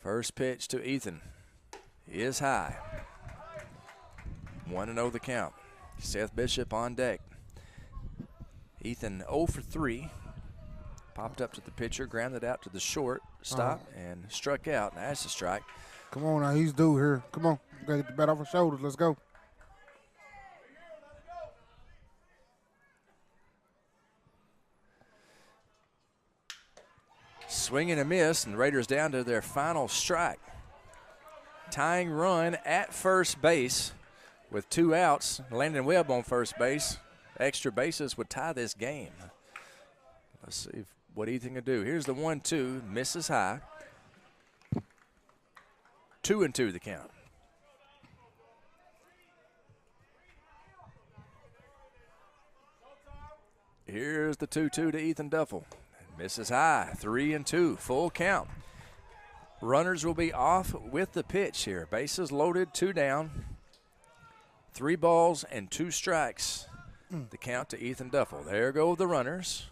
First pitch to Ethan is high. 1-0 the count. Seth Bishop on deck. Ethan 0 for 3. Popped up to the pitcher, grounded out to the short, stop, and struck out. That's a strike. Come on now, he's due here. Come on, gotta get the bat off his shoulders. Let's go. Swing and a miss, and the Raiders down to their final strike. Tying run at first base with 2 outs. Landon Webb on first base. Extra bases would tie this game. Let's see what Ethan can do. Here's the 1-2, misses high. 2-2 the count. Here's the 2-2 to Ethan Duffel. Misses high, 3-2, full count. Runners will be off with the pitch here. Bases loaded, 2 down. 3 balls and 2 strikes. The count to Ethan Duffel. There go the runners.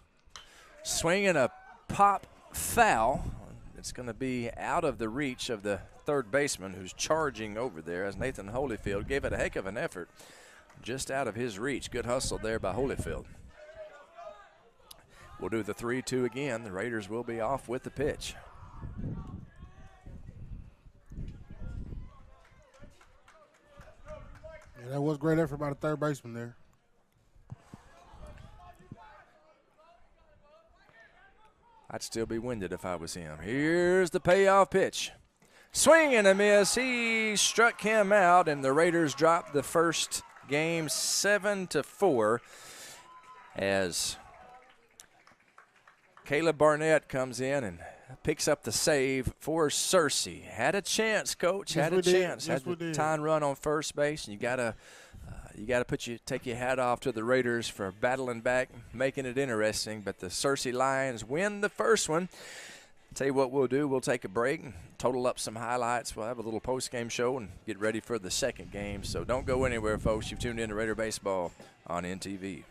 Swinging a pop foul. It's going to be out of the reach of the third baseman who's charging over there as Nathan Holyfield gave it a heck of an effort. Just out of his reach. Good hustle there by Holyfield. We'll do the 3-2 again. The Raiders will be off with the pitch. Yeah, that was great effort by the third baseman there. I'd still be winded if I was him. Here's the payoff pitch. Swing and a miss. He struck him out, and the Raiders dropped the first game 7-4 as Caleb Barnett comes in and picks up the save for Searcy. Had a chance, Coach. Yes, Had a chance. Yes, Had the tying run on first base, and you gotta take your hat off to the Raiders for battling back, making it interesting. But the Searcy Lions win the first one. Tell you what we'll do. We'll take a break and total up some highlights. We'll have a little post-game show and get ready for the second game. So don't go anywhere, folks. You've tuned in to Raider Baseball on NTV.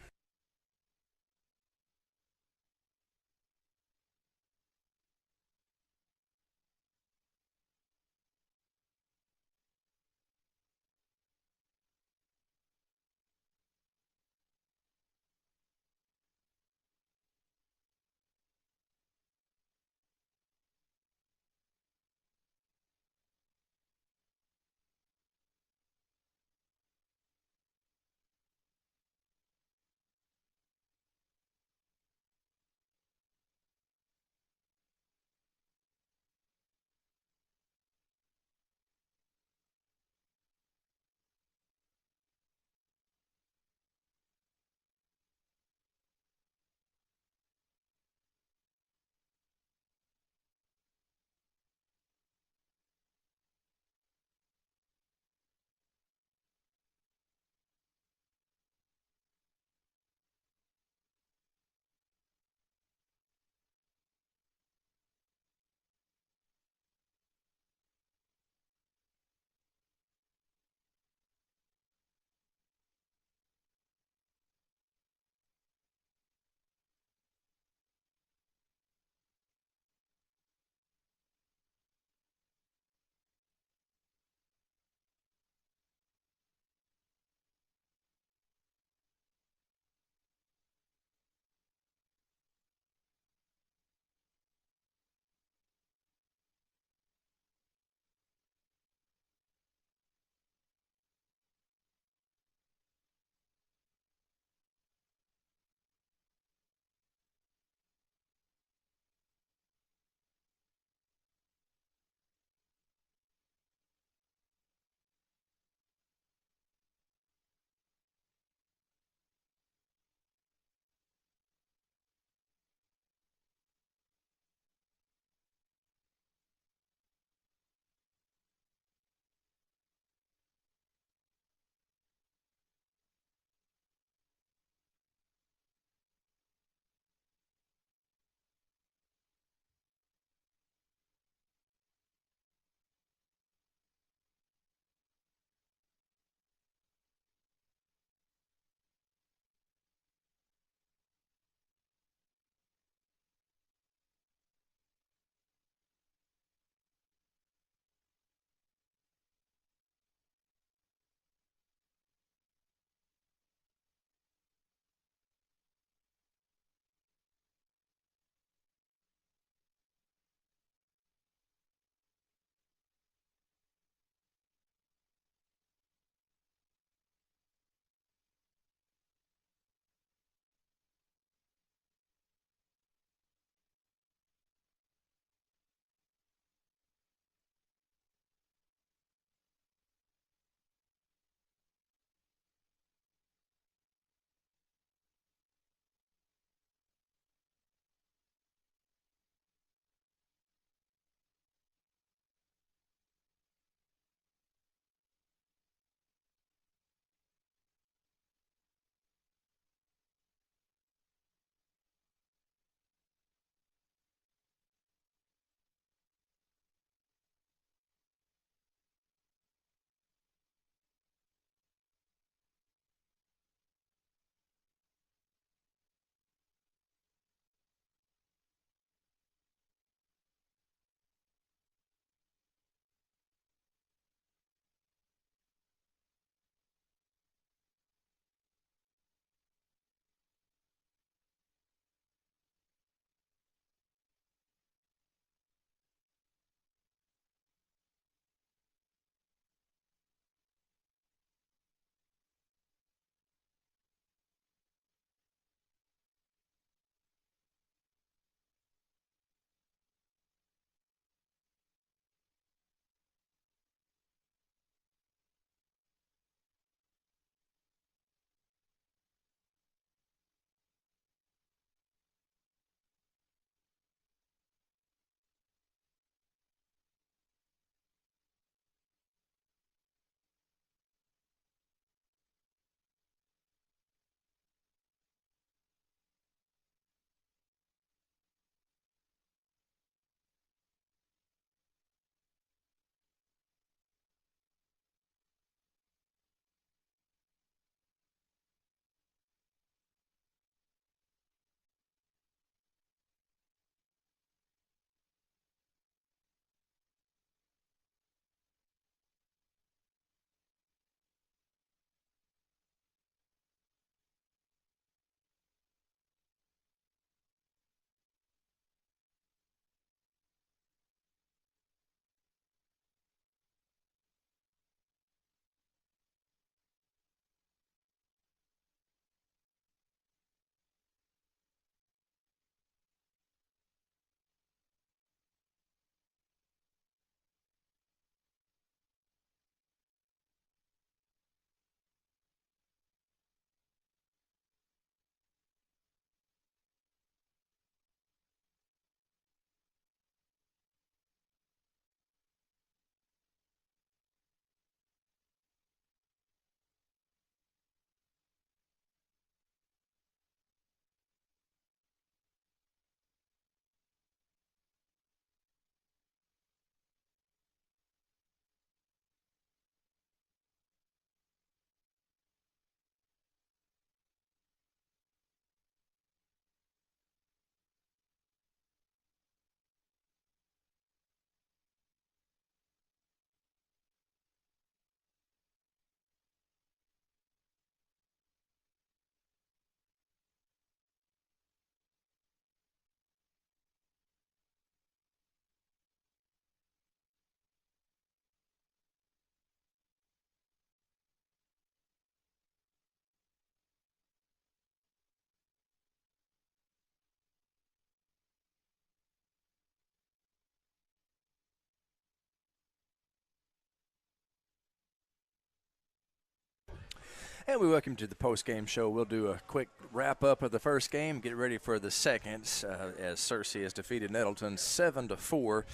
And we welcome you to the post-game show. We'll do a quick wrap-up of the first game, get ready for the second, as Searcy has defeated Nettleton 7-4.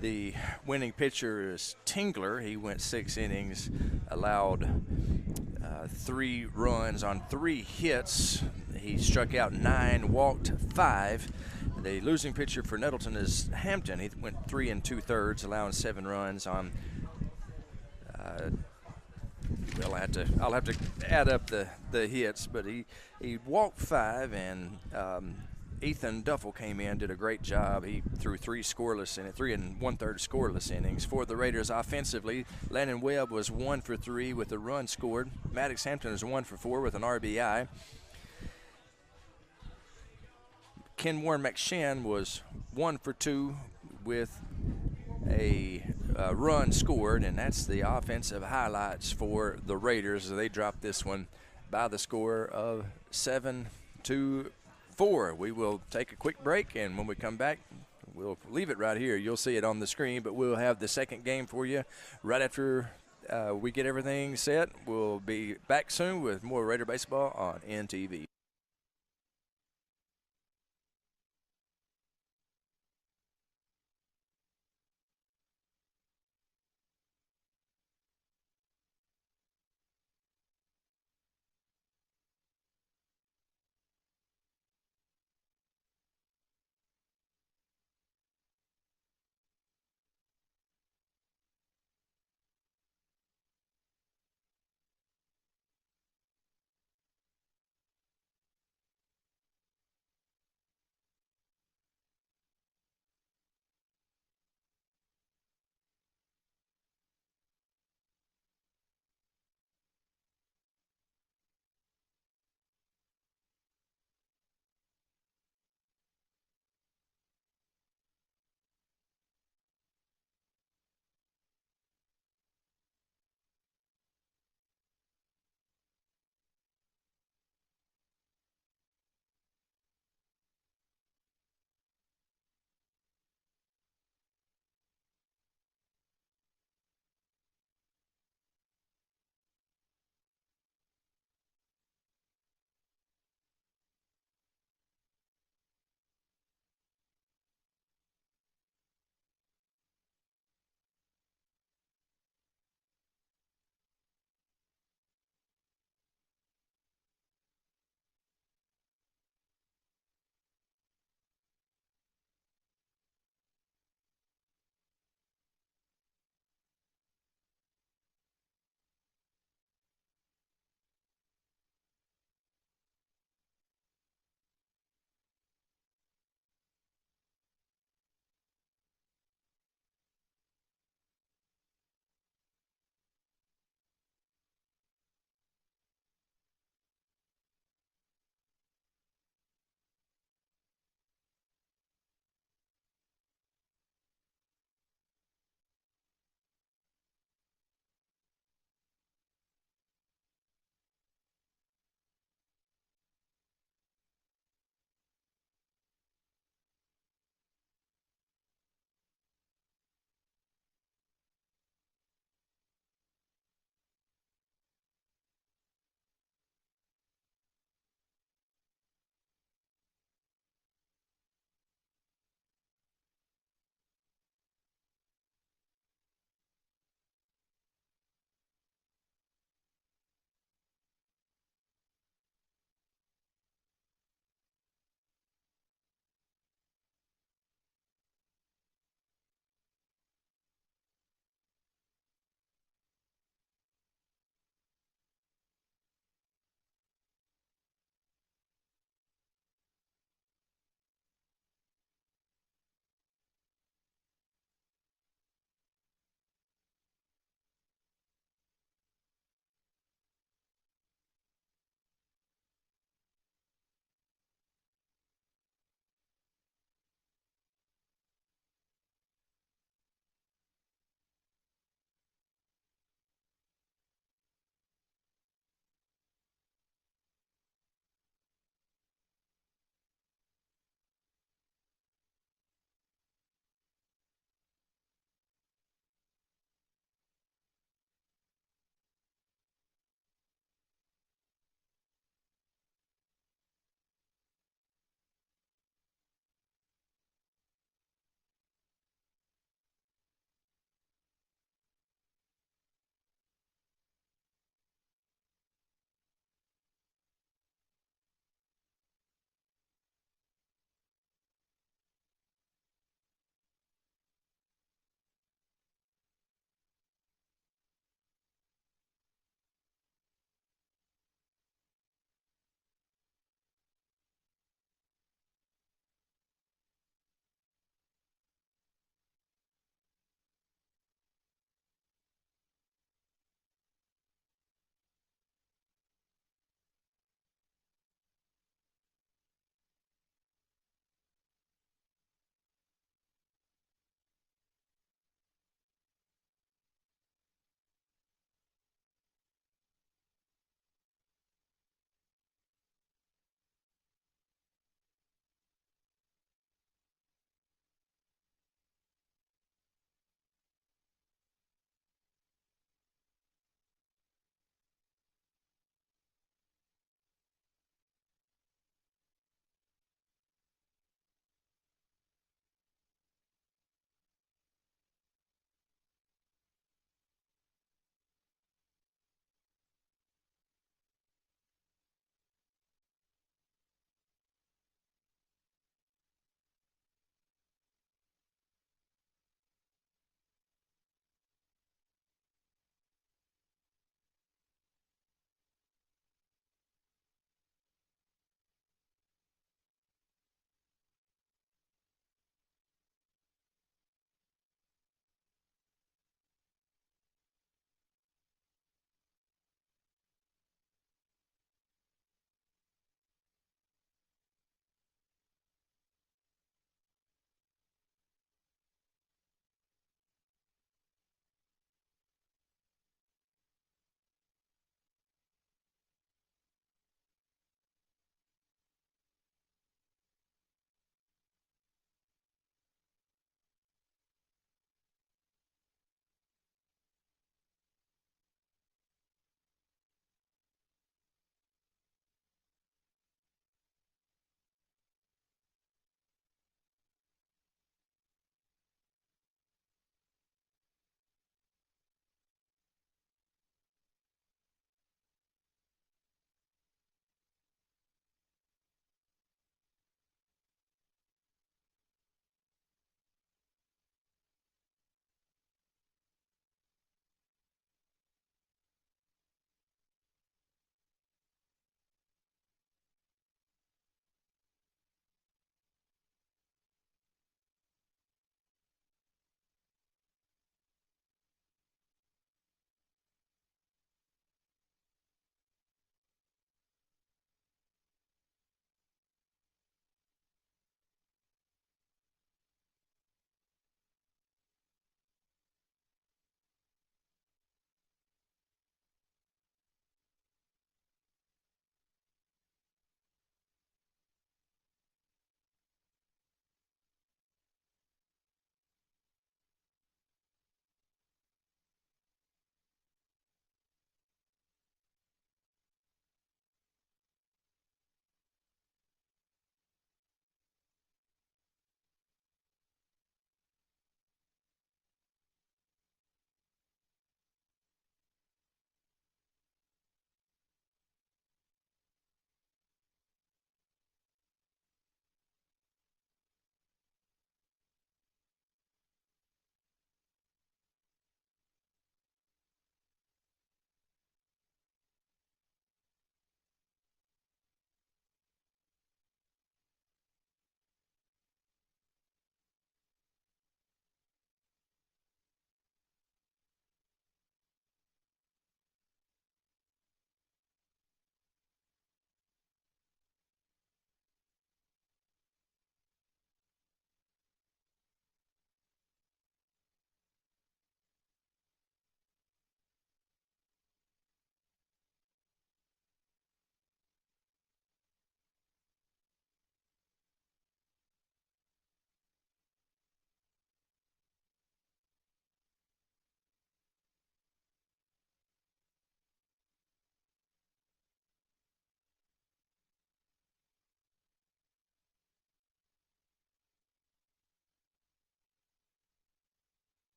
The winning pitcher is Tingler. He went 6 innings, allowed 3 runs on 3 hits. He struck out 9, walked 5. The losing pitcher for Nettleton is Hampton. He went 3 2/3, allowing 7 runs on. I'll have to add up the hits, but he walked 5, and Ethan Duffel came in, did a great job. He threw 3 scoreless in it, 3 1/3 scoreless innings. For the Raiders offensively, Landon Webb was 1 for 3 with a run scored. Maddox Hampton was 1 for 4 with an RBI. Ken Warren McShann was 1 for 2 with a run scored, and that's the offensive highlights for the Raiders. They dropped this one by the score of 7-4. We will take a quick break, and when we come back, we'll leave it right here. You'll see it on the screen, but we'll have the second game for you right after we get everything set. We'll be back soon with more Raider baseball on NTV.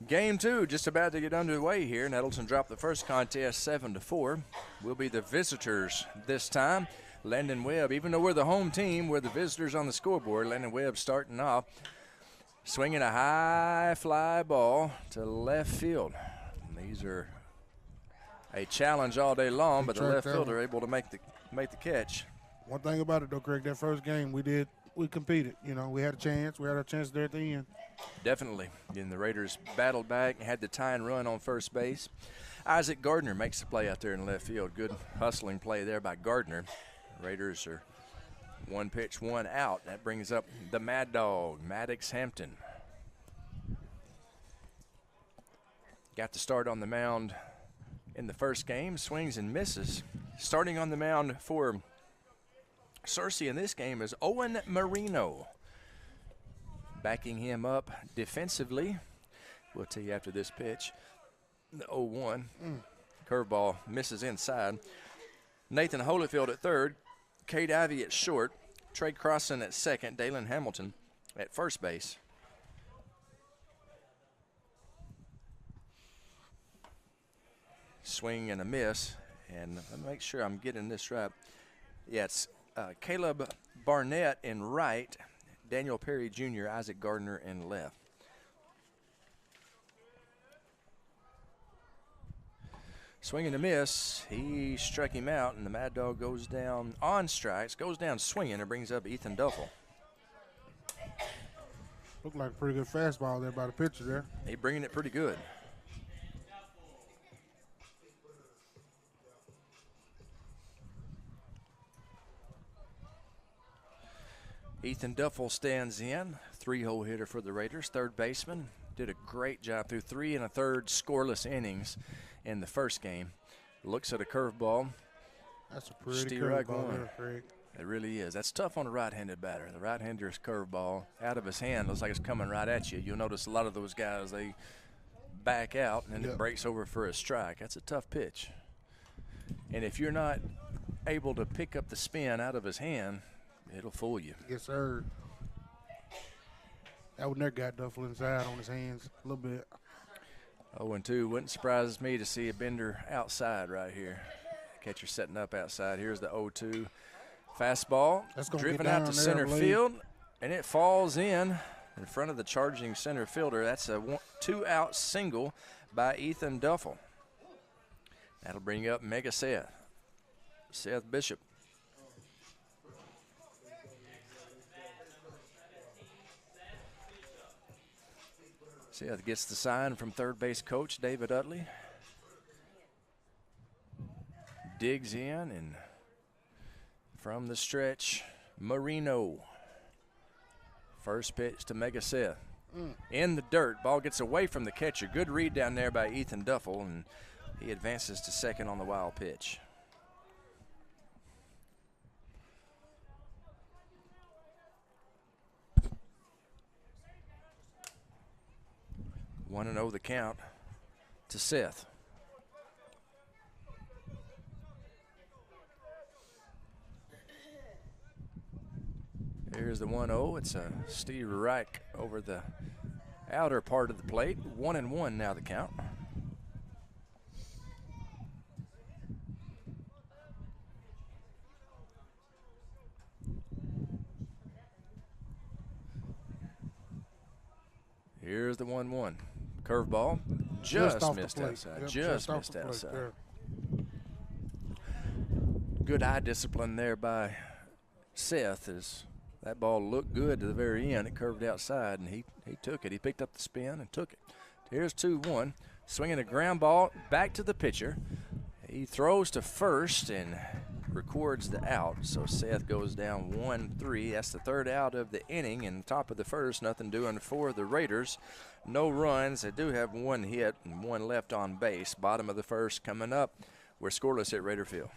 Game 2 just about to get underway here. Nettleton dropped the first contest 7-4. We'll be the visitors this time. Landon Webb, even though we're the home team, we're the visitors on the scoreboard. Landon Webb starting off, swinging a high fly ball to left field. And these are a challenge all day long, but the left fielder able to make the catch. One thing about it, though, Craig, that first game we competed. You know, we had a chance. We had our chance there at the end. Definitely. And the Raiders battled back and had the tying run on first base. Isaac Gardner makes the play out there in left field. Good hustling play there by Gardner. Raiders are one pitch, one out. That brings up the Mad Dog, Maddox Hampton. Got to start on the mound in the first game. Swings and misses. Starting on the mound for Searcy in this game is Owen Marino. Backing him up defensively. We'll tell you after this pitch. The 0-1. Curveball misses inside. Nathan Holyfield at third. Cade Ivy at short. Trey Cawson at second. Dalen Hamilton at first base. Swing and a miss. And let me make sure I'm getting this right. Yeah, it's Caleb Barnett in right. Daniel Perry Jr., Isaac Gardner in left. Swing and a miss. He struck him out, and the Mad Dog goes down on strikes, goes down swinging, and brings up Ethan Duffel. Looked like a pretty good fastball there by the pitcher there. He bringing it pretty good. Ethan Duffel stands in, 3-hole hitter for the Raiders, third baseman. Did a great job through 3 1/3 scoreless innings in the first game. Looks at a curveball. That's a pretty curveball there, Craig. It really is. That's tough on a right-handed batter. The right-hander's curveball out of his hand looks like it's coming right at you. You'll notice a lot of those guys, they back out and it breaks over for a strike. That's a tough pitch. And if you're not able to pick up the spin out of his hand, it'll fool you. Yes, sir. That one there got Duffel inside on his hands a little bit. 0-2. Wouldn't surprise me to see a bender outside right here. Catcher setting up outside. Here's the 0-2. Fastball driven out to center field, and it falls in front of the charging center fielder. That's a 2-out single by Ethan Duffel. That'll bring up Mega Seth Bishop. Seth gets the sign from third base coach David Utley. Digs in, and from the stretch, Marino. First pitch to Mega Seth. In the dirt, ball gets away from the catcher. Good read down there by Ethan Duffel, and he advances to second on the wild pitch. 1-0 the count to Seth. Here's the 1-0. It's a Steve Reich over the outer part of the plate. 1-1 now the count. Here's the 1-1. Curveball just missed outside. Yep, just missed outside. Good eye discipline there by Seth. As that ball looked good to the very end. It curved outside, and he took it. He picked up the spin and took it. Here's 2-1. Swinging a ground ball back to the pitcher. He throws to first and records the out. So Seth goes down 1-3. That's the third out of the inning. And top of the first, nothing doing for the Raiders. No runs. They do have one hit and one left on base. Bottom of the first coming up. We're scoreless at Raider Field.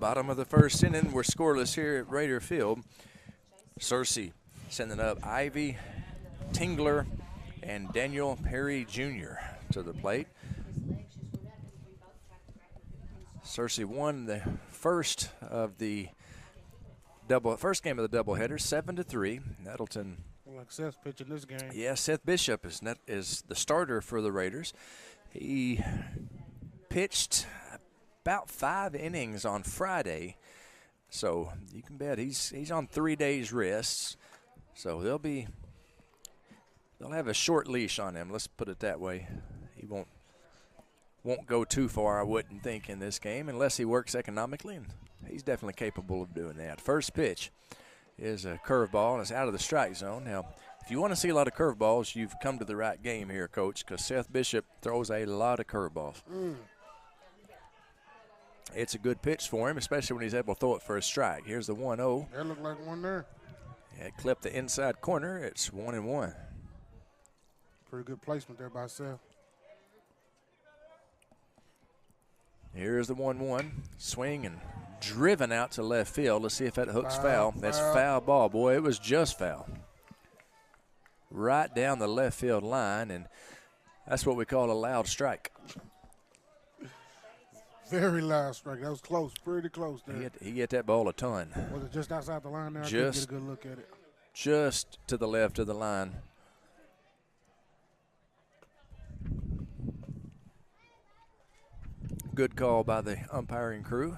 Bottom of the first inning. We're scoreless here at Raider Field. Searcy sending up Ivy, Tingler, and Daniel Perry Jr. to the plate. Searcy won the first game of the doubleheader, 7-3. Nettleton. Like Seth pitching this game. Yeah, Seth Bishop is the starter for the Raiders. He pitched about 5 innings on Friday, so you can bet he's on 3 days rests. So they'll have a short leash on him. Let's put it that way. He won't go too far, I wouldn't think, in this game unless he works economically, and he's definitely capable of doing that. First pitch is a curveball, and it's out of the strike zone. Now, if you want to see a lot of curveballs, you've come to the right game here, Coach, because Seth Bishop throws a lot of curveballs. It's a good pitch for him, especially when he's able to throw it for a strike. Here's the 1-0. That looked like one there. Yeah, it clipped the inside corner. It's 1-1. Pretty good placement there by Seth. Here's the 1-1. Swing and driven out to left field. Let's see if that hook's foul. That's foul ball. Boy, it was just foul. Right down the left field line, and that's what we call a loud strike. Very loud strike. That was close, pretty close there. He hit that ball a ton. Was it just outside the line there? I couldn't get a good look at it. Just to the left of the line. Good call by the umpiring crew.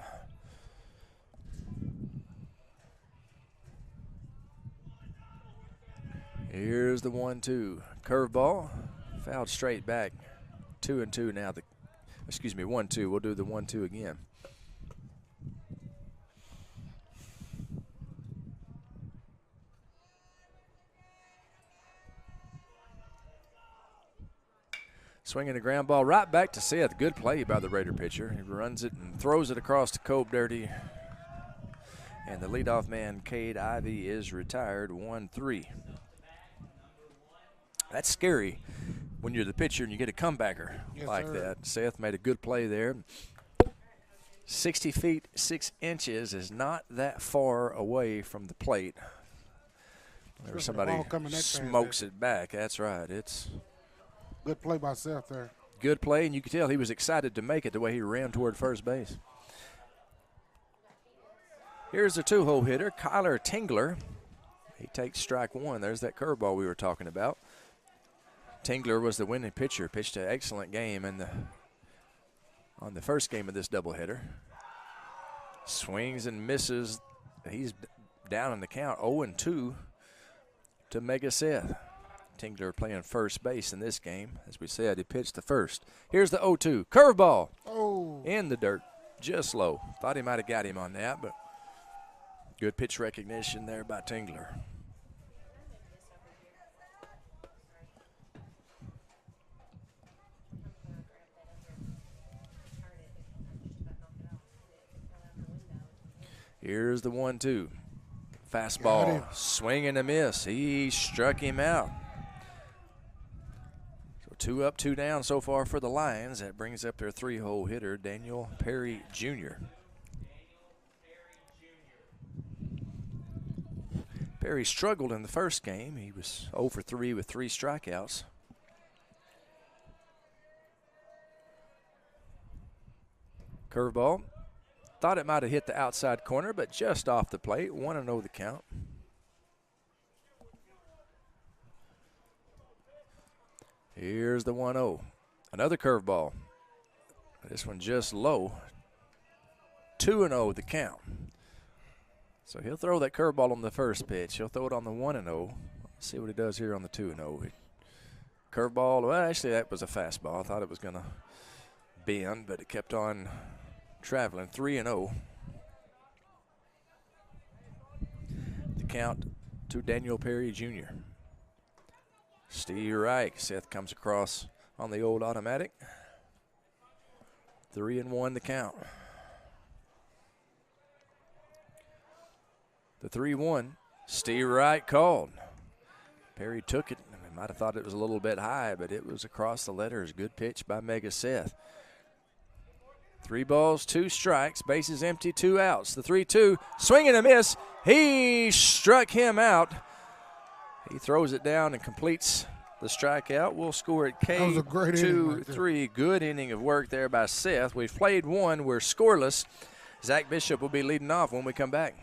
Here's the 1-2. Curveball. Fouled straight back. 2-2 now. 1-2. We'll do the 1-2 again. Swinging a ground ball right back to Seth. Good play by the Raider pitcher. He runs it and throws it across to Cope Dirty. And the leadoff man, Cade Ivy, is retired, 1-3. That's scary when you're the pitcher and you get a comebacker like that. Seth made a good play there. 60 feet, 6 inches is not that far away from the plate. Whenever somebody smokes it back, that's right. It's good play by Seth there. Good play, and you could tell he was excited to make it the way he ran toward first base. Here's the 2-hole hitter, Kyler Tingler. He takes strike 1. There's that curveball we were talking about. Tingler was the winning pitcher, pitched an excellent game on the first game of this doubleheader. Swings and misses. He's down in the count, 0-2 to Mega Seth. Tingler playing first base in this game. As we said, he pitched the first. Here's the 0-2. Curveball. In the dirt. Just low. Thought he might have got him on that, but good pitch recognition there by Tingler. Here's the 1-2. Fastball. Swing and a miss. He struck him out. 2 up, 2 down so far for the Lions. That brings up their 3-hole hitter, Daniel Perry Jr. Perry struggled in the first game. He was 0 for 3 with 3 strikeouts. Curveball. Thought it might have hit the outside corner, but just off the plate. 1-0 the count. Here's the 1-0. Another curveball. This one just low. 2-0 the count. So he'll throw that curveball on the first pitch. He'll throw it on the 1-0. See what he does here on the 2-0. Curveball. Well, actually, that was a fastball. I thought it was going to bend, but it kept on traveling. 3-0. The count to Daniel Perry Jr. Steve Reich. Seth comes across on the old automatic. 3-1 the count. The 3-1. Steve Reich called. Perry took it. I might have thought it was a little bit high, but it was across the letters. Good pitch by Mega Seth. 3 balls, 2 strikes, bases empty, 2 outs. The 3-2, swing and a miss. He struck him out. He throws it down and completes the strikeout. We'll score it K2-3. Good inning of work there by Seth. We've played 1. We're scoreless. Zach Bishop will be leading off when we come back.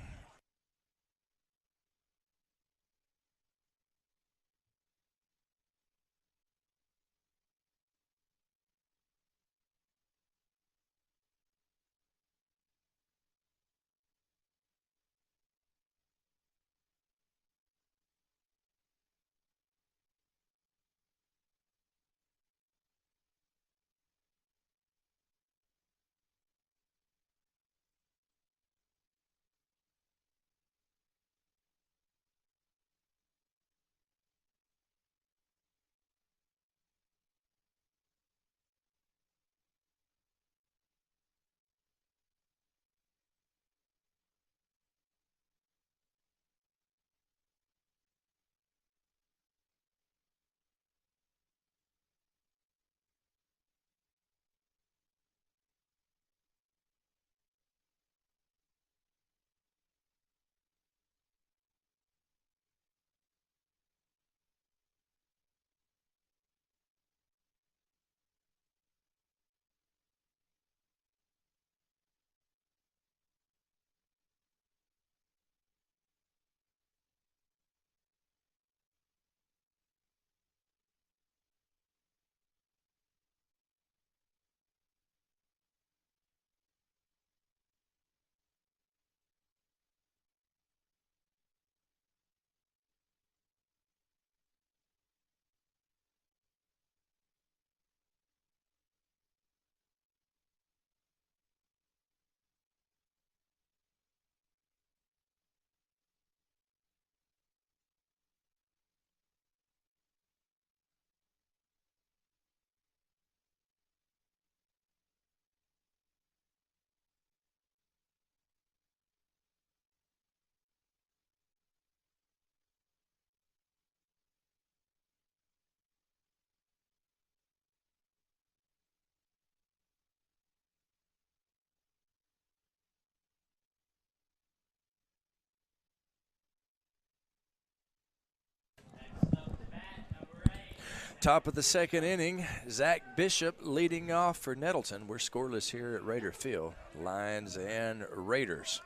Top of the second inning, Zach Bishop leading off for Nettleton. We're scoreless here at Raider Field. Lions and Raiders.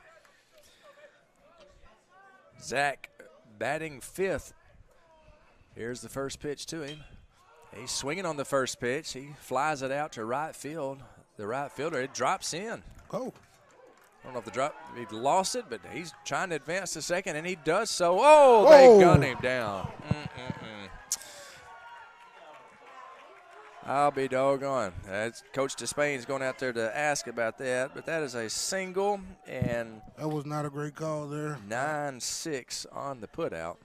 Zach batting 5th. Here's the first pitch to him. He's swinging on the first pitch. He flies it out to right field. The right fielder, it drops in. Oh. I don't know if he lost it, but he's trying to advance to second, and he does so. Oh, they gun him down. I'll be doggone. Coach Despain's going out there to ask about that, but that is a single, and that was not a great call there. 9-6 on the putout.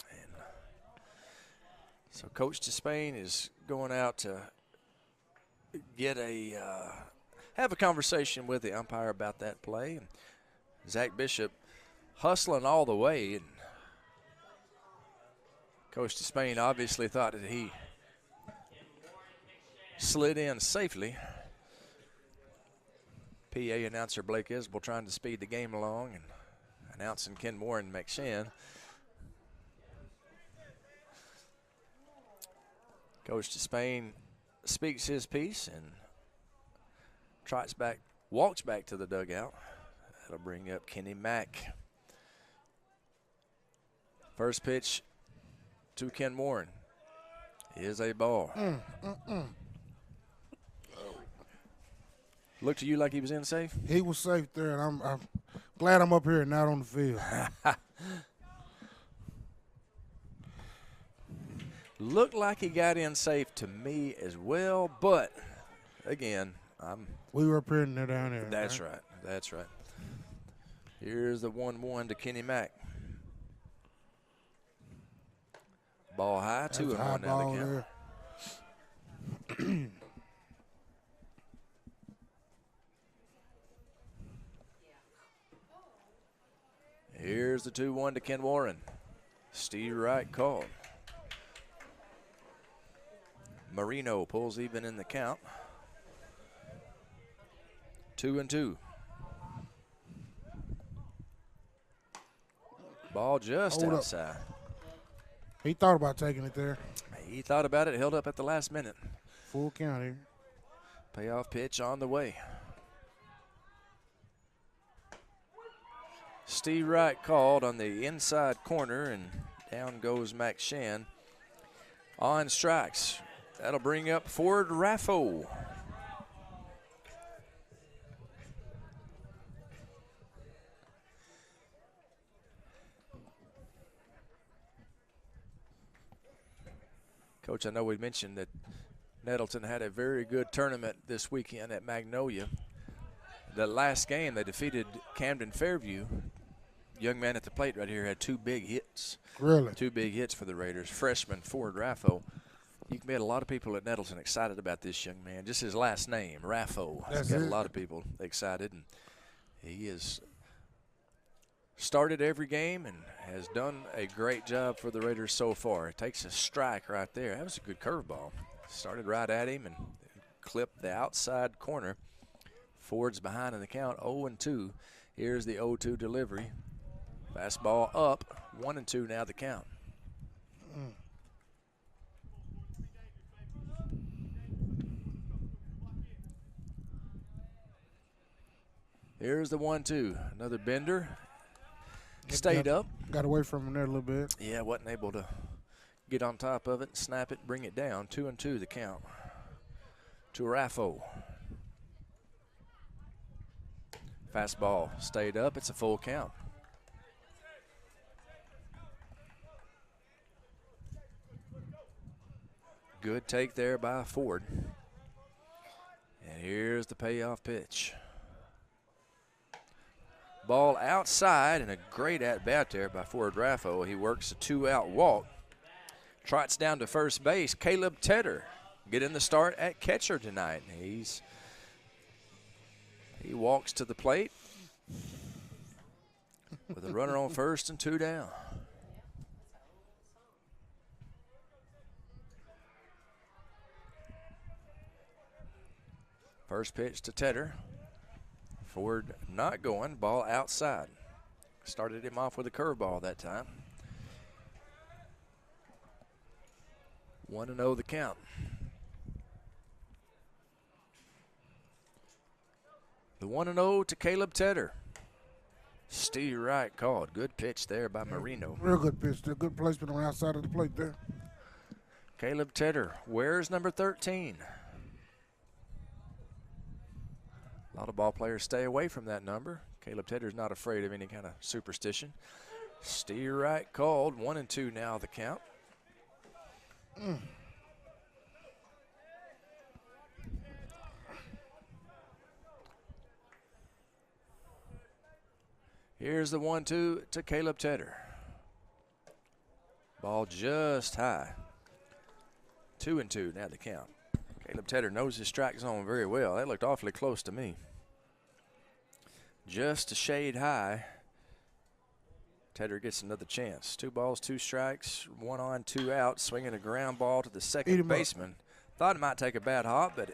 And so Coach Despain is going out to get have a conversation with the umpire about that play. And Zach Bishop hustling all the way, and Coach Despain obviously thought that he slid in safely. PA announcer Blake Isbell trying to speed the game along and announcing Ken Moore and McShann. Coach Despain speaks his piece and walks back to the dugout. That'll bring up Kenny Mack. First pitch to Ken Warren is a ball. Looked to you like he was in safe? He was safe there, and I'm glad I'm up here and not on the field. Looked like he got in safe to me as well, but again, we were up here and they're down there. That's right. That's right. Here's the 1-1 to Kenny Mack. Ball high, 2-1 now the count. Here's the 2-1 to Ken Warren. Steve Wright called. Marino pulls even in the count. 2-2. Ball just Hold up. outside. He thought about taking it there. He thought about it, held up at the last minute. Full count here. Payoff pitch on the way. Steve Wright called on the inside corner, and down goes Mack Shan. On strikes. That'll bring up Ford Raffo. Coach, I know we mentioned that Nettleton had a very good tournament this weekend at Magnolia. The last game, they defeated Camden Fairview. Young man at the plate right here had 2 big hits. Really? 2 big hits for the Raiders. Freshman Ford Raffo. You can get a lot of people at Nettleton excited about this young man. Just his last name, Raffo. Has got a lot of people excited. And he has started every game and has done a great job for the Raiders so far. It takes a strike right there. That was a good curveball. Started right at him and clipped the outside corner. Ford's behind in the count, 0-2. Here's the 0-2 delivery. Fastball up, 1-2 now the count. Here's the 1-2. Another bender. Stayed up. Got away from him there a little bit. Yeah, wasn't able to get on top of it, snap it, bring it down. 2-2 the count. To Raffo. Fastball stayed up. It's a full count. Good take there by Ford. And here's the payoff pitch. Ball outside, and a great at-bat there by Ford Raffo. He works a 2-out walk. Trots down to first base. Caleb Tedder getting the start at catcher tonight. He walks to the plate with a runner on first and 2 down. First pitch to Tedder. Ford not going, ball outside. Started him off with a curveball that time. 1-0 the count. The 1-0 to Caleb Tedder. Steve Wright called. Good pitch there by Marino. Real good pitch there. Good placement on the outside of the plate there. Caleb Tedder wears number 13. A lot of ball players stay away from that number. Caleb Tedder's not afraid of any kind of superstition. Steve Wright called. 1-2 now the count. Here's the 1-2 to Caleb Tedder. Ball just high. 2-2 now the count. Caleb Tedder knows his strike zone very well. That looked awfully close to me. Just a shade high. Tedder gets another chance. 2 balls, 2 strikes, 1 on, 2 out. Swinging a ground ball to the second baseman. Thought it might take a bad hop, but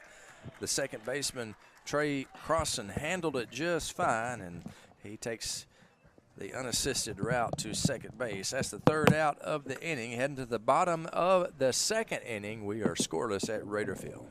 the second baseman, Trey Cawson, handled it just fine, and he takes the unassisted route to second base. That's the 3rd out of the inning. Heading to the bottom of the 2nd inning. We are scoreless at Raider Field.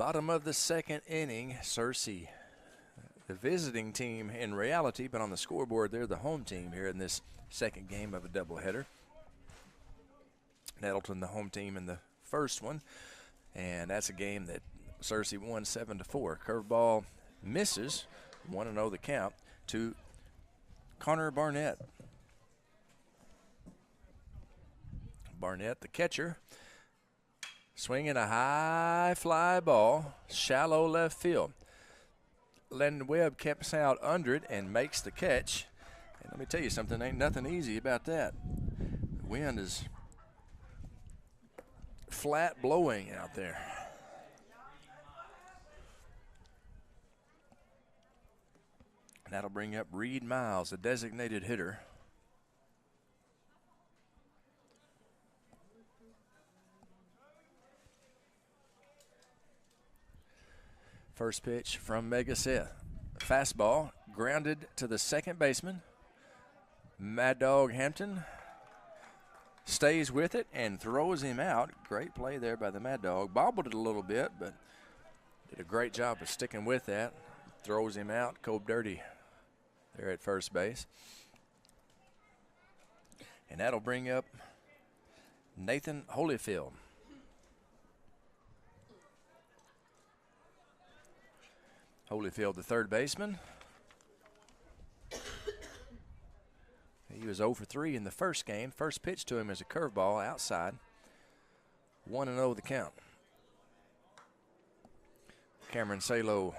Bottom of the second inning, Searcy, the visiting team in reality, but on the scoreboard, they're the home team here in this second game of a doubleheader. Nettleton, the home team in the first one, and that's a game that Searcy won 7-4. Curveball misses, 1-0 the count to Connor Barnett. Barnett, the catcher, swinging a high fly ball, shallow left field. Landon Webb camps out under it and makes the catch. And let me tell you something, ain't nothing easy about that. The wind is flat blowing out there. And that'll bring up Reid Miles, the designated hitter. First pitch from Mega Seth. Fastball grounded to the second baseman. Maddox Hampton stays with it and throws him out. Great play there by the Mad Dog. Bobbled it a little bit, but did a great job of sticking with that. Throws him out. Cade Ivy there at first base. And that'll bring up Nathan Holyfield. Holyfield, the third baseman. He was 0 for 3 in the first game. First pitch to him is a curveball outside. 1-0 the count. Cameron Salo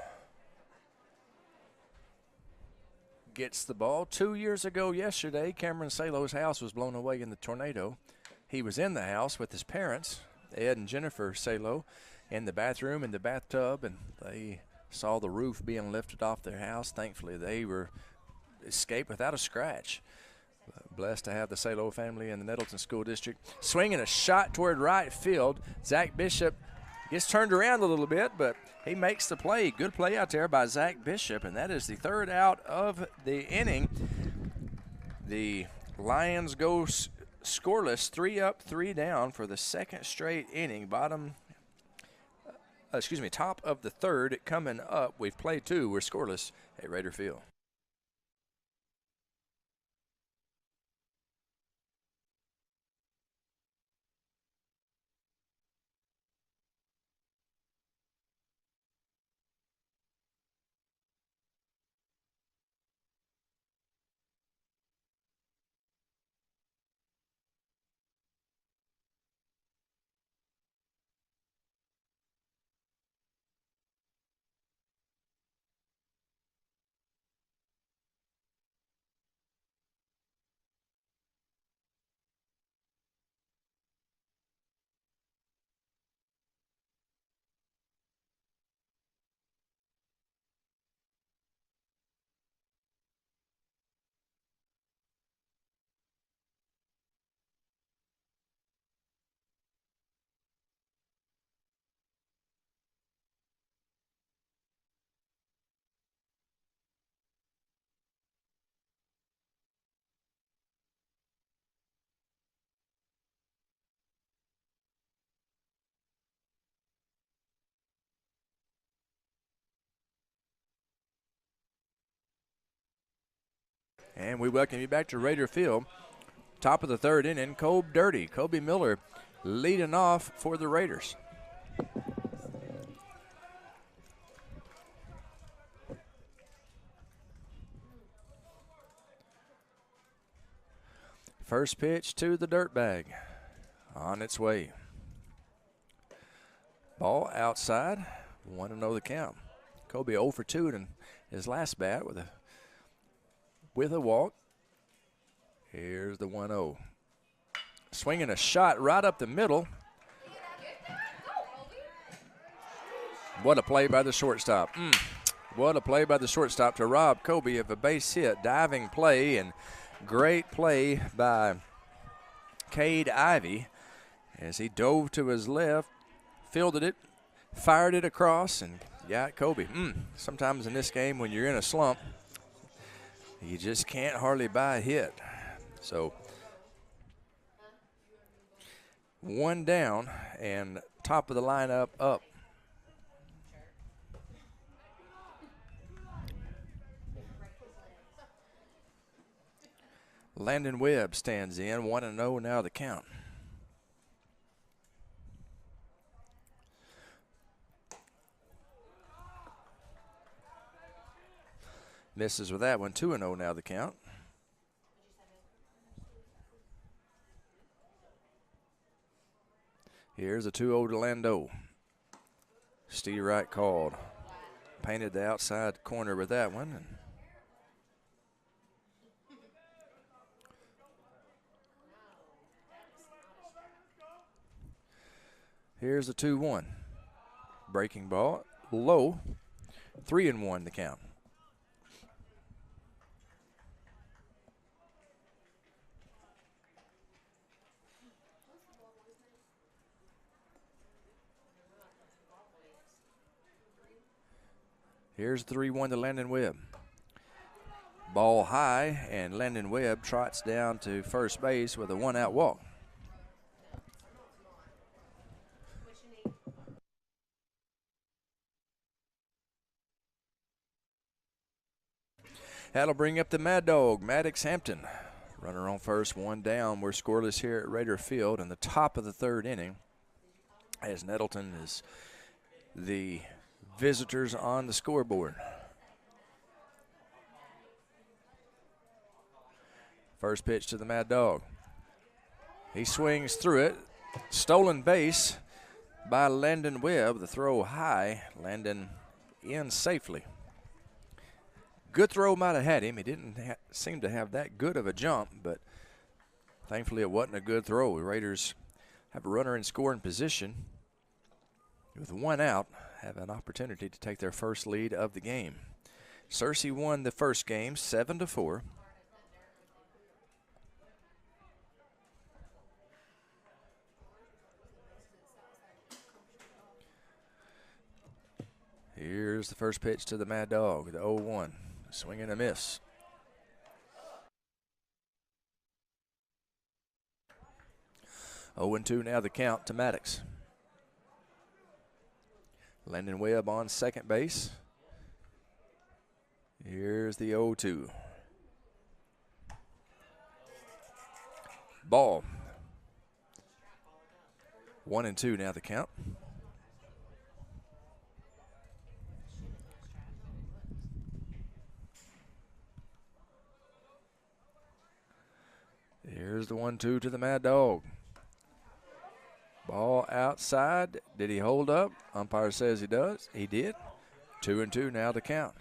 gets the ball. 2 years ago yesterday, Cameron Salo's house was blown away in the tornado. He was in the house with his parents, Ed and Jennifer Salo, in the bathroom and the bathtub, and they saw the roof being lifted off their house. Thankfully, they were escaped without a scratch. Blessed to have the Salo family in the Nettleton School District. Swinging a shot toward right field. Zach Bishop gets turned around a little bit, but he makes the play. Good play out there by Zach Bishop, and that is the third out of the inning. The Lions go scoreless, 3 up, 3 down for the second straight inning. Top of the third coming up. We've played 2. We're scoreless at Raider Field. And we welcome you back to Raider Field. Top of the third inning, Kobe Miller leading off for the Raiders. First pitch to the dirtbag. On its way. Ball outside. 1-0 the count. Kobe 0 for 2 in his last bat with a walk. Here's the 1-0. Swinging a shot right up the middle. What a play by the shortstop. What a play by the shortstop to rob Kobe of a base hit. Diving play and great play by Cade Ivy as he dove to his left, fielded it, fired it across, and got Kobe. Sometimes in this game when you're in a slump, you just can't hardly buy a hit. So 1 down and top of the lineup up. Landon Webb stands in, 1-0 now the count. Misses with that one, 2-0 now the count. Here's a 2-0 to Lando. Steve Wright called. Painted the outside corner with that one. And here's a 2-1. Breaking ball, low. 3-1 the count. Here's 3-1 to Landon Webb. Ball high, and Landon Webb trots down to first base with a 1-out walk. That'll bring up the Mad Dog, Maddox Hampton. Runner on first, 1 down. We're scoreless here at Raider Field in the top of the 3rd inning, as Nettleton is the visitors on the scoreboard. First pitch to the Mad Dog. He swings through it. Stolen base by Landon Webb. The throw high. Landon in safely. Good throw might have had him. He didn't seem to have that good of a jump, but thankfully it wasn't a good throw. The Raiders have a runner in scoring position. With 1 out, have an opportunity to take their first lead of the game. Searcy won the first game 7-4. Here's the first pitch to the Mad Dog, the 0-1. Swing and a miss. Oh and 2 now the count to Maddox. Landon Webb on second base. Here's the 0-2. Ball. 1 and 2 now the count. Here's the 1-2 to the Mad Dog. Ball outside. Did he hold up? Umpire says he does. He did. 2 and 2 now the count.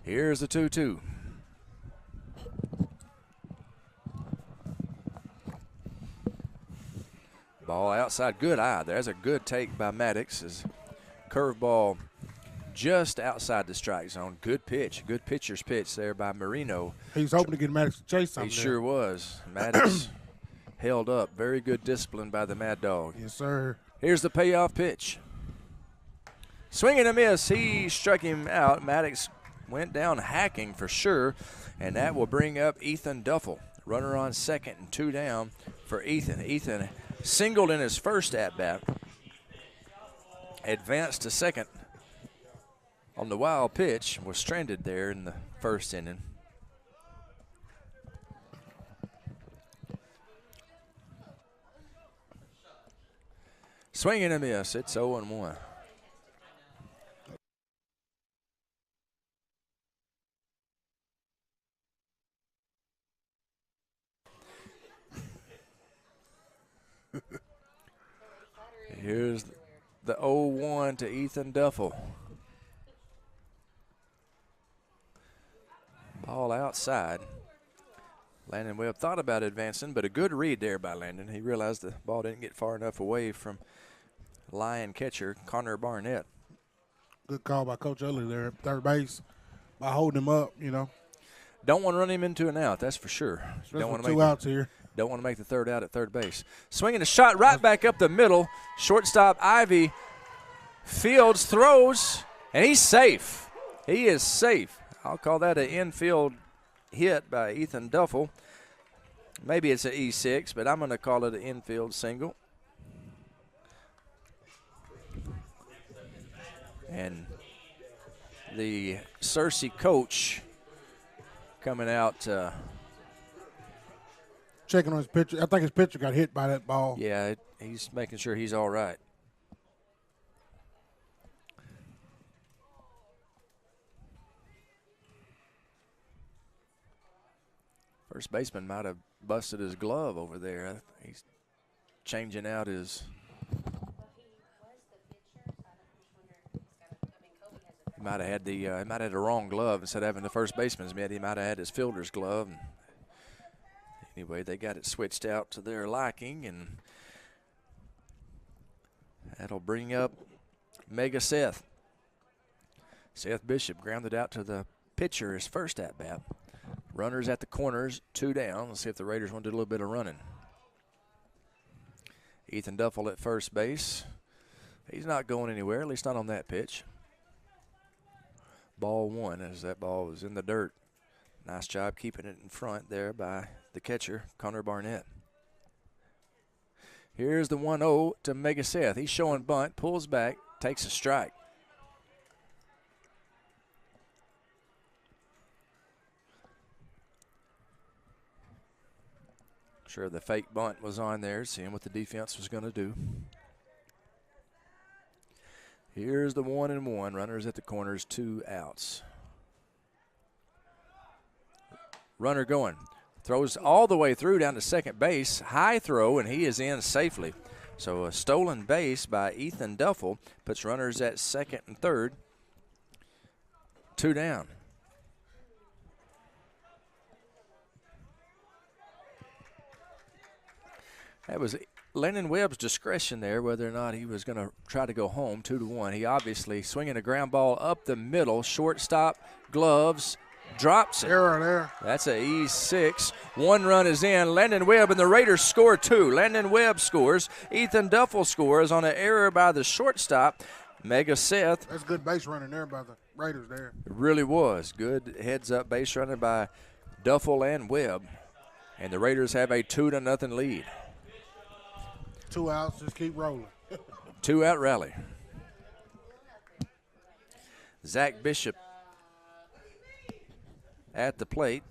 Here's the 2-2. Ball outside. Good eye. There's a good take by Maddox. His curveball just outside the strike zone. Good pitch. Good pitcher's pitch there by Marino. He was hoping to get Maddox to chase something. He sure was. Maddox held up. Very good discipline by the Mad Dog. Yes, sir. Here's the payoff pitch. Swing and a miss. He struck him out. Maddox went down hacking for sure, and that will bring up Ethan Duffel. Runner on second and 2 down for Ethan. Ethan singled in his first at-bat. Advanced to second on the wild pitch. Was stranded there in the first inning. Swing and a miss. It's 0-1. Here's the 0-1 to Ethan Duffel. Ball outside. Landon Webb thought about advancing, but a good read there by Landon. He realized the ball didn't get far enough away from Lion catcher Connor Barnett. Good call by Coach Ulley there at third base by holding him up, you know. Don't want to run him into an out, that's for sure. Don't want to 2 outs here. Don't want to make the third out at third base. Swinging a shot right back up the middle. Shortstop Ivy fields, throws, and he's safe. He is safe. I'll call that an infield hit by Ethan Duffel. Maybe it's an E6, but I'm going to call it an infield single. And the Searcy coach coming out. Checking on his pitcher. I think his pitcher got hit by that ball. Yeah, he's making sure he's all right. First baseman might have busted his glove over there. He's changing out his. He might have had the wrong glove instead of having the first baseman's mitt. He might have had his fielder's glove. Anyway, they got it switched out to their liking, and that'll bring up Mega Seth. Seth Bishop grounded out to the pitcher his first at bat. Runners at the corners, 2 down. Let's see if the Raiders want to do a little bit of running. Ethan Duffel at first base. He's not going anywhere, at least not on that pitch. Ball 1 as that ball was in the dirt. Nice job keeping it in front there by the catcher, Connor Barnett. Here's the 1-0 to Mega Seth. He's showing bunt, pulls back, takes a strike. Sure, the fake bunt was on there, seeing what the defense was going to do. Here's the 1-1. Runners at the corners, 2 outs. Runner going. Throws all the way through down to second base. High throw, and he is in safely. So a stolen base by Ethan Duffel puts runners at second and third. 2 down. That was Landon Webb's discretion there, whether or not he was going to try to go home, 2-1. He obviously swinging a ground ball up the middle, shortstop, gloves, drops it. Error there. That's a E6. 1 run is in. Landon Webb and the Raiders score 2. Landon Webb scores. Ethan Duffel scores on an error by the shortstop, Mega Seth. That's good base running there by the Raiders there. It really was. Good heads-up base running by Duffel and Webb. And the Raiders have a 2-0 lead. 2 outs, just keep rolling. 2-out rally. Zach Bishop at the plate.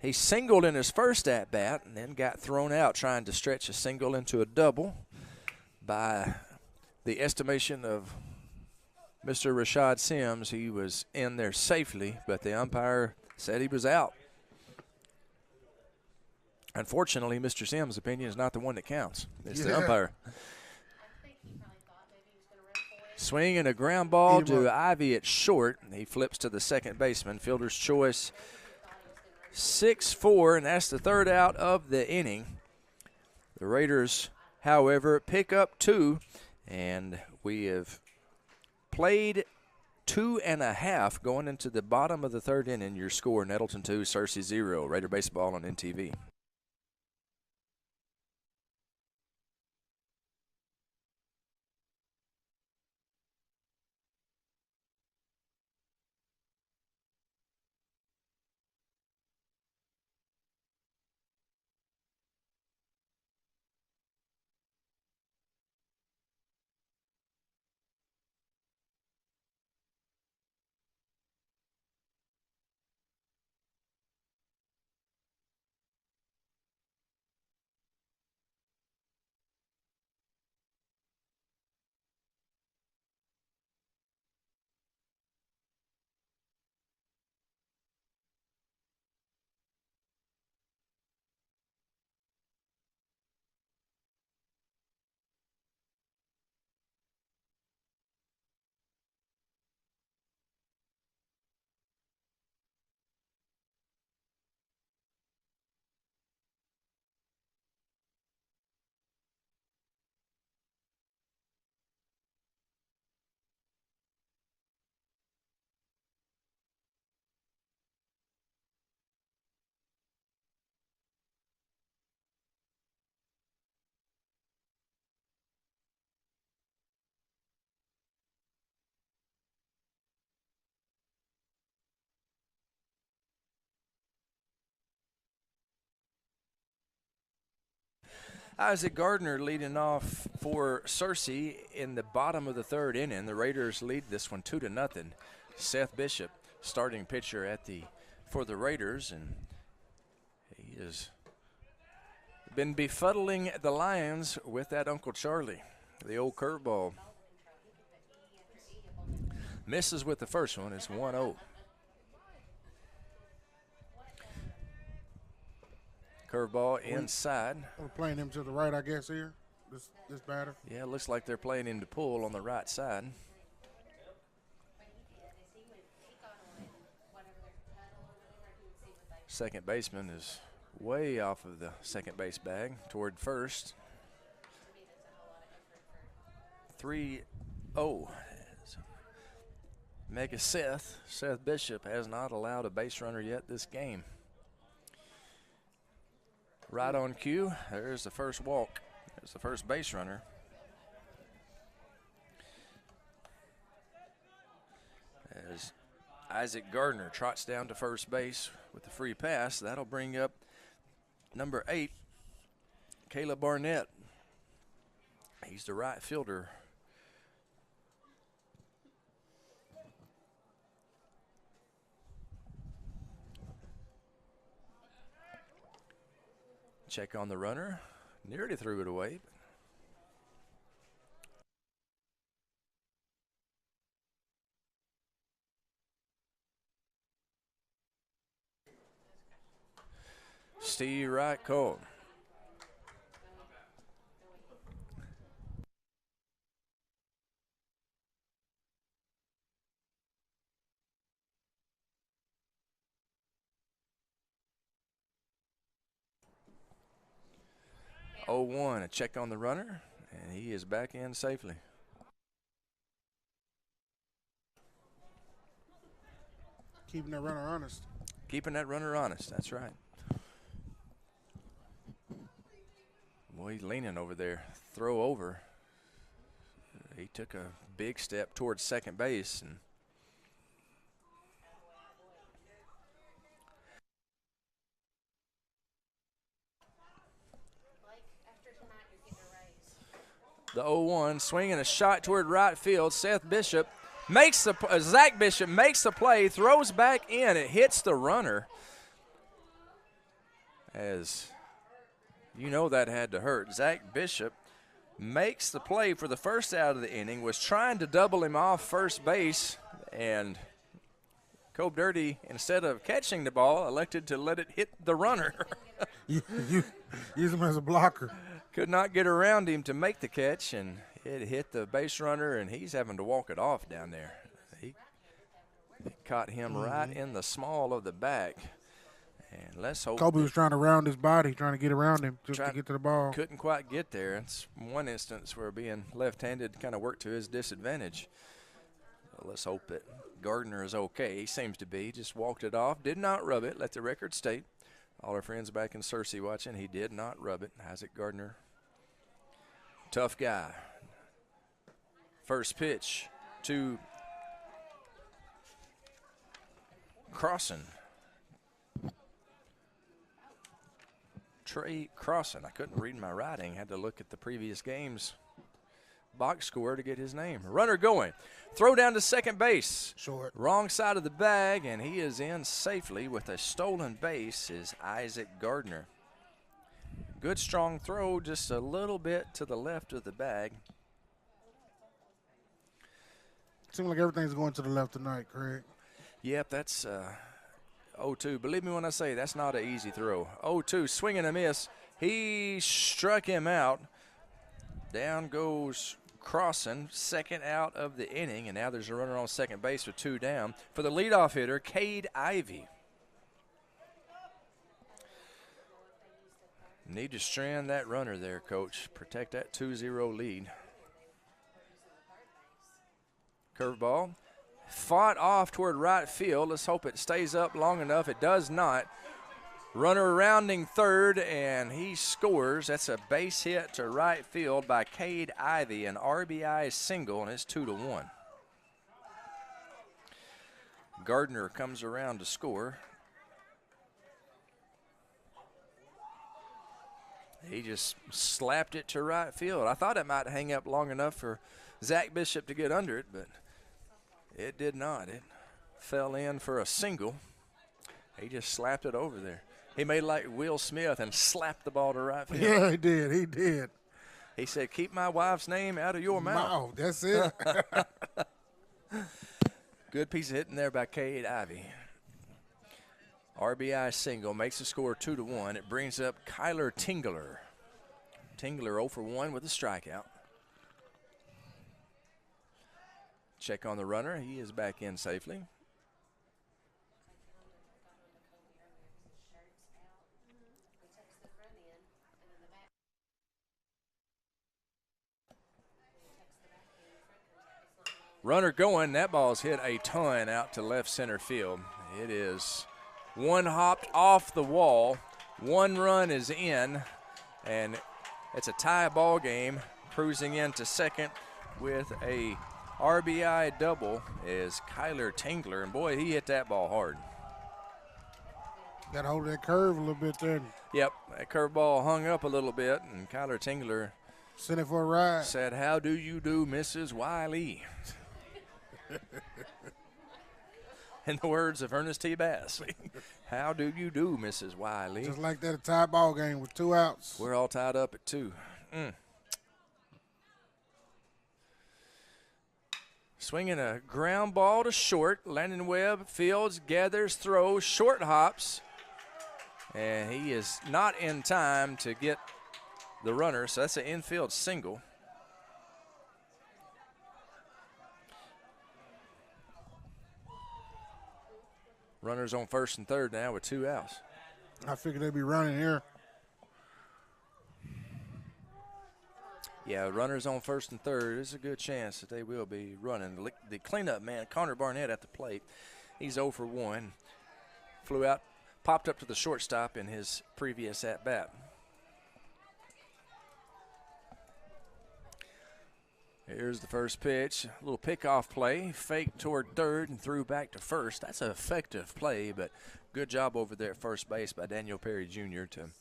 He singled in his first at-bat and then got thrown out trying to stretch a single into a double by the estimation of Mr. Rashad Sims. He was in there safely, but the umpire said he was out. Unfortunately, Mr. Sims' opinion is not the one that counts. It's the umpire. Swing and a ground ball to Ivy at short. He flips to the second baseman. Fielder's choice 6-4, and that's the 3rd out of the inning. The Raiders, however, pick up 2, and we have played 2.5 going into the bottom of the 3rd inning. Your score, Nettleton 2, Searcy 0. Raider Baseball on NTV. Isaac Gardner leading off for Searcy in the bottom of the third inning. The Raiders lead this one 2-0. Seth Bishop, starting pitcher for the Raiders, and he has been befuddling the Lions with that Uncle Charlie, the old curveball. Misses with the first one. It's 1-0. Curveball inside. We're playing him to the right, I guess, here, this batter. Yeah, it looks like they're playing him to pull on the right side. Second baseman is way off of the second base bag toward first. 3-0. Mega Seth Bishop has not allowed a base runner yet this game. Right on cue, there's the first walk. There's the first base runner. As Isaac Gardner trots down to first base with the free pass, that'll bring up number 8, Caleb Barnett. He's the right fielder. Check on the runner. Nearly threw it away. Steve Wright called. Oh, 1, a check on the runner, and he is back in safely. Keeping that runner honest. Keeping that runner honest, that's right. Boy, he's leaning over there. Throw over. He took a big step towards second base, and the 0-1, swinging a shot toward right field. Seth Bishop makes Zach Bishop makes the play, throws back in. It hits the runner. As you know, that had to hurt. Zach Bishop makes the play for the first out of the inning, was trying to double him off first base, and Cobe Dirty, instead of catching the ball, elected to let it hit the runner. you use him as a blocker. Could not get around him to make the catch, and it hit the base runner, and he's having to walk it off down there. He caught him right in the small of the back. And let's hope. Kobe was trying to round his body, trying to get around him to get to the ball. Couldn't quite get there. It's one instance where being left-handed kind of worked to his disadvantage. So let's hope that Gardner is okay. He seems to be. Just walked it off. Did not rub it. Let the record state. All our friends back in Searcy watching, he did not rub it. Isaac Gardner, tough guy. First pitch to Cawson. Trey Cawson. I couldn't read my writing. Had to look at the previous game's box score to get his name. Runner going. Throw down to second base. Short. Wrong side of the bag, and he is in safely with a stolen base is Isaac Gardner. Good strong throw, just a little bit to the left of the bag. Seems like everything's going to the left tonight, Craig. Yep, that's 0-2. Believe me when I say that's not an easy throw. 0-2, swing and a miss. He struck him out. Down goes Cawson, second out of the inning, and now there's a runner on second base with 2 down. For the leadoff hitter, Cade Ivy. Need to strand that runner there, Coach. Protect that 2-0 lead. Curveball. Fought off toward right field. Let's hope it stays up long enough. It does not. Runner rounding third, and he scores. That's a base hit to right field by Cade Ivy, an RBI single, and it's 2-1. Gardner comes around to score. He just slapped it to right field. I thought it might hang up long enough for Seth Bishop to get under it, but it did not. It fell in for a single. He just slapped it over there. He made like Will Smith and slapped the ball to right field. Yeah, he did. He did. He said, "Keep my wife's name out of your mouth." That's it. Good piece of hitting there by Cade Ivy. RBI single makes the score 2-1. It brings up Kyler Tingler. Tingler 0 for 1 with a strikeout. Check on the runner. He is back in safely. Runner going. That ball's hit a ton out to left center field. It is one hopped off the wall. One run is in, and it's a tie ball game. Cruising into second with a RBI double is Kyler Tingler. And, boy, he hit that ball hard. Got to hold that curve a little bit there. Yep, that curveball hung up a little bit, and Kyler Tingler sent it for a ride. Said, "How do you do, Mrs. Wiley?" In the words of Ernest T. Bass. How do you do, Mrs. Wiley? Just like that, a tie ball game with 2 outs. We're all tied up at 2. Swinging a ground ball to short. Landon Webb fields, gathers, throws, short hops. And he is not in time to get the runner, so that's an infield single. Runners on first and third now with 2 outs. I figured they'd be running here. Yeah, runners on first and third. There's a good chance that they will be running. The cleanup man, Connor Barnett, at the plate. He's 0 for 1. Flew out, popped up to the shortstop in his previous at-bat. Here's the first pitch. A little pickoff play. Fake toward third and threw back to first. That's an effective play, but good job over there at first base by Daniel Perry Jr. to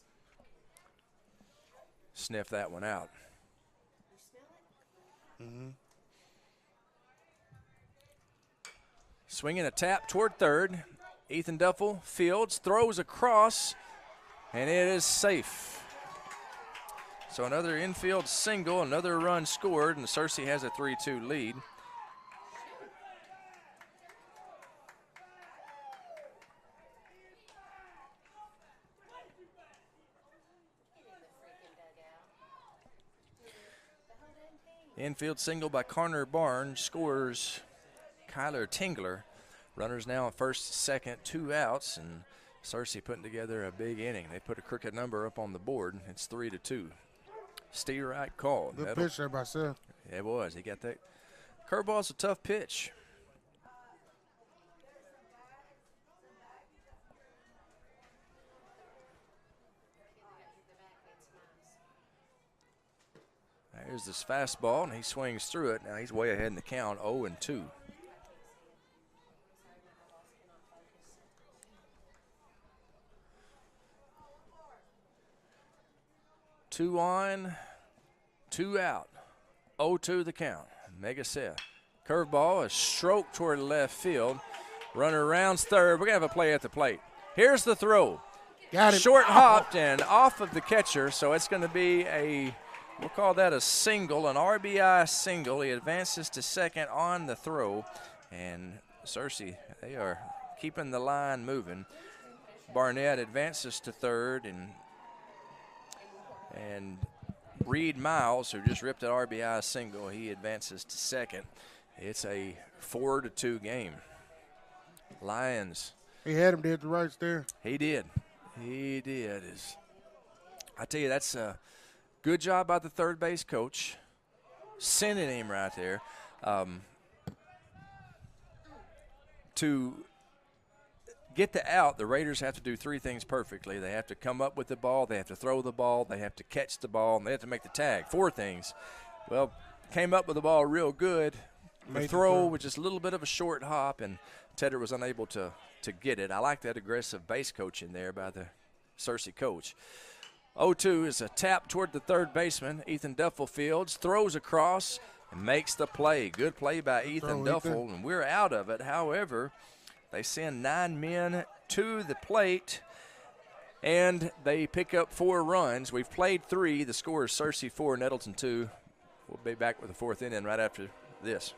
sniff that one out. Swinging a tap toward third. Ethan Duffel fields, throws across, and it is safe. So another infield single, another run scored, and Searcy has a 3-2 lead. Infield single by Connor Barnes scores Kyler Tingler. Runners now on first, second, 2 outs, and Searcy putting together a big inning. They put a crooked number up on the board. It's 3-2. Steve Wright called. Good pitch there by Seth. Yeah, it was. He got that. Curveball's a tough pitch. There's this fastball, and he swings through it. Now he's way ahead in the count, 0-2. Two on, 2 out, 0-2 the count. Mega Seth. Curveball, a stroke toward left field. Runner rounds third. We're going to have a play at the plate. Here's the throw. Got it. Short hopped and off of the catcher, so it's going to be we'll call that a single, an RBI single. He advances to second on the throw, and Searcy, they are keeping the line moving. Barnett advances to third, and Reid Miles, who just ripped an RBI single, he advances to second. It's a 4-2 game. Lions. He had him dead to rights there. He did. He did. I tell you, that's a good job by the third base coach, sending him right there. To get the out, the Raiders have to do 3 things perfectly. They have to come up with the ball, they have to throw the ball, they have to catch the ball, and they have to make the tag. 4 things. Well, came up with the ball real good. The throw was just a little bit of a short hop, and Tedder was unable to get it. I like that aggressive base coaching there by the Searcy coach. 0-2 is a tap toward the third baseman. Ethan Duffel fields, throws across, and makes the play. Good play by Ethan Duffel, and we're out of it. However, they send 9 men to the plate, and they pick up 4 runs. We've played 3. The score is Searcy 4, Nettleton 2. We'll be back with the 4th inning right after this.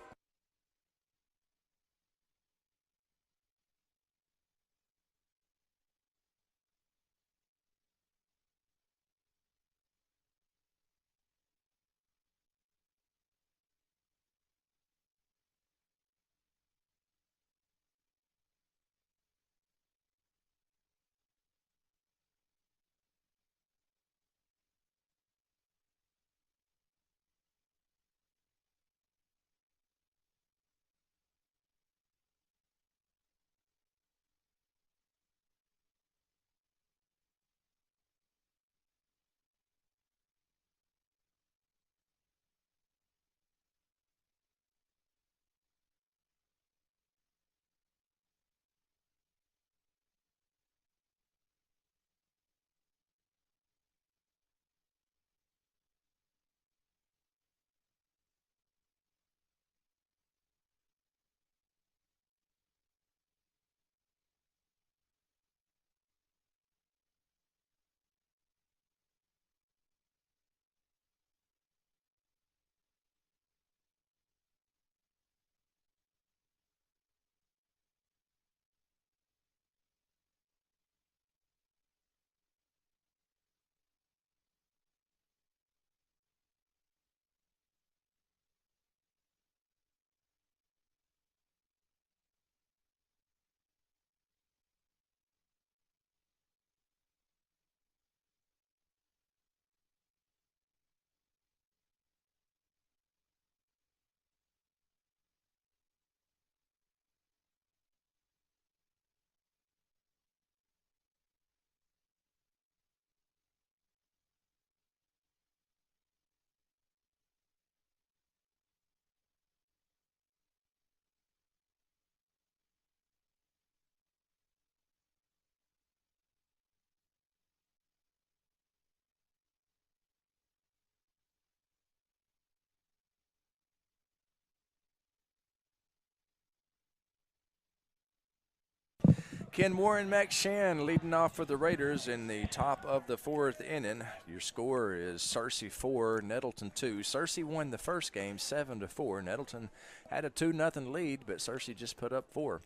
Ken Moore and Mack Shan leading off for the Raiders in the top of the 4th inning. Your score is Searcy 4, Nettleton 2. Searcy won the first game 7-4. Nettleton had a 2-0 lead, but Searcy just put up 4.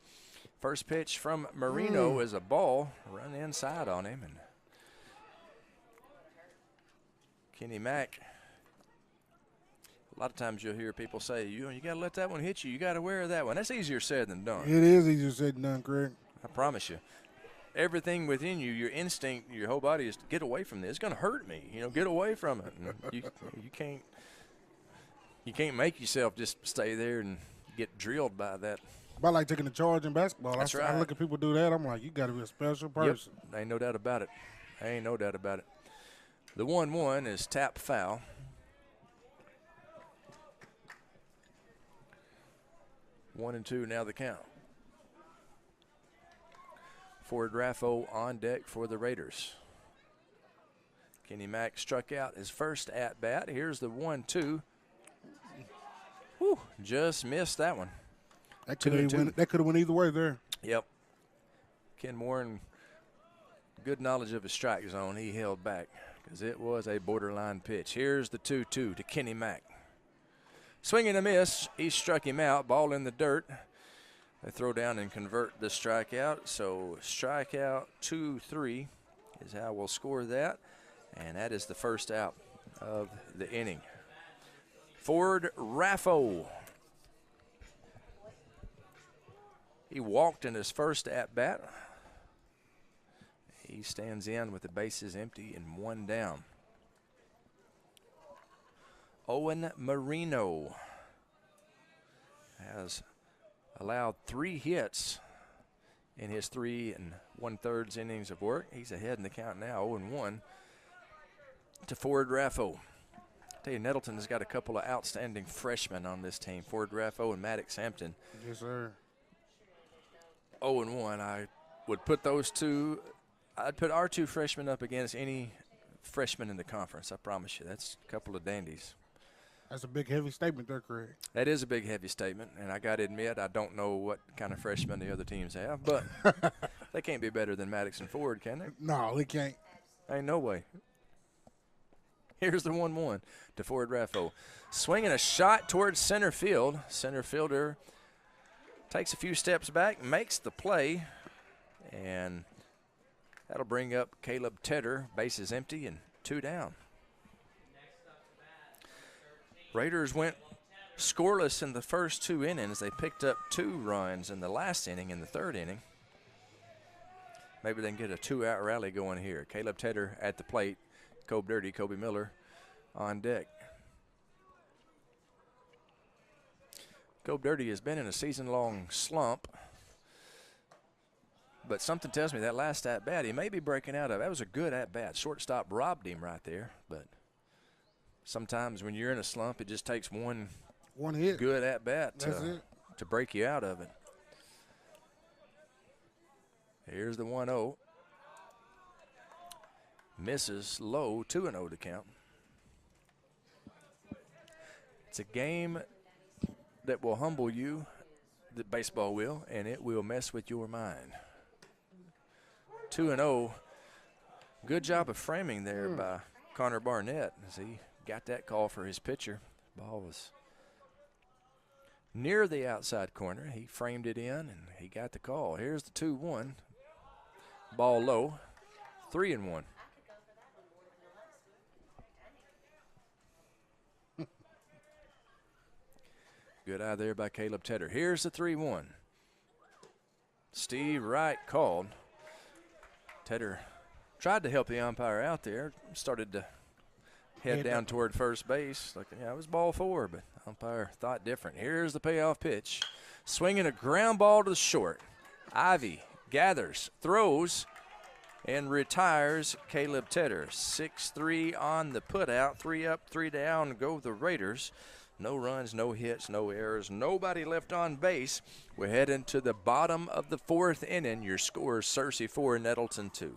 First pitch from Marino is a ball, run inside on him, and Kenny Mack. A lot of times you'll hear people say, you got to let that one hit you. You got to wear that one. That's easier said than done. It is easier said than done, Craig. I promise you. Everything within you, your instinct, your whole body is to get away from this. It's going to hurt me. Get away from it. And you can't make yourself just stay there and get drilled by that. About like taking a charge in basketball. That's right. I look at people do that. I'm like, you got to be a special person. Yep. Ain't no doubt about it. Ain't no doubt about it. The 1-1 is tap foul. One and two now the count. Ford Raffo on deck for the Raiders. Kenny Mack struck out his first at-bat. Here's the 1-2. Whew, just missed that one. That could have went either way there. Yep. Ken Warren, good knowledge of his strike zone. He held back because it was a borderline pitch. Here's the 2-2 to Kenny Mack. Swing and a miss. He struck him out. Ball in the dirt. They throw down and convert the strikeout. So strikeout 2-3 is how we'll score that. And that is the first out of the inning. Ford Raffo. He walked in his first at-bat. He stands in with the bases empty and one down. Owen Marino has allowed 3 hits in his 3 1/3 innings of work. He's ahead in the count now, 0-1 to Ford Raffo. I tell you, Nettleton has got a couple of outstanding freshmen on this team, Ford Raffo and Maddox Hampton. Yes, sir. 0-1. I would put those two, I'd put our 2 freshmen up against any freshmen in the conference. I promise you, that's a couple of dandies. That's a big, heavy statement there, Craig. That is a big, heavy statement, and I got to admit, I don't know what kind of freshmen the other teams have, but they can't be better than Maddox and Ford, can they? No, they can't. Ain't no way. Here's the 1-1 to Ford Raffo. Swinging a shot towards center field. Center fielder takes a few steps back, makes the play, and that'll bring up Caleb Tedder. Base is empty and 2 down. Raiders went scoreless in the first 2 innings. They picked up 2 runs in the last inning, in the 3rd inning. Maybe they can get a 2-out rally going here. Caleb Tedder at the plate. Kobe Miller on deck. Kobe has been in a season-long slump, but something tells me that last at-bat he may be breaking out of. That was a good at-bat. Shortstop robbed him right there, but sometimes when you're in a slump, it just takes one hit, good at-bat to break you out of it. Here's the 1-0. Misses low, 2-0 to count. It's a game that will humble you, that baseball will, and it will mess with your mind. 2-0. Good job of framing there by Connor Barnett as he got that call for his pitcher. Ball was near the outside corner. He framed it in, and he got the call. Here's the 2-1. Ball low, 3-1. Good eye there by Caleb Tedder. Here's the 3-1. Steve Wright called. Tedder tried to help the umpire out there. Started to head down toward first base. Looking, it was ball 4, but the umpire thought different. Here's the payoff pitch. Swinging a ground ball to the short. Ivy gathers, throws, and retires Caleb Tedder. 6-3 on the putout. 3 up, 3 down go the Raiders. No runs, no hits, no errors, nobody left on base. We're heading to the bottom of the 4th inning. Your score is Searcy 4, Nettleton 2.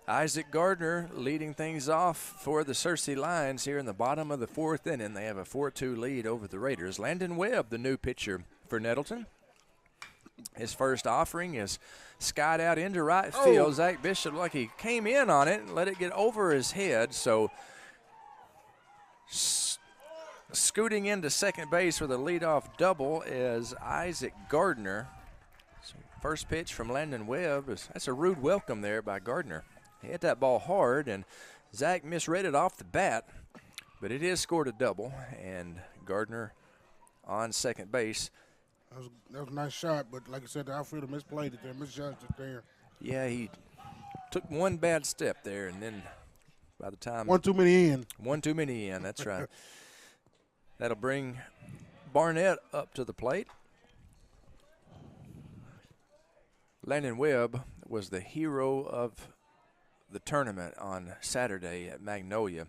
Isaac Gardner leading things off for the Searcy Lions here in the bottom of the 4th inning. They have a 4-2 lead over the Raiders. Landon Webb, the new pitcher for Nettleton. His first offering is skied out into right field. Zach Bishop, like he came in on it and let it get over his head. So scooting into second base with a leadoff double is Isaac Gardner. So first pitch from Landon Webb. That's a rude welcome there by Gardner. He hit that ball hard, and Zach misread it off the bat, but it is scored a double, and Gardner on second base. That was a nice shot, but like I said, the outfielder misplayed it there, misjudged it there. Yeah, he took one bad step there, and then by the time. One too many in. One too many in, that's right. That'll bring Barnett up to the plate. Landon Webb was the hero of the tournament on Saturday at Magnolia.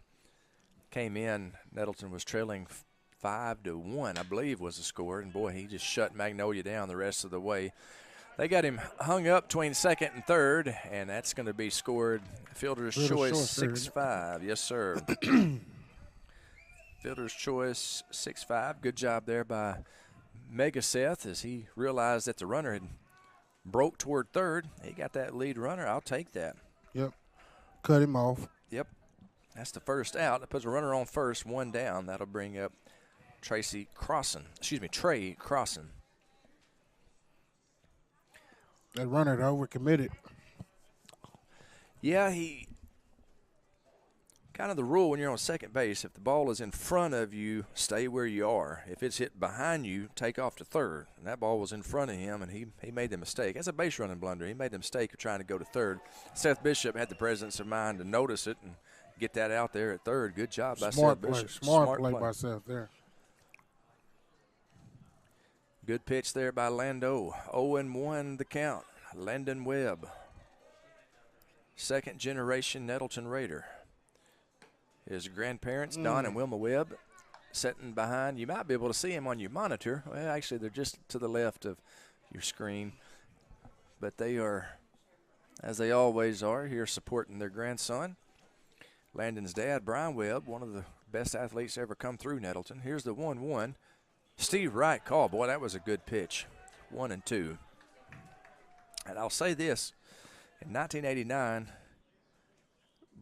Came in, Nettleton was trailing 5-1, I believe was the score, and boy, he just shut Magnolia down the rest of the way. They got him hung up between second and third, and that's going to be scored fielder's choice 6-5. Yes, sir. Fielder's choice 6-5. Good job there by Mega Seth as he realized that the runner had broke toward third. He got that lead runner. I'll take that. Yep. Cut him off. Yep. That's the first out. That puts a runner on first, one down. That'll bring up Trey Cawson. That runner overcommitted. Yeah, he kind of the rule when you're on second base, if the ball is in front of you, stay where you are. If it's hit behind you, take off to third. And that ball was in front of him, and he made the mistake. That's a base running blunder. He made the mistake of trying to go to third. Seth Bishop had the presence of mind to notice it and get that out there at third. Good job by Seth Bishop. Smart play by Seth there. Good pitch there by Lando. 0-1 the count. Landon Webb, second generation Nettleton Raider. His grandparents, Don and Wilma Webb, sitting behind. You might be able to see him on your monitor. Well, actually, they're just to the left of your screen. But they are, as they always are, here supporting their grandson. Landon's dad, Brian Webb, one of the best athletes to ever come through Nettleton. Here's the 1-1. Steve Wright call. Boy, that was a good pitch. 1-2. And I'll say this. In 1989,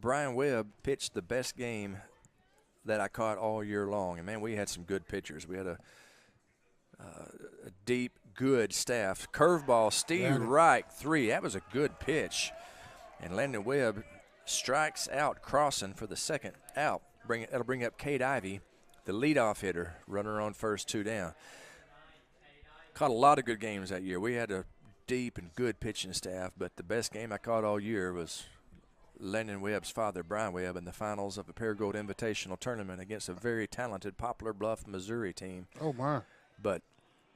Brian Webb pitched the best game that I caught all year long. And, man, we had some good pitchers. We had a deep, good staff. Curveball, Steve Wright, 3. That was a good pitch. And Landon Webb strikes out Cawson for the second out. That'll bring up Cade Ivy, the leadoff hitter, runner on first, 2 down. Caught a lot of good games that year. We had a deep and good pitching staff, but the best game I caught all year was Landon Webb's father, Brian Webb, in the finals of a Paragould Invitational Tournament against a very talented Poplar Bluff, Missouri team. Oh, my. But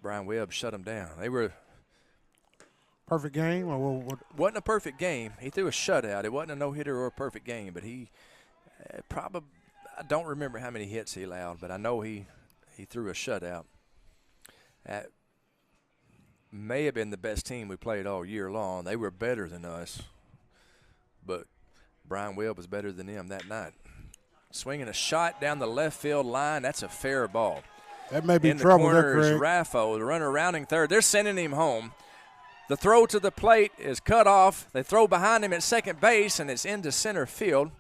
Brian Webb shut them down. They were perfect game? Or what? Wasn't a perfect game. He threw a shutout. It wasn't a no-hitter or a perfect game, but he probably – I don't remember how many hits he allowed, but I know he threw a shutout. That may have been the best team we played all year long. They were better than us, but Brian Webb was better than them that night. Swinging a shot down the left field line. That's a fair ball. That may be in trouble the there, corner is Craig. Raffo, the runner rounding third. They're sending him home. The throw to the plate is cut off. They throw behind him at second base, and it's into center field.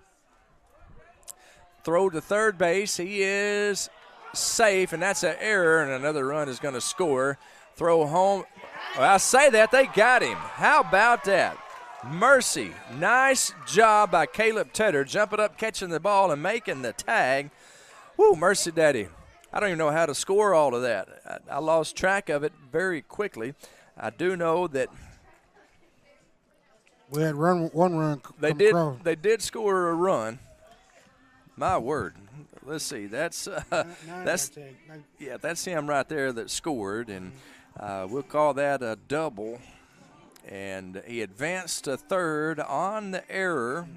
Throw to third base. He is safe, and that's an error, and another run is going to score. Throw home. Well, I say that. They got him. How about that? Mercy. Nice job by Caleb Tedder, jumping up, catching the ball, and making the tag. Woo, Mercy Daddy. I don't even know how to score all of that. I lost track of it very quickly. I do know that we had one run. They did score a run. My word. Let's see. That's him right there that scored, and we'll call that a double. And he advanced to third on the error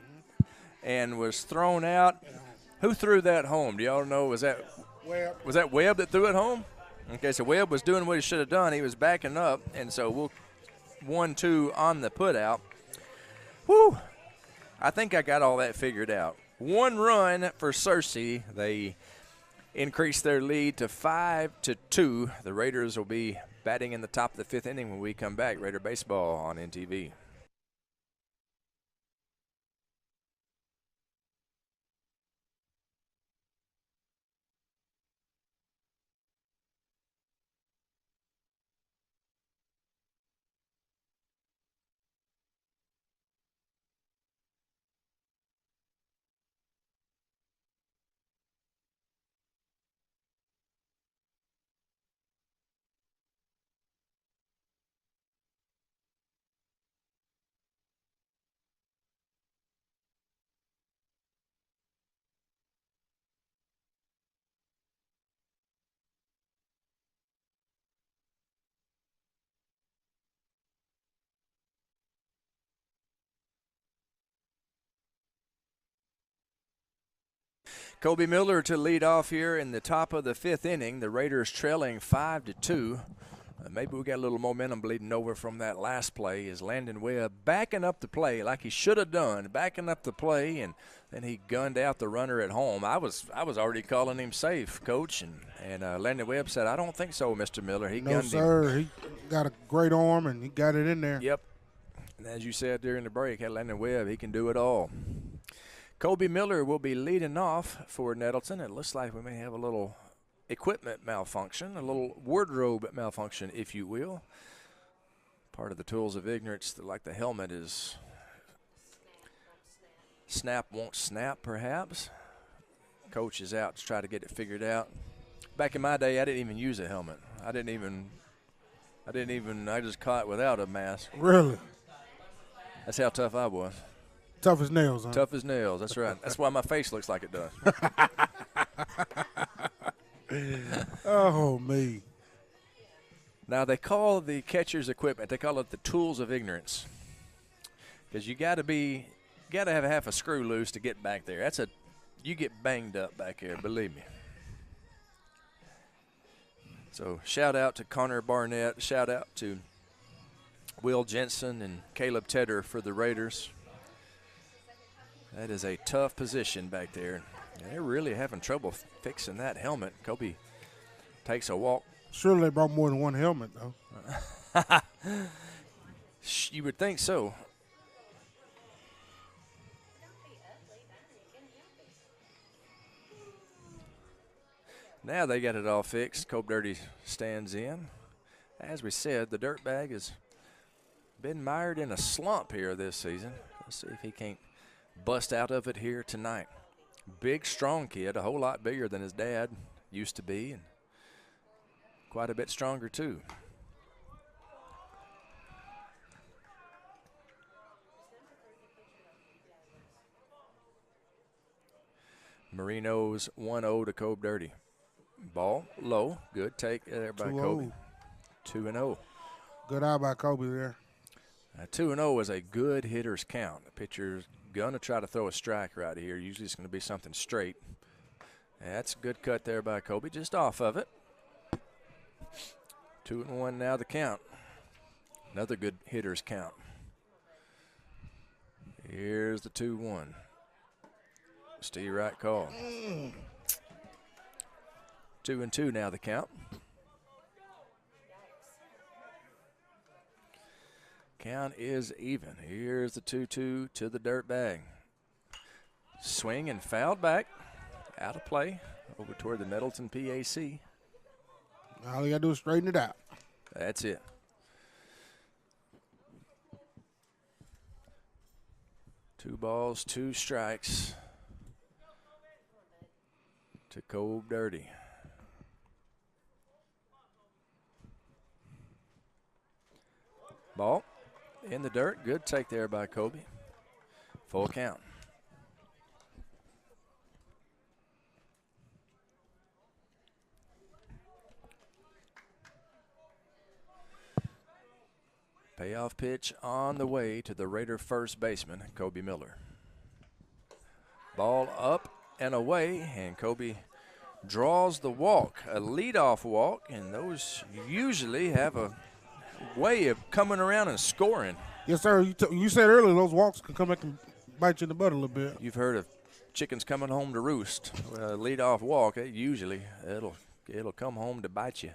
and was thrown out. Who threw that home? Do y'all know? Was that Webb that threw it home? Okay, so Webb was doing what he should have done. He was backing up, and so we'll 1-2 on the put out. Whew. I think I got all that figured out. 1 run for Searcy. They increase their lead to 5-2. The Raiders will be batting in the top of the 5th inning when we come back. Raider Baseball on NTV. Kobe Miller to lead off here in the top of the 5th inning. The Raiders trailing 5-2. Maybe we got a little momentum bleeding over from that last play as Landon Webb backing up the play like he should have done, backing up the play, and then he gunned out the runner at home. I was already calling him safe, Coach, and Landon Webb said, "I don't think so, Mr. Miller." He gunned him. No, sir. He got a great arm, and he got it in there. Yep. And as you said during the break, Landon Webb, he can do it all. Kobe Miller will be leading off for Nettleton. It looks like we may have a little equipment malfunction, a little wardrobe malfunction, if you will. Part of the tools of ignorance, like the helmet is snap, won't snap, perhaps. Coach is out to try to get it figured out. Back in my day, I didn't even use a helmet. I just caught without a mask. Really? That's how tough I was. Tough as nails, huh? Tough as nails, that's right. That's why my face looks like it does. Oh, me. Now, they call the catcher's equipment, they call it the tools of ignorance. Because you got to have half a screw loose to get back there. You get banged up back here, believe me. So, shout out to Connor Barnett, shout out to Will Jensen and Caleb Tedder for the Raiders. That is a tough position back there. They're really having trouble fixing that helmet. Kobe takes a walk. Surely they brought more than one helmet, though. You would think so. Now they got it all fixed. Cope Dirty stands in. As we said, the Dirtbag has been mired in a slump here this season. Let's see if he can't bust out of it here tonight. Big, strong kid, a whole lot bigger than his dad used to be, and quite a bit stronger too. Marino's 1-0 to Cobe Dirty. Ball low, good take there by Kobe. 2-0. Good eye by Kobe there. 2-0 is a good hitter's count. The pitcher's going to try to throw a strike right here. Usually it's going to be something straight. That's a good cut there by Kobe, just off of it. 2-1 now the count. Another good hitter's count. Here's the 2-1. Steve Wright call. 2-2 now the count. Count is even. Here's the 2-2 to the Dirtbag. Swing and fouled back. Out of play. Over toward the Nettleton PAC. All you got to do is straighten it out. That's it. Two balls, two strikes to Cobe Dirty. Ball in the dirt. Good take there by Kobe. Full count. Payoff pitch on the way to the Raider first baseman, Kobe Miller. Ball up and away, and Kobe draws the walk, a leadoff walk, and those usually have a way of coming around and scoring. Yes, sir. You said earlier those walks can come back and bite you in the butt a little bit. You've heard of chickens coming home to roost. Well, a leadoff walk, it'll come home to bite you.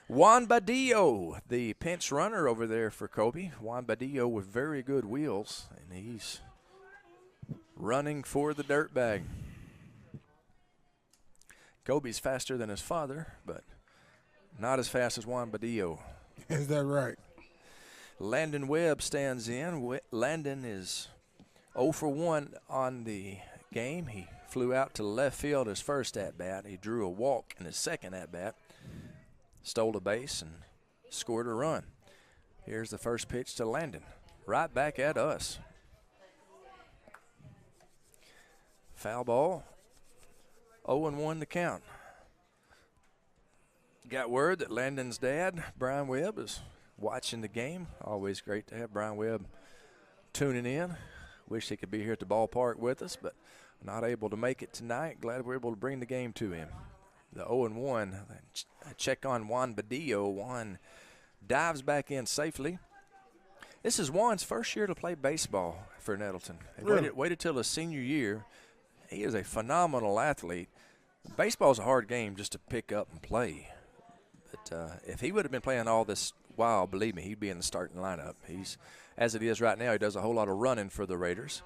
Juan Badillo, the pinch runner over there for Kobe. Juan Badillo with very good wheels, and he's running for the dirt bag. Kobe's faster than his father, but not as fast as Juan Badillo. Is that right? Landon Webb stands in. Landon is 0 for 1 on the game. He flew out to left field his first at-bat. He drew a walk in his second at-bat, stole a base, and scored a run. Here's the first pitch to Landon. Right back at us. Foul ball. 0-1 the count. Got word that Landon's dad, Brian Webb, is watching the game. Always great to have Brian Webb tuning in. Wish he could be here at the ballpark with us, but not able to make it tonight. Glad we're able to bring the game to him. The 0-1. Check on Juan Badillo. Juan dives back in safely. This is Juan's first year to play baseball for Nettleton. He Really? waited till his senior year. He is a phenomenal athlete. Baseball's a hard game just to pick up and play. But if he would have been playing all this while, believe me, he'd be in the starting lineup. He's, as it is right now, he does a whole lot of running for the Raiders.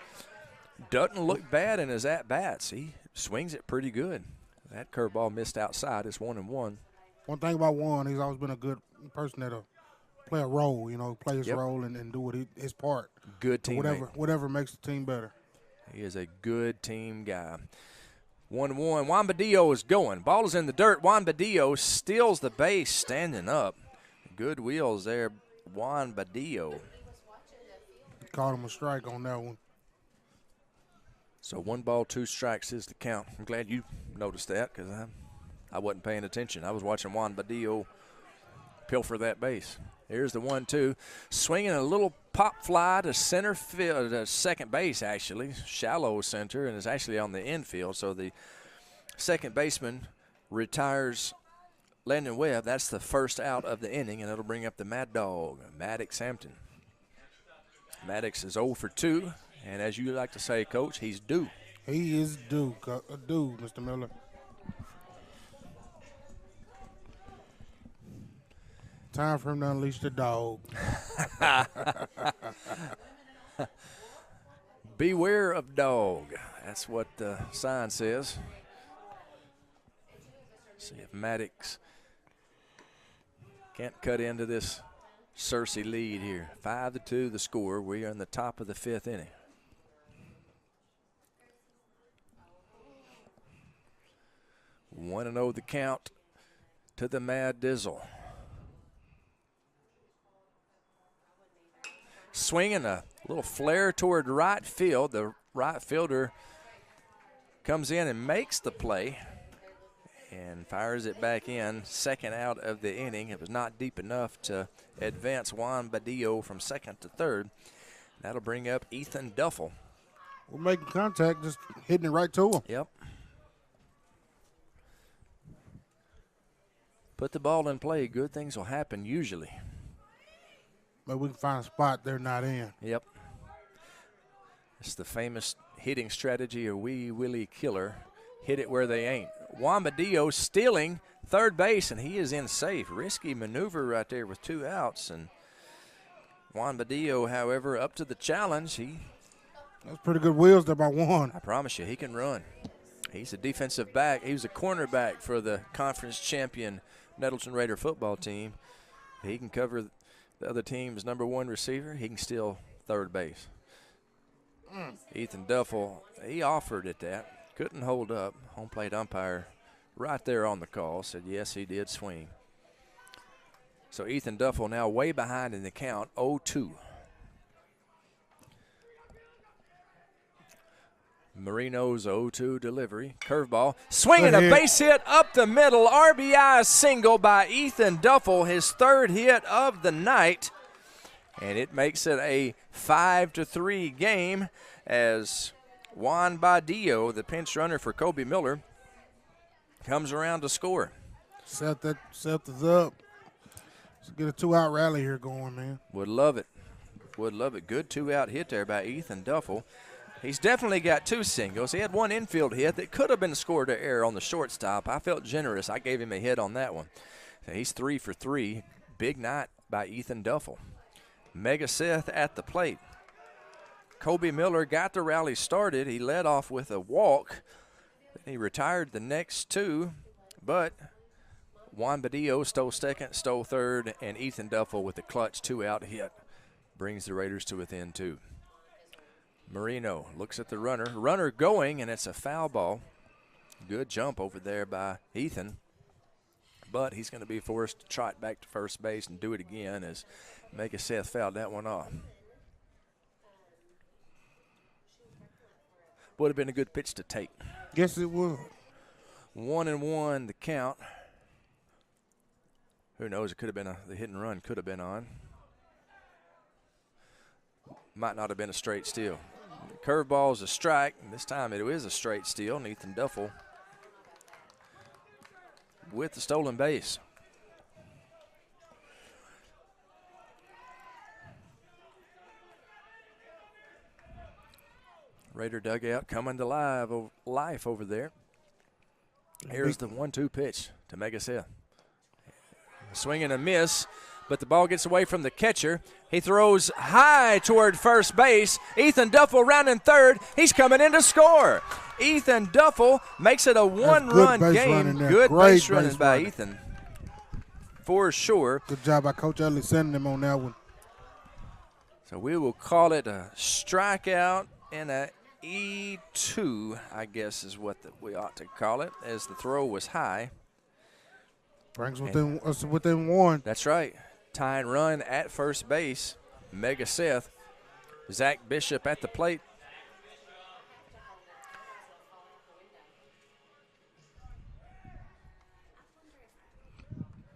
Doesn't look bad in his at-bats. He swings it pretty good. That curveball missed outside. It's 1-1. One thing about Juan, he's always been a good person that'll play a role, play his role and do his part. Good teammate. Whatever makes the team better. He is a good team guy. 1-1. Juan Badillo is going. Ball is in the dirt. Juan Badillo steals the base standing up. Good wheels there, Juan Badillo. Caught him a strike on that one. So 1 ball, 2 strikes is the count. I'm glad you noticed that because I wasn't paying attention. I was watching Juan Badillo pilfer that base. Here's the 1-2. Swinging a little pop fly to center field, to second base actually, shallow center, and is actually on the infield. So the second baseman retires Landon Webb. That's the first out of the inning, and it'll bring up the Mad Dog, Maddox Hampton. Maddox is 0 for 2, and as you like to say, Coach, he's due. He is due, Mr. Miller. Time for him to unleash the dog. Beware of dog. That's what the sign says. See if Maddox can't cut into this Searcy lead here. 5-2 the score. We are in the top of the 5th inning. One and 0 the count to the Mad Dizzle. Swinging a little flare toward right field. The right fielder comes in and makes the play and fires it back in. Second out of the inning. It was not deep enough to advance Juan Badillo from second to third. That'll bring up Ethan Duffel. We're making contact, just hitting it right to him. Yep. Put the ball in play. Good things will happen usually. But we can find a spot they're not in. Yep. It's the famous hitting strategy of Wee Willie Killer. Hit it where they ain't. Juan Badillo stealing third base, and he is in safe. Risky maneuver right there with 2 outs. And Juan Badillo, however, up to the challenge. That's pretty good wheels there by Juan. I promise you, he can run. He's a defensive back. He was a cornerback for the conference champion Nettleton Raider football team. He can cover the other team's #1 receiver. He can steal third base. Ethan Duffel, he offered at that. Couldn't hold up. Home plate umpire right there on the call said, yes, he did swing. So Ethan Duffel now way behind in the count, 0-2. Marino's 0-2 delivery. Curveball. Swinging a base hit up the middle. RBI single by Ethan Duffel, his 3rd hit of the night. And it makes it a 5-3 game as Juan Badillo, the pinch runner for Kobe Miller, comes around to score. Seth is up. Let's get a 2-out rally here going, man. Would love it. Would love it. Good 2-out hit there by Ethan Duffel. He's definitely got 2 singles. He had 1 infield hit that could have been scored to error on the shortstop. I felt generous. I gave him a hit on that one. He's 3 for 3. Big night by Ethan Duffel. Mega Seth at the plate. Kobe Miller got the rally started. He led off with a walk. Then he retired the next two, but Juan Badillo stole second, stole third, and Ethan Duffel with the clutch 2-out hit brings the Raiders to within 2. Marino looks at the runner. Runner going, and it's a foul ball. Good jump over there by Ethan. But he's going to be forced to trot back to first base and do it again as Mega Seth fouled that one off. Would have been a good pitch to take. Yes, it would. 1-1 the count. Who knows? It could have been the hit and run could have been on. Might not have been a straight steal. Curveball is a strike. This time it is a straight steal. And Ethan Duffel with the stolen base. Raider dugout coming to life over there. Here's the 1-2 pitch to Mega Seth. Swing and a miss, but the ball gets away from the catcher. He throws high toward first base. Ethan Duffel rounding third. He's coming in to score. Ethan Duffel makes it a one-run game. Good base running by Ethan, for sure. Good job by Coach Ellie sending him on that one. So we will call it a strikeout and a E2, I guess is what we ought to call it, as the throw was high. Brings us within 1. That's right. Tying run at first base. Mega Seth. Zach Bishop at the plate.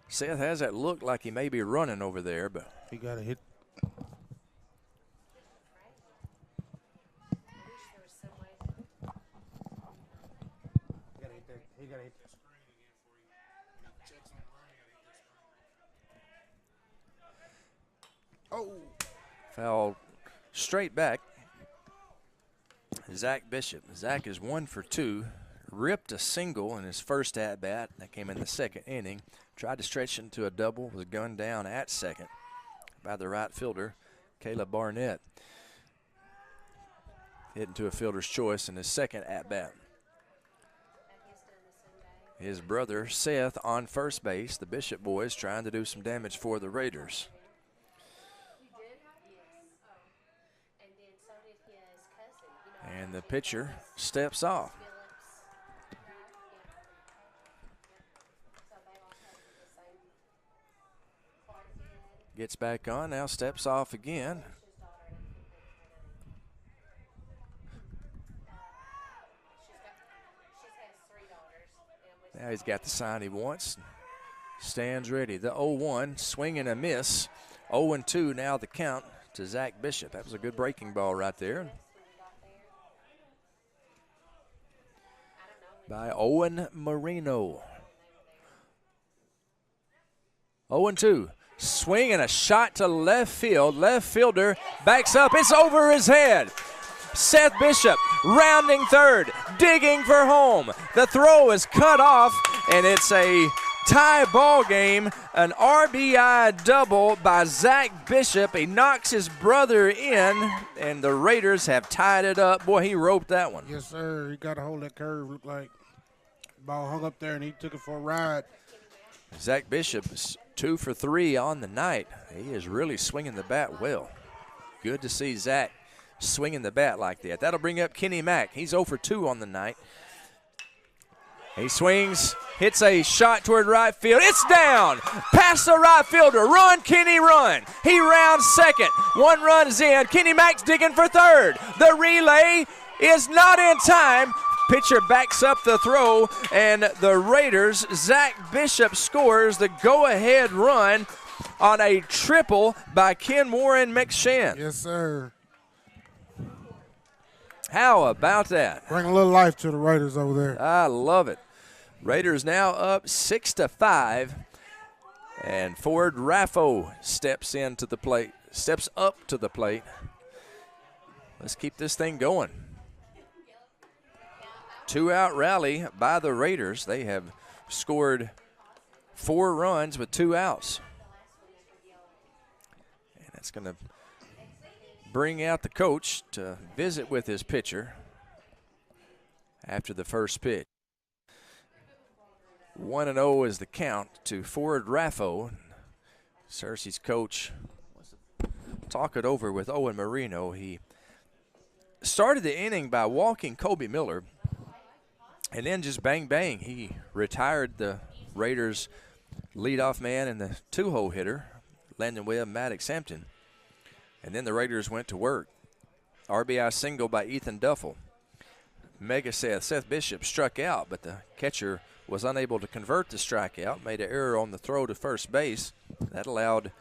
Seth has that look like he may be running over there, but he got a hit. Oh. Foul straight back. Zach Bishop. Zach is 1 for 2. Ripped a single in his first at-bat. That came in the second inning. Tried to stretch into a double. Was gunned down at second by the right fielder, Caleb Barnett. Hit into a fielder's choice in his second at-bat. His brother, Seth, on first base. The Bishop boys trying to do some damage for the Raiders. And the pitcher steps off. Gets back on, now steps off again. Now he's got the sign he wants. Stands ready. The 0-1, swing and a miss. 0-2 now the count to Zach Bishop. That was a good breaking ball right there. By Owen Marino. 0-2. Swing and a shot to left field. Left fielder backs up. It's over his head. Seth Bishop rounding third, digging for home. The throw is cut off, and it's a tie ball game. An RBI double by Zach Bishop. He knocks his brother in, and the Raiders have tied it up. Boy, he roped that one. Yes, sir. He got to hold that curve. Looked like the ball hung up there, and he took it for a ride. Zach Bishop is 2 for 3 on the night. He is really swinging the bat well. Good to see Zach swinging the bat like that. That'll bring up Kenny Mack. He's 0 for 2 on the night. He swings, hits a shot toward right field. It's down past the right fielder. Run, Kenny, run. He rounds second. 1 run is in. Kenny Mack's digging for third. The relay is not in time. Pitcher backs up the throw, and the Raiders, Zach Bishop scores the go-ahead run on a triple by Ken Warren McShann. Yes, sir. How about that? Bring a little life to the Raiders over there. I love it. Raiders now up 6-5, and Ford Raffo steps up to the plate. Let's keep this thing going. 2-out rally by the Raiders. They have scored 4 runs with 2 outs. And that's going to bring out the coach to visit with his pitcher after the first pitch. 1-0 is the count to Ford Raffo. Searcy's coach talk it over with Owen Marino. He started the inning by walking Kobe Miller, and then just bang, bang, he retired the Raiders' leadoff man and the 2-hole hitter, Landon Webb, Maddox Hampton. And then the Raiders went to work. RBI single by Ethan Duffel. Mega Seth Bishop struck out, but the catcher was unable to convert the strikeout, made an error on the throw to first base. That allowed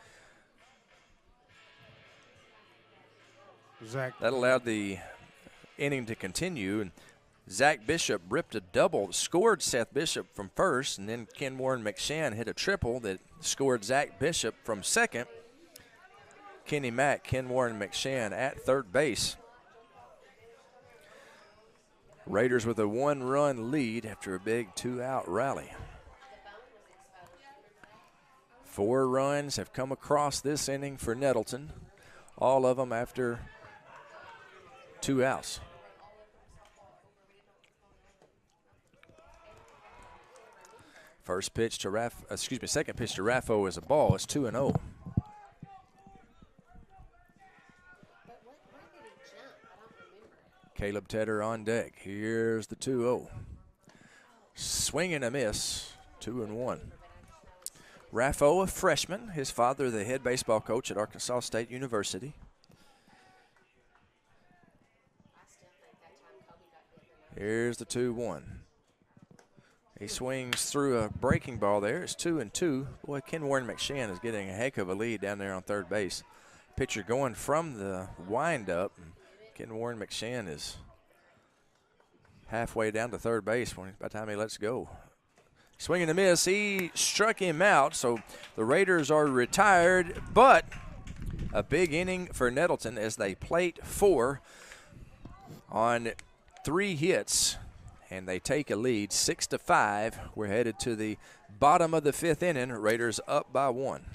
the inning to continue. And Zach Bishop ripped a double, scored Seth Bishop from first, and then Ken Warren McShann hit a triple that scored Zach Bishop from second. Kenny Mack, Ken Warren McShann at third base. Raiders with a 1-run lead after a big 2-out rally. 4 runs have come across this inning for Nettleton, all of them after 2 outs. Second pitch to Raffo is a ball. It's 2-0. Caleb Tedder on deck. Here's the 2-0. Swing and a miss, 2-1. Raffo, a freshman. His father, the head baseball coach at Arkansas State University. Here's the 2-1. He swings through a breaking ball there. It's 2-2. Boy, Ken Warren McShann is getting a heck of a lead down there on third base. Pitcher going from the windup. Ken Warren McShann is halfway down to third base by the time he lets go. Swing and a miss. He struck him out, so the Raiders are retired, but a big inning for Nettleton as they plate 4 on 3 hits, and they take a lead 6-5. We're headed to the bottom of the 5th inning. Raiders up by 1.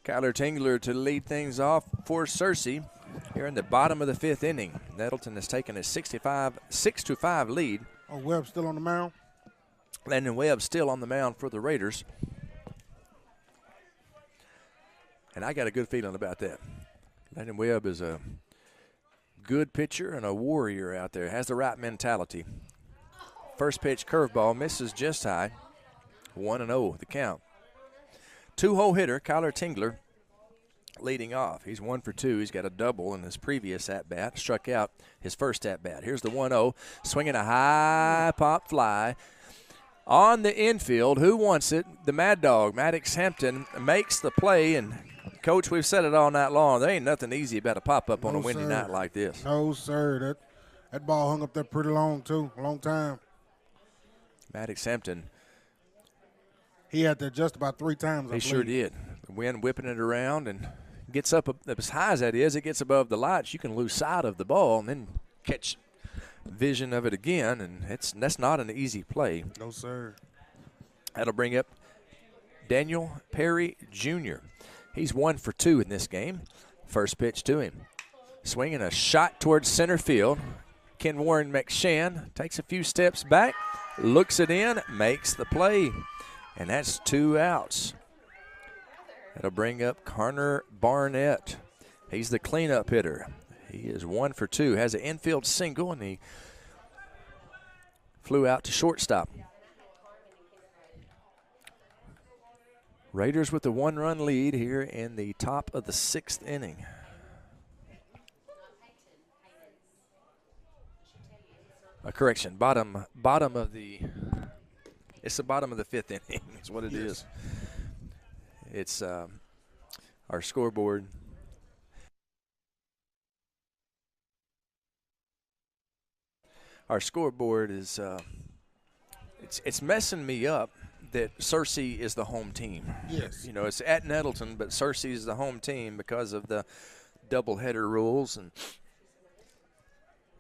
Kyler Tingler to lead things off for Searcy here in the bottom of the 5th inning. Nettleton has taken a 6-5 lead. Oh, Webb still on the mound? Landon Webb still on the mound for the Raiders. And I got a good feeling about that. Landon Webb is a good pitcher and a warrior out there. Has the right mentality. First pitch curveball misses just high. 1-0 the count. 2-hole hitter, Kyler Tingler, leading off. He's 1 for 2. He's got a double in his previous at-bat. Struck out his first at-bat. Here's the 1-0. Swinging a high pop fly on the infield. Who wants it? The Mad Dog, Maddox Hampton, makes the play and Coach, we've said it all night long. There ain't nothing easy about a pop-up on a No, windy sir. night like this. No, sir. That ball hung up there pretty long, too. A long time. Maddox Hampton. He had to adjust about 3 times. He sure did. The wind whipping it around and gets up as high as that is. It gets above the lights. You can lose sight of the ball and then catch vision of it again, and that's not an easy play. No, sir. That'll bring up Daniel Perry Jr. He's 1 for 2 in this game. First pitch to him. Swinging a shot towards center field. Ken Warren McShann takes a few steps back, looks it in, makes the play, and that's 2 outs. That'll bring up Gardner Barnett. He's the cleanup hitter. He is 1 for 2, has an infield single, and he flew out to shortstop. Raiders with the 1-run lead here in the top of the 6th inning. A correction, bottom of the. It's the bottom of the 5th inning. Is what it is. It's our scoreboard. Our scoreboard is it's messing me up that Searcy is the home team. Yes. You know, it's at Nettleton, but Searcy is the home team because of the doubleheader rules, and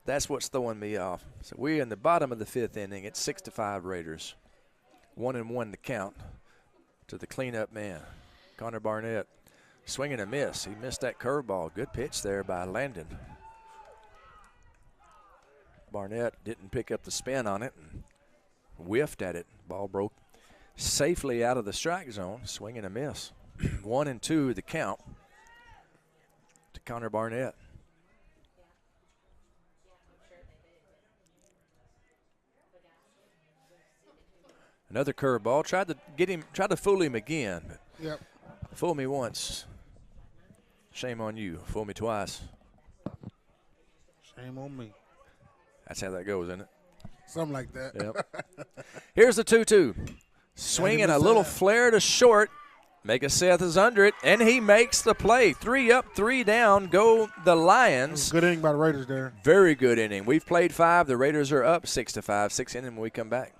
that's what's throwing me off. So we're in the bottom of the 5th inning. It's 6-5 Raiders. 1-1 to count to the cleanup man, Gardner Barnett. Swing and a miss. He missed that curveball. Good pitch there by Landon. Barnett didn't pick up the spin on it and whiffed at it. Ball broke safely out of the strike zone. Swing and a miss. 1-2 the count to Gardner Barnett. Another curveball. Tried to fool him again. But Yep. fool me once. Shame on you. Fool me twice. Shame on me. That's how that goes, isn't it? Something like that. Yep. Here's the 2-2. Swinging a little flare to short. Mega Seth is under it, and he makes the play. 3 up, 3 down. Go the Lions. Good inning by the Raiders there. Very good inning. We've played 5. The Raiders are up 6-5. 6th inning when we come back.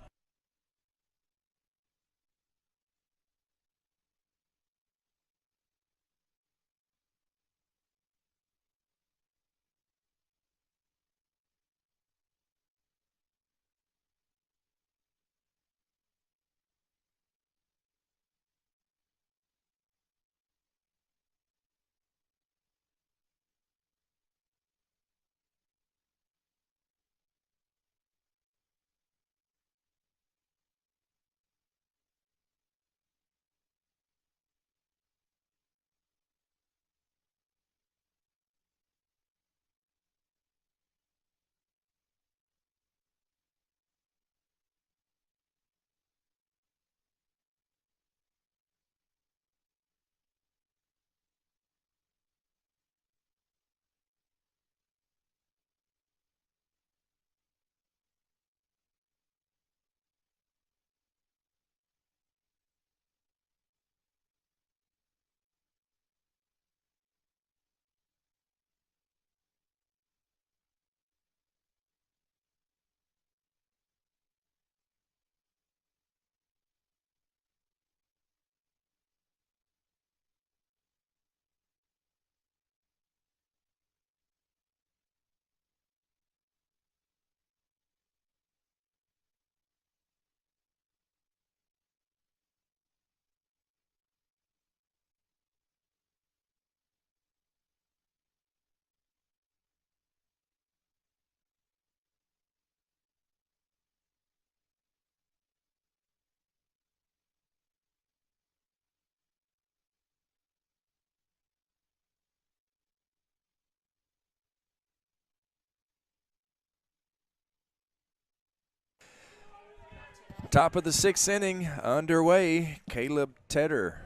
Top of the 6th inning underway. Caleb Tedder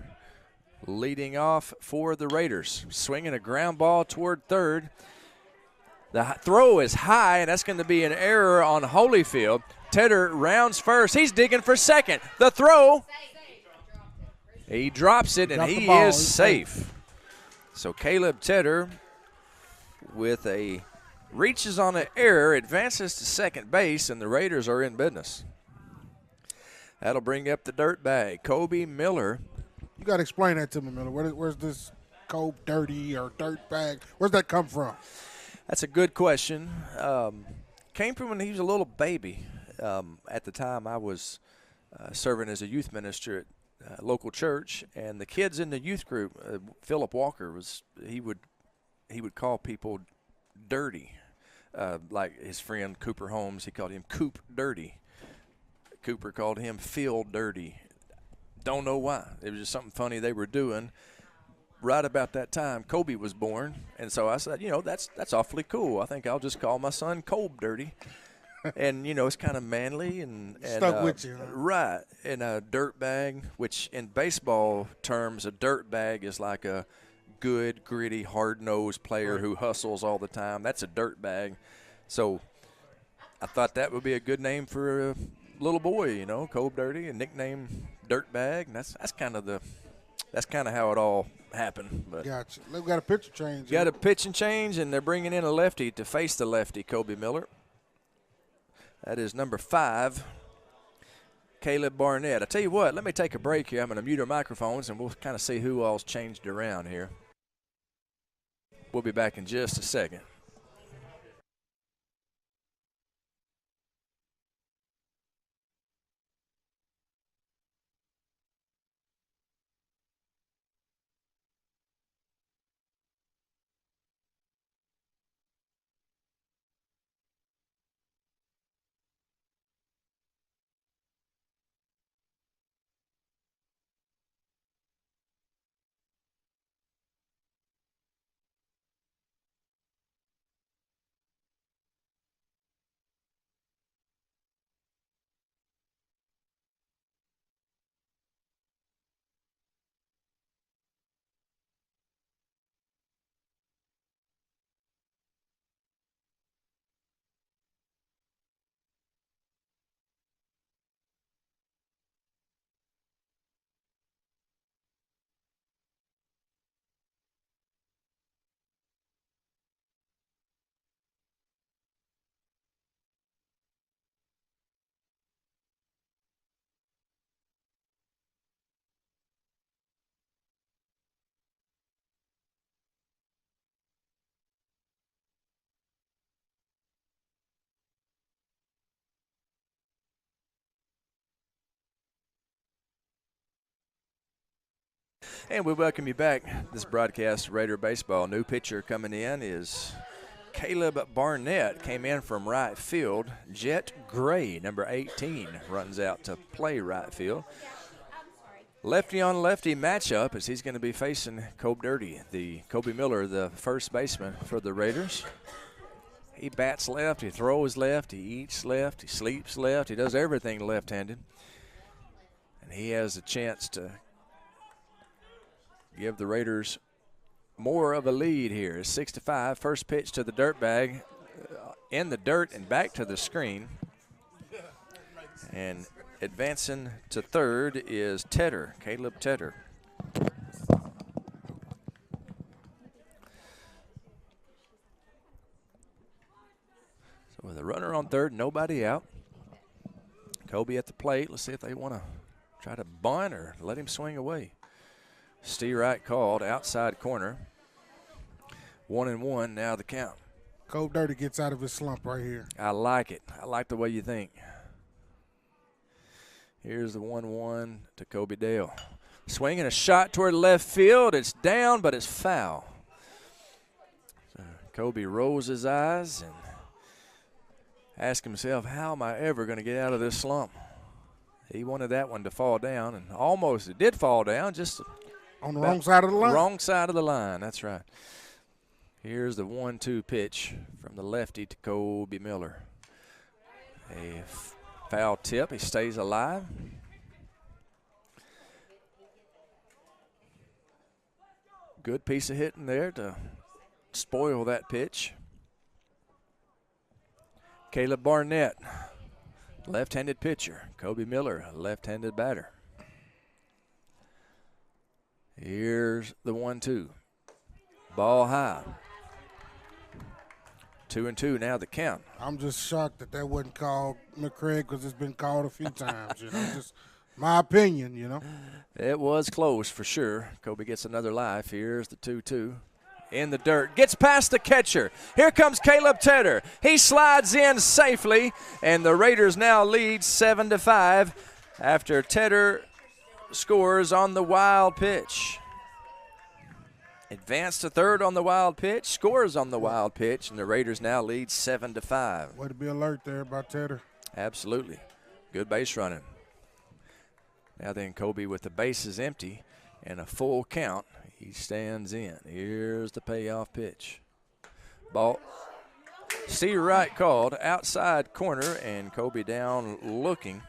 leading off for the Raiders. Swinging a ground ball toward third. The throw is high, and that's going to be an error on Holyfield. Tedder rounds first. He's digging for second. The throw. He drops it, and he is safe. So Caleb Tedder with a reaches on an error, advances to second base, and the Raiders are in business. That'll bring up the dirt bag. Kobe Miller. You got to explain that to me, Miller. Where's this Kobe dirty or dirt bag? Where's that come from? That's a good question. Came from when he was a little baby. At the time, I was serving as a youth minister at a local church, and the kids in the youth group, Philip Walker he would call people dirty, like his friend Cooper Holmes. He called him Coop Dirty. Cooper called him Phil Dirty. Don't know why. It was just something funny they were doing. Right about that time, Kobe was born, and so I said, that's awfully cool. I think I'll just call my son Kobe Dirty. And, it's kind of manly and stuck with you. Huh? Right. And a dirt bag, which in baseball terms, a dirt bag is like a good, gritty, hard-nosed player who hustles all the time. That's a dirt bag. So I thought that would be a good name for a little boy, Kobe Dirty, a nickname Dirt Bag. And that's kind of how it all happened. But gotcha. They've got a pitcher change. Got a pitch and change, and they're bringing in a lefty to face the lefty, Kobe Miller. That is number 5, Caleb Barnett. I tell you what, let me take a break here. I'm going to mute our microphones, and we'll kind of see who all's changed around here. We'll be back in just a second. And we welcome you back. This broadcast, Raider Baseball. New pitcher coming in is Caleb Barnett. Came in from right field. Jet Gray, number 18, runs out to play right field. Lefty on lefty matchup as he's going to be facing Kobe Dirty, the Kobe Miller, the first baseman for the Raiders. He bats left, he throws left, he eats left, he sleeps left, he does everything left-handed. And he has a chance to give the Raiders more of a lead here. 6-5. First pitch to the dirt bag, in the dirt and back to the screen. And advancing to third is Tedder, Caleb Tedder. So with a runner on third, nobody out. Kobe at the plate. Let's see if they want to try to bunt or let him swing away. Steve Wright called, outside corner. 1-1 now the count. Kobe Dirty gets out of his slump right here. I like it. I like the way you think. Here's the 1-1 to Kobe Dale. Swinging a shot toward left field. It's down, but it's foul. So Kobe rolls his eyes and asks himself, how am I ever going to get out of this slump? He wanted that one to fall down, and almost it did fall down, just on the wrong side of the line. Wrong side of the line, that's right. Here's the 1-2 pitch from the lefty to Kobe Miller. A foul tip, he stays alive. Good piece of hitting there to spoil that pitch. Caleb Barnett, left-handed pitcher. Kobe Miller, left-handed batter. Here's the 1-2. Ball high. 2-2 now the count. I'm just shocked that wasn't called McCraig because it's been called a few times, just my opinion, It was close for sure. Kobe gets another life. Here's the 2-2. In the dirt. Gets past the catcher. Here comes Caleb Tedder. He slides in safely, and the Raiders now lead 7-5 after Tedder scores on the wild pitch. Advanced to third on the wild pitch, scores on the wild pitch, and the Raiders now lead 7-5. Way to be alert there by Tedder. Absolutely. Good base running. Now then, Kobe with the bases empty and a full count. He stands in. Here's the payoff pitch. Ball. Steve Wright called outside corner, and Kobe down looking.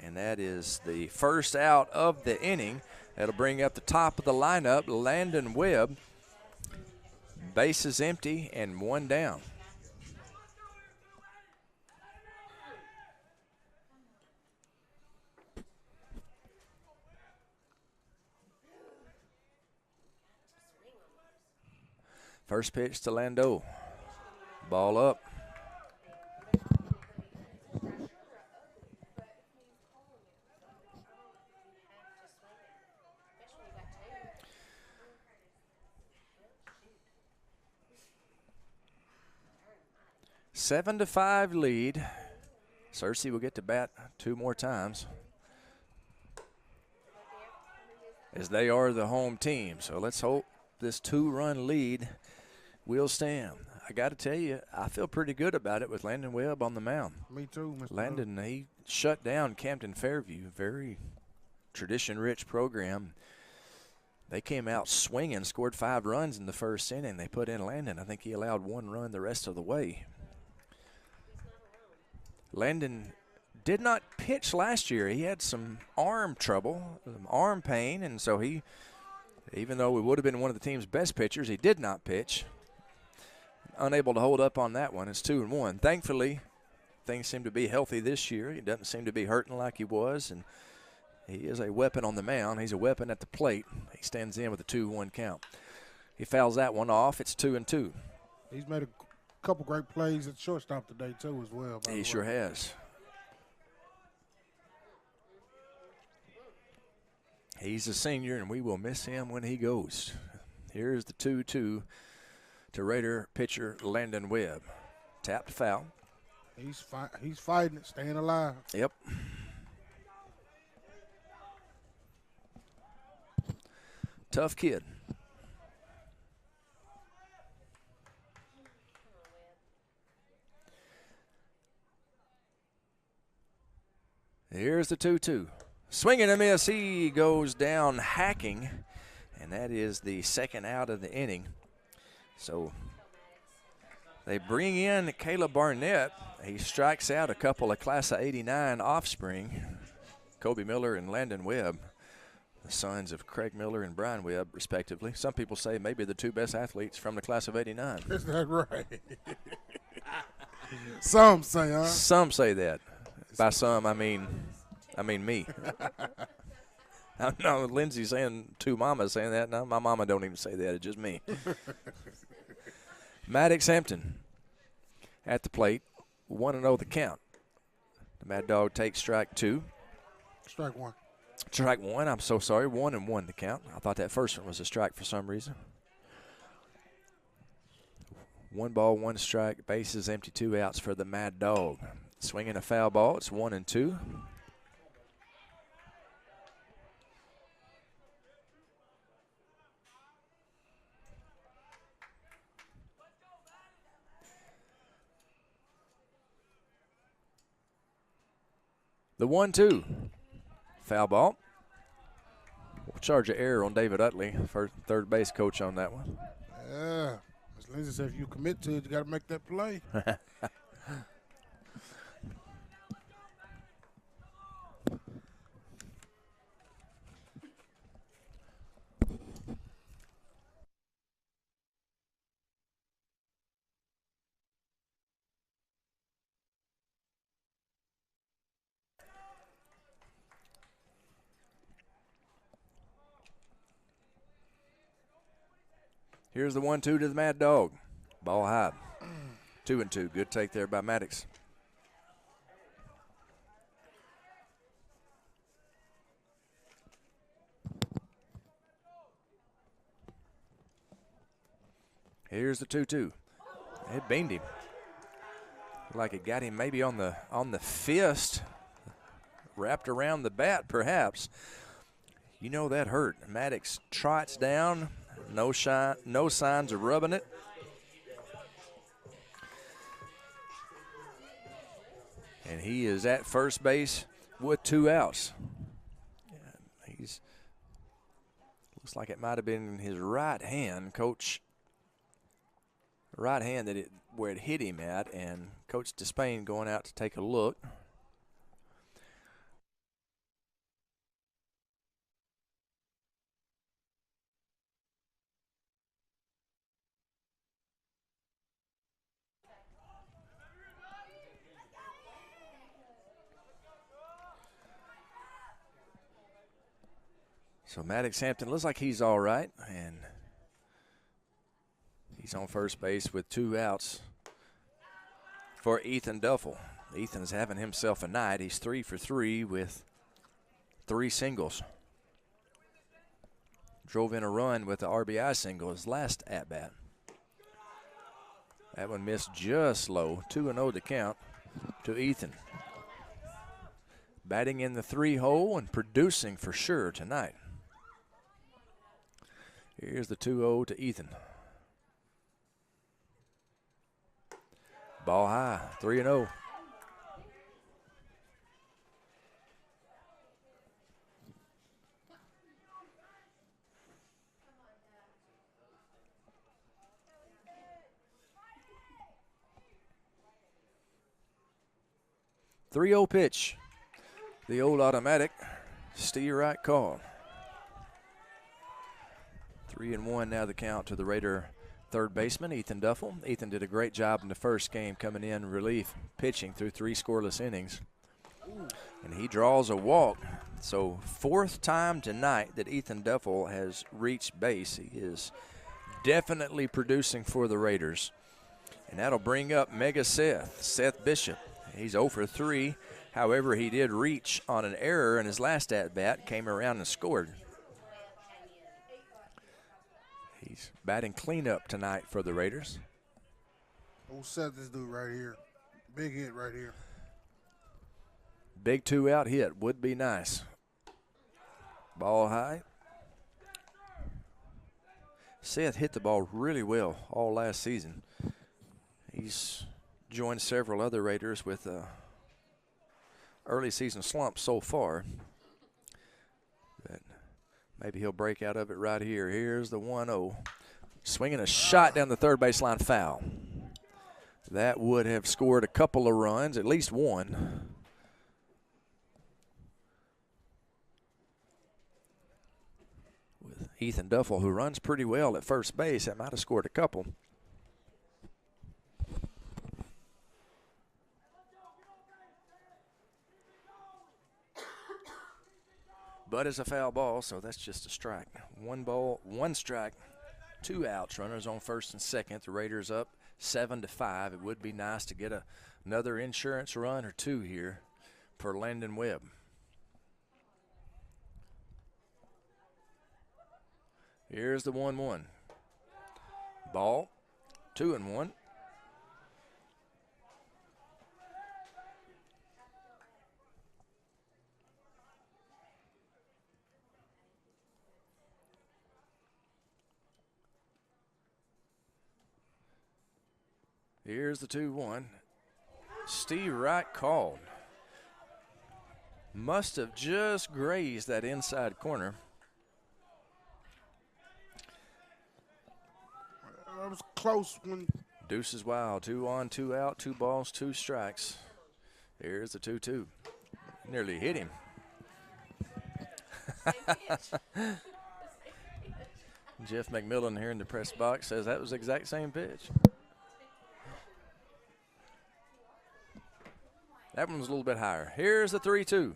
And that is the first out of the inning. That'll bring up the top of the lineup, Landon Webb. Bases empty and one down. First pitch to Lando. Ball up. A 7-5 lead. Searcy will get to bat two more times, as they are the home team. So let's hope this two-run lead will stand. I got to tell you, I feel pretty good about it with Landon Webb on the mound. Me too, Mr. Landon, he shut down Campton Fairview, very tradition-rich program. They came out swinging, scored 5 runs in the first inning. They put in Landon. I think he allowed 1 run the rest of the way. Landon did not pitch last year. He had some arm trouble, some arm pain, and so he, even though he would have been one of the team's best pitchers, he did not pitch. Unable to hold up on that one. It's 2-1. Thankfully, things seem to be healthy this year. He doesn't seem to be hurting like he was, and he is a weapon on the mound. He's a weapon at the plate. He stands in with a 2-1 count. He fouls that one off. It's 2-2. He's made a couple great plays at shortstop today, too, as well. He sure has. He's a senior, and we will miss him when he goes. Here's the 2-2 to Raider pitcher Landon Webb. Tapped foul. He's fighting it, staying alive. Yep. Tough kid. Here's the 2-2. Swinging a miss. He goes down hacking, and that is the second out of the inning. So they bring in Caleb Barnett. He strikes out a couple of Class of '89 offspring, Kobe Miller and Landon Webb, the sons of Craig Miller and Brian Webb, respectively. Some people say maybe the 2 best athletes from the Class of '89. Is that right? Some say, huh? Some say that. By some, I mean me. I know Lindsay saying 2 mamas saying that. No, my mama don't even say that. It's just me. Maddox Hampton at the plate. 1-0 the count. The Mad Dog takes strike 2. Strike 1. Strike 1. I'm so sorry. 1-1 the count. I thought that first one was a strike for some reason. 1 ball, 1 strike. Bases empty, 2 outs for the Mad Dog. Swinging a foul ball. It's 1-2. The 1-2. Foul ball. We'll charge an error on David Utley, first, third base coach on that one. Yeah. As Lindsay said, if you commit to it, you got to make that play. Here's the 1-2 to the Mad Dog. Ball high. 2-2. Good take there by Maddox. Here's the 2-2. It beamed him. Like it got him maybe on the fist, wrapped around the bat perhaps. You know that hurt. Maddox trots down, no signs of rubbing it. And he is at first base with 2 outs. Looks like it might have been his right hand, Coach. Right hand where it hit him at, and Coach Despain going out to take a look. So Maddox Hampton looks like he's all right, and he's on first base with 2 outs for Ethan Duffel. Ethan's having himself a night. He's 3 for 3 with 3 singles. Drove in a run with the RBI single his last at-bat. That one missed just low. 2-0 to count to Ethan. Batting in the 3-hole and producing for sure tonight. Here's the 2-0 to Ethan. Ball high, 3-0. Three-0 pitch. The old automatic. Steer right call. 3-1 now the count to the Raider third baseman, Ethan Duffel. Ethan did a great job in the first game coming in relief, pitching through 3 scoreless innings. And he draws a walk. So 4th time tonight that Ethan Duffel has reached base. He is definitely producing for the Raiders. And that'll bring up Mega Seth Bishop. He's 0 for 3. However, he did reach on an error in his last at-bat, came around and scored. He's batting cleanup tonight for the Raiders. We'll set this dude right here. Big hit right here. Big 2-out hit would be nice. Ball high. Seth hit the ball really well all last season. He's joined several other Raiders with early season slump so far. But maybe he'll break out of it right here. Here's the 1-0. Swinging a shot down the third baseline, foul. That would have scored a couple of runs, at least one. With Ethan Duffel, who runs pretty well at first base, that might have scored a couple. But it's a foul ball, so that's just a strike. 1 ball, 1 strike, 2 outs. Runners on first and second. The Raiders up 7-5. It would be nice to get another insurance run or 2 here for Landon Webb. Here's the 1-1. Ball, 2-1. Here's the 2-1. Steve Wright called. Must have just grazed that inside corner. That was close when. Deuces wild. 2 on, 2 out, 2 balls, 2 strikes. Here's the 2-2. Nearly hit him. Jeff McMillan here in the press box says that was the exact same pitch. That one was a little bit higher. Here's the 3-2.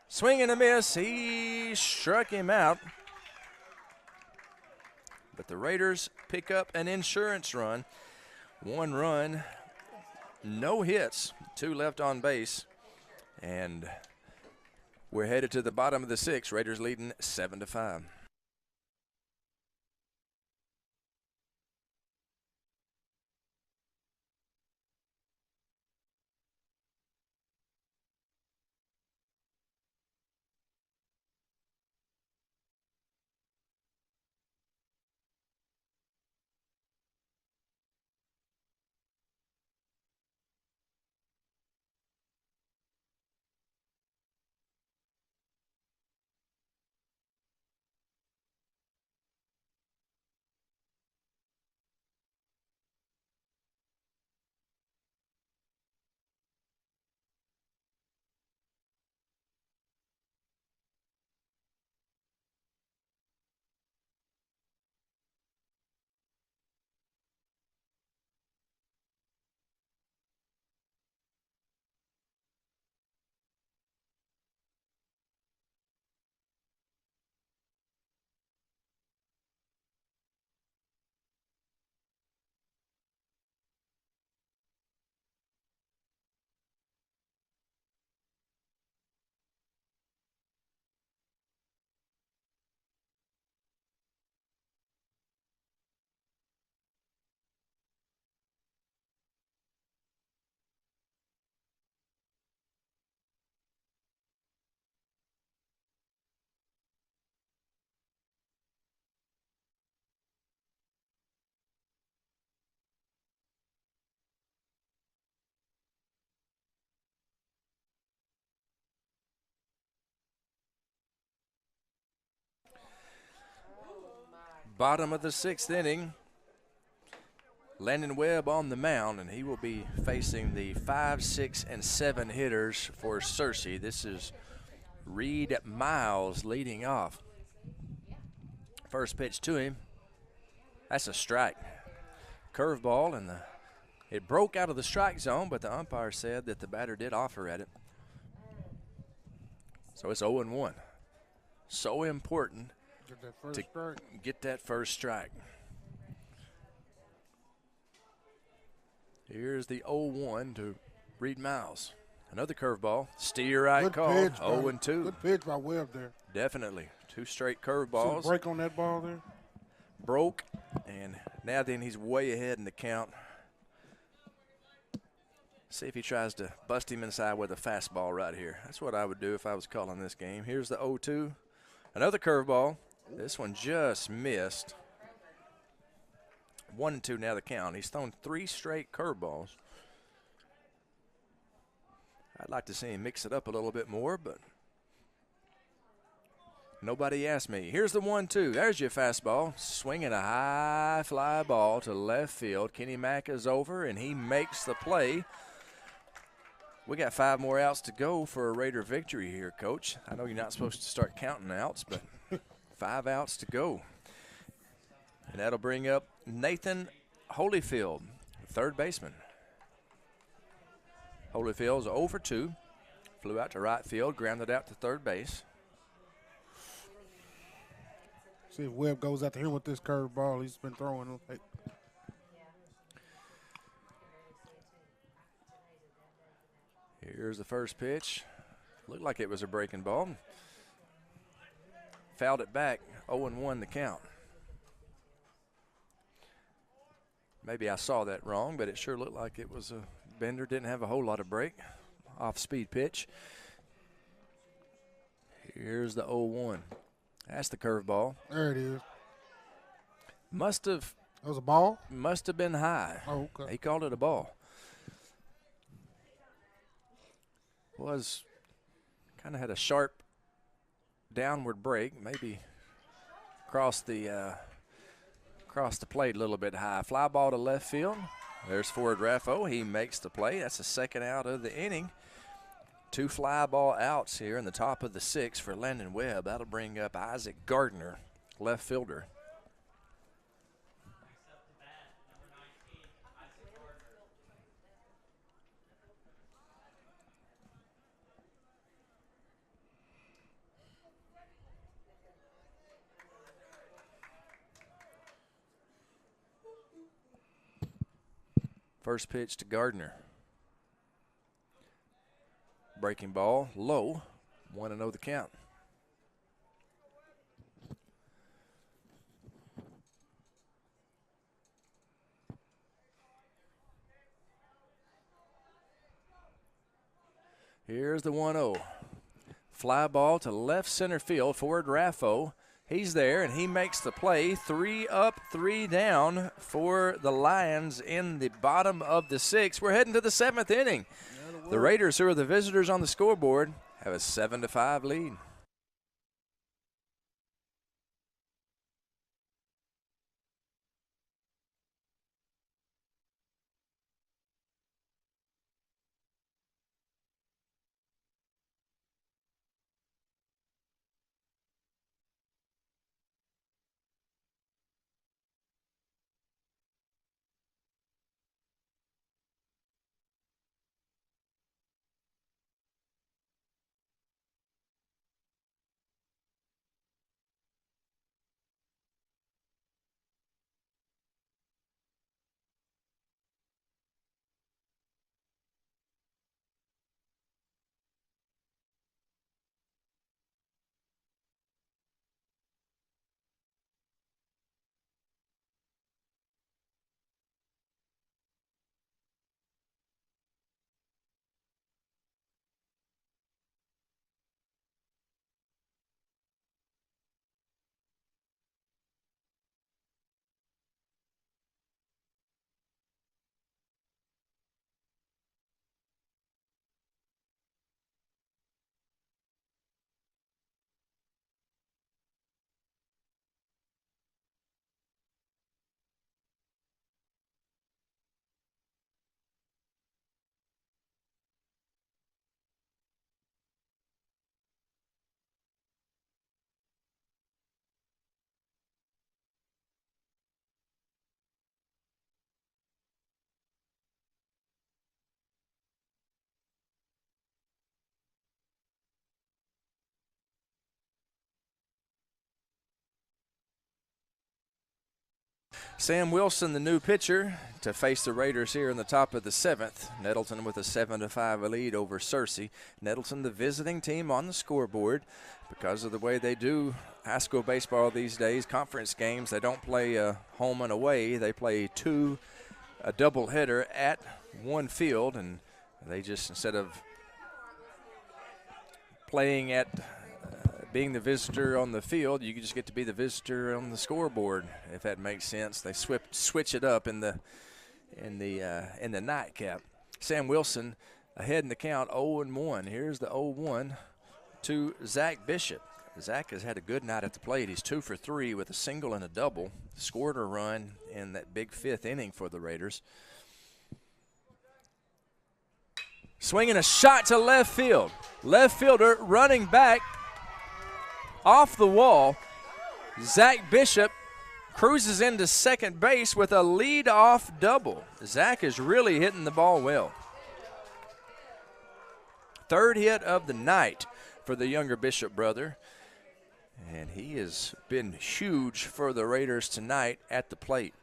Swing and a miss. He struck him out. But the Raiders pick up an insurance run. 1 run, no hits, 2 left on base. And we're headed to the bottom of the 6th. Raiders leading 7-5. Bottom of the 6th inning. Landon Webb on the mound, and he will be facing the 5, 6, and 7 hitters for Searcy. This is Reid Miles leading off. First pitch to him. That's a strike. Curveball, and it broke out of the strike zone, but the umpire said that the batter did offer at it. So it's 0-1. So important to get that first strike. Here's the 0-1 to Reid Miles. Another curveball. Steer right call. 0-2. Good pitch by Webb there. Definitely. 2 straight curveballs. Break on that ball there. Broke, and now then he's way ahead in the count. See if he tries to bust him inside with a fastball right here. That's what I would do if I was calling this game. Here's the 0-2. Another curveball. This one just missed. 1-2 now the count. He's thrown 3 straight curveballs. I'd like to see him mix it up a little bit more, but nobody asked me. Here's the 1-2. There's your fastball. Swinging a high fly ball to left field. Kenny Mack is over, and he makes the play. We got 5 more outs to go for a Raider victory here, Coach. I know you're not supposed to start counting outs, but 5 outs to go. And that'll bring up Nathan Holyfield, third baseman. Holyfield's 0 for 2. Flew out to right field, grounded out to third base. See if Webb goes after him with this curveball he's been throwing. Here's the first pitch. Looked like it was a breaking ball. Fouled it back. 0-1 the count. Maybe I saw that wrong, but it sure looked like it was a bender. Didn't have a whole lot of break. Off-speed pitch. Here's the 0-1. That's the curveball. There it is. Must have. That was a ball? Must have been high. Oh, okay. He called it a ball. Was kind of had a sharp downward break. Maybe crossed the plate a little bit high. Fly ball to left field. There's Ford Raffo. He makes the play. That's the second out of the inning. 2 fly ball outs here in the top of the 6th for Landon Webb. That'll bring up Isaac Gardner, left fielder. First pitch to Gardner. Breaking ball, low. 1-0 the count. Here's the 1-0. Fly ball to left center field. Forward Raffo. He's there, and he makes the play. 3 up, 3 down for the Lions in the bottom of the 6th. We're heading to the 7th inning. The Raiders, who are the visitors on the scoreboard, have a 7-5 lead. Sam Wilson, the new pitcher, to face the Raiders here in the top of the 7th. Nettleton with a 7-5 lead over Searcy. Nettleton, the visiting team on the scoreboard. Because of the way they do high school baseball these days, conference games, they don't play home and away. They play a doubleheader at one field, and they just, instead of playing at being the visitor on the field, you just get to be the visitor on the scoreboard, if that makes sense. They switch it up in the nightcap. Sam Wilson ahead in the count, 0-1. Here's the 0-1 to Zach Bishop. Zach has had a good night at the plate. He's 2 for 3 with a single and a double. Scored a run in that big 5th inning for the Raiders. Swinging a shot to left field. Left fielder running back off the wall. Zach Bishop cruises into second base with a lead-off double. Zach is really hitting the ball well. 3rd hit of the night for the younger Bishop brother. And he has been huge for the Raiders tonight at the plate.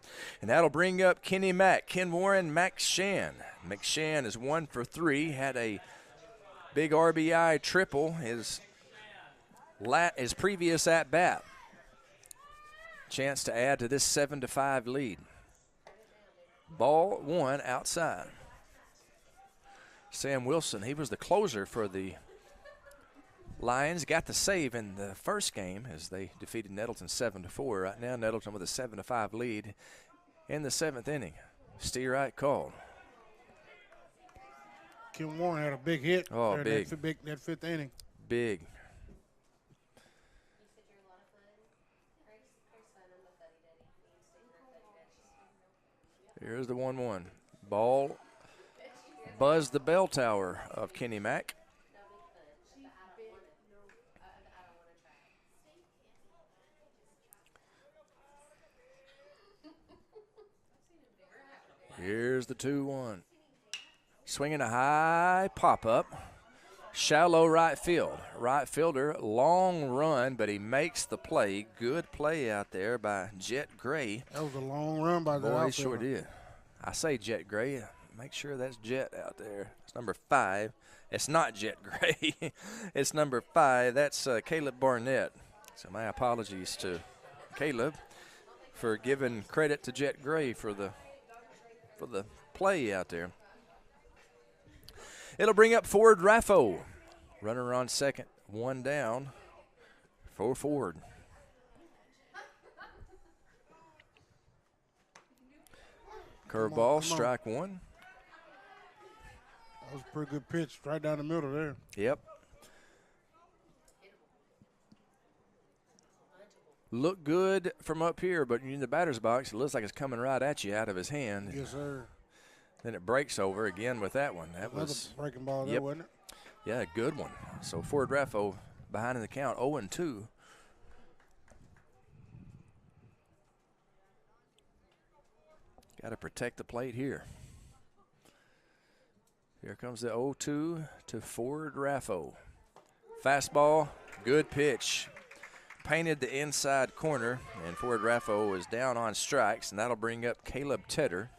And that'll bring up Kenny Mack, Ken Warren, Max Shan. McShan is 1 for 3, had a big RBI triple his previous at-bat. Chance to add to this 7-5 lead. Ball 1 outside. Sam Wilson, he was the closer for the Lions, got the save in the first game as they defeated Nettleton 7-4. Right now, Nettleton with a 7-5 lead in the 7th inning. Steer right call. Kim Warren had a big hit. Oh, there, big. That 5th inning. Big. Here's the 1-1. Ball buzzed the bell tower of Kenny Mack. Here's the 2-1. Swinging a high pop-up. Shallow right field. Right fielder, long run, but he makes the play. Good play out there by Jet Gray. That was a long run by the Boy, outfielder. he sure did. I say Jet Gray. Make sure that's Jet out there. It's number 5. It's not Jet Gray. It's number 5. That's Caleb Barnett. So my apologies to Caleb for giving credit to Jet Gray for the play out there. It'll bring up Ford Raffo. Runner on second, 1 down for Ford. Curveball, strike 1. That was a pretty good pitch right down the middle there. Yep. Look good from up here, but in the batter's box, it looks like it's coming right at you out of his hand. Yes, sir. Then it breaks over again with that one. That Another was breaking ball there, yep. wasn't it? Yeah, a good one. So Ford Raffo behind in the count, 0-2. Got to protect the plate here. Here comes the 0-2 to Ford Raffo. Fastball, good pitch. Painted the inside corner, and Ford Raffo is down on strikes, and that'll bring up Caleb Tedder.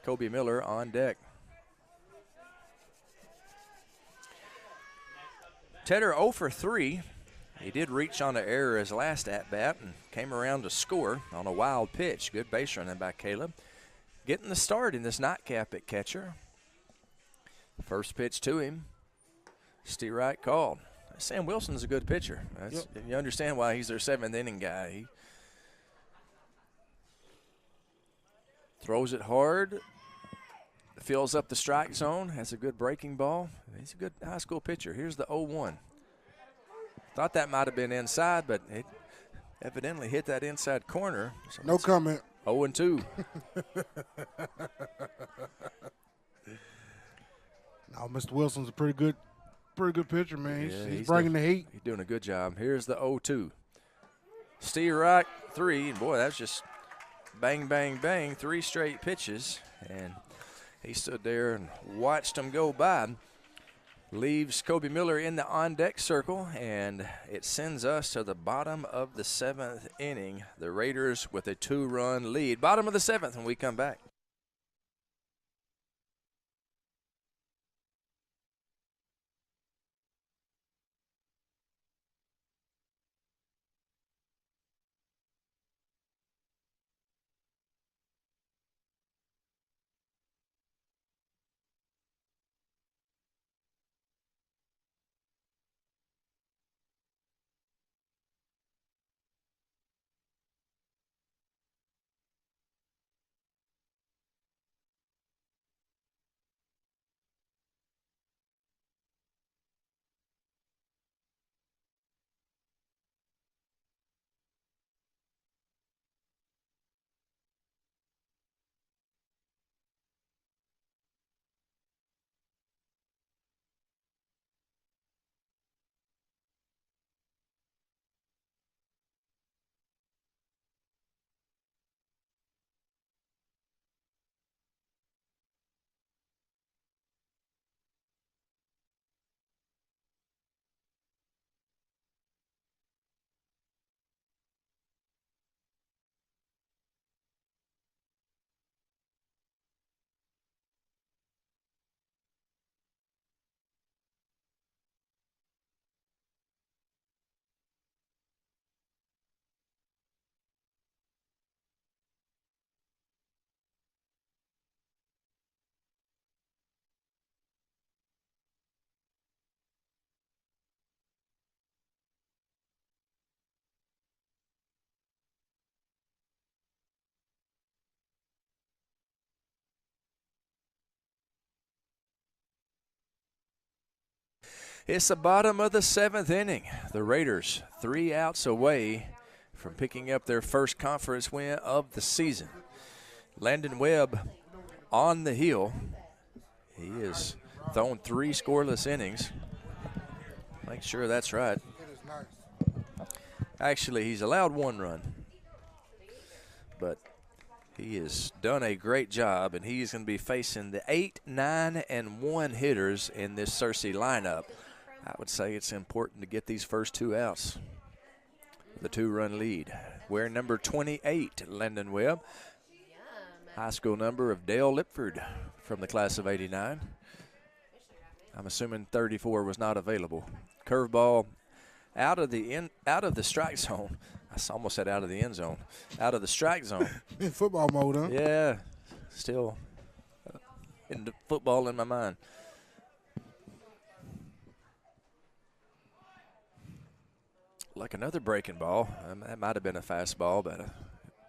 Kobe Miller on deck. Tedder 0 for 3. He did reach on the error his last at-bat and came around to score on a wild pitch. Good base running by Caleb. Getting the start in this nightcap at catcher. First pitch to him. Steve Wright called. Sam Wilson's a good pitcher. You understand why he's their 7th inning guy. He throws it hard, fills up the strike zone, has a good breaking ball. He's a good high school pitcher. Here's the 0-1. Thought that might have been inside, but it evidently hit that inside corner. So no comment. 0-2. No, Mr. Wilson's a pretty good pitcher, man. Yeah, he's bringing the heat. He's doing a good job. Here's the 0-2. Steve Wright 3, and boy, that's just bang, bang, bang, 3 straight pitches, and he stood there and watched them go by. Leaves Kobe Miller in the on-deck circle, and it sends us to the bottom of the 7th inning. The Raiders with a 2-run lead. Bottom of the 7th when we come back. It's the bottom of the 7th inning. The Raiders 3 outs away from picking up their first conference win of the season. Landon Webb on the hill. He has thrown 3 scoreless innings. Make sure that's right. Actually, he's allowed 1 run. But he has done a great job, and he's going to be facing the 8, 9, and 1 hitters in this Searcy lineup. I would say it's important to get these first 2 outs. The 2-run lead. We're number 28, Landon Webb. high school number of Dale Lipford from the class of '89. I'm assuming 34 was not available. Curveball out of the strike zone. I almost said out of the end zone. Out of the strike zone. In football mode, huh? Yeah, still in the football in my mind. Like another breaking ball. That might have been a fastball, but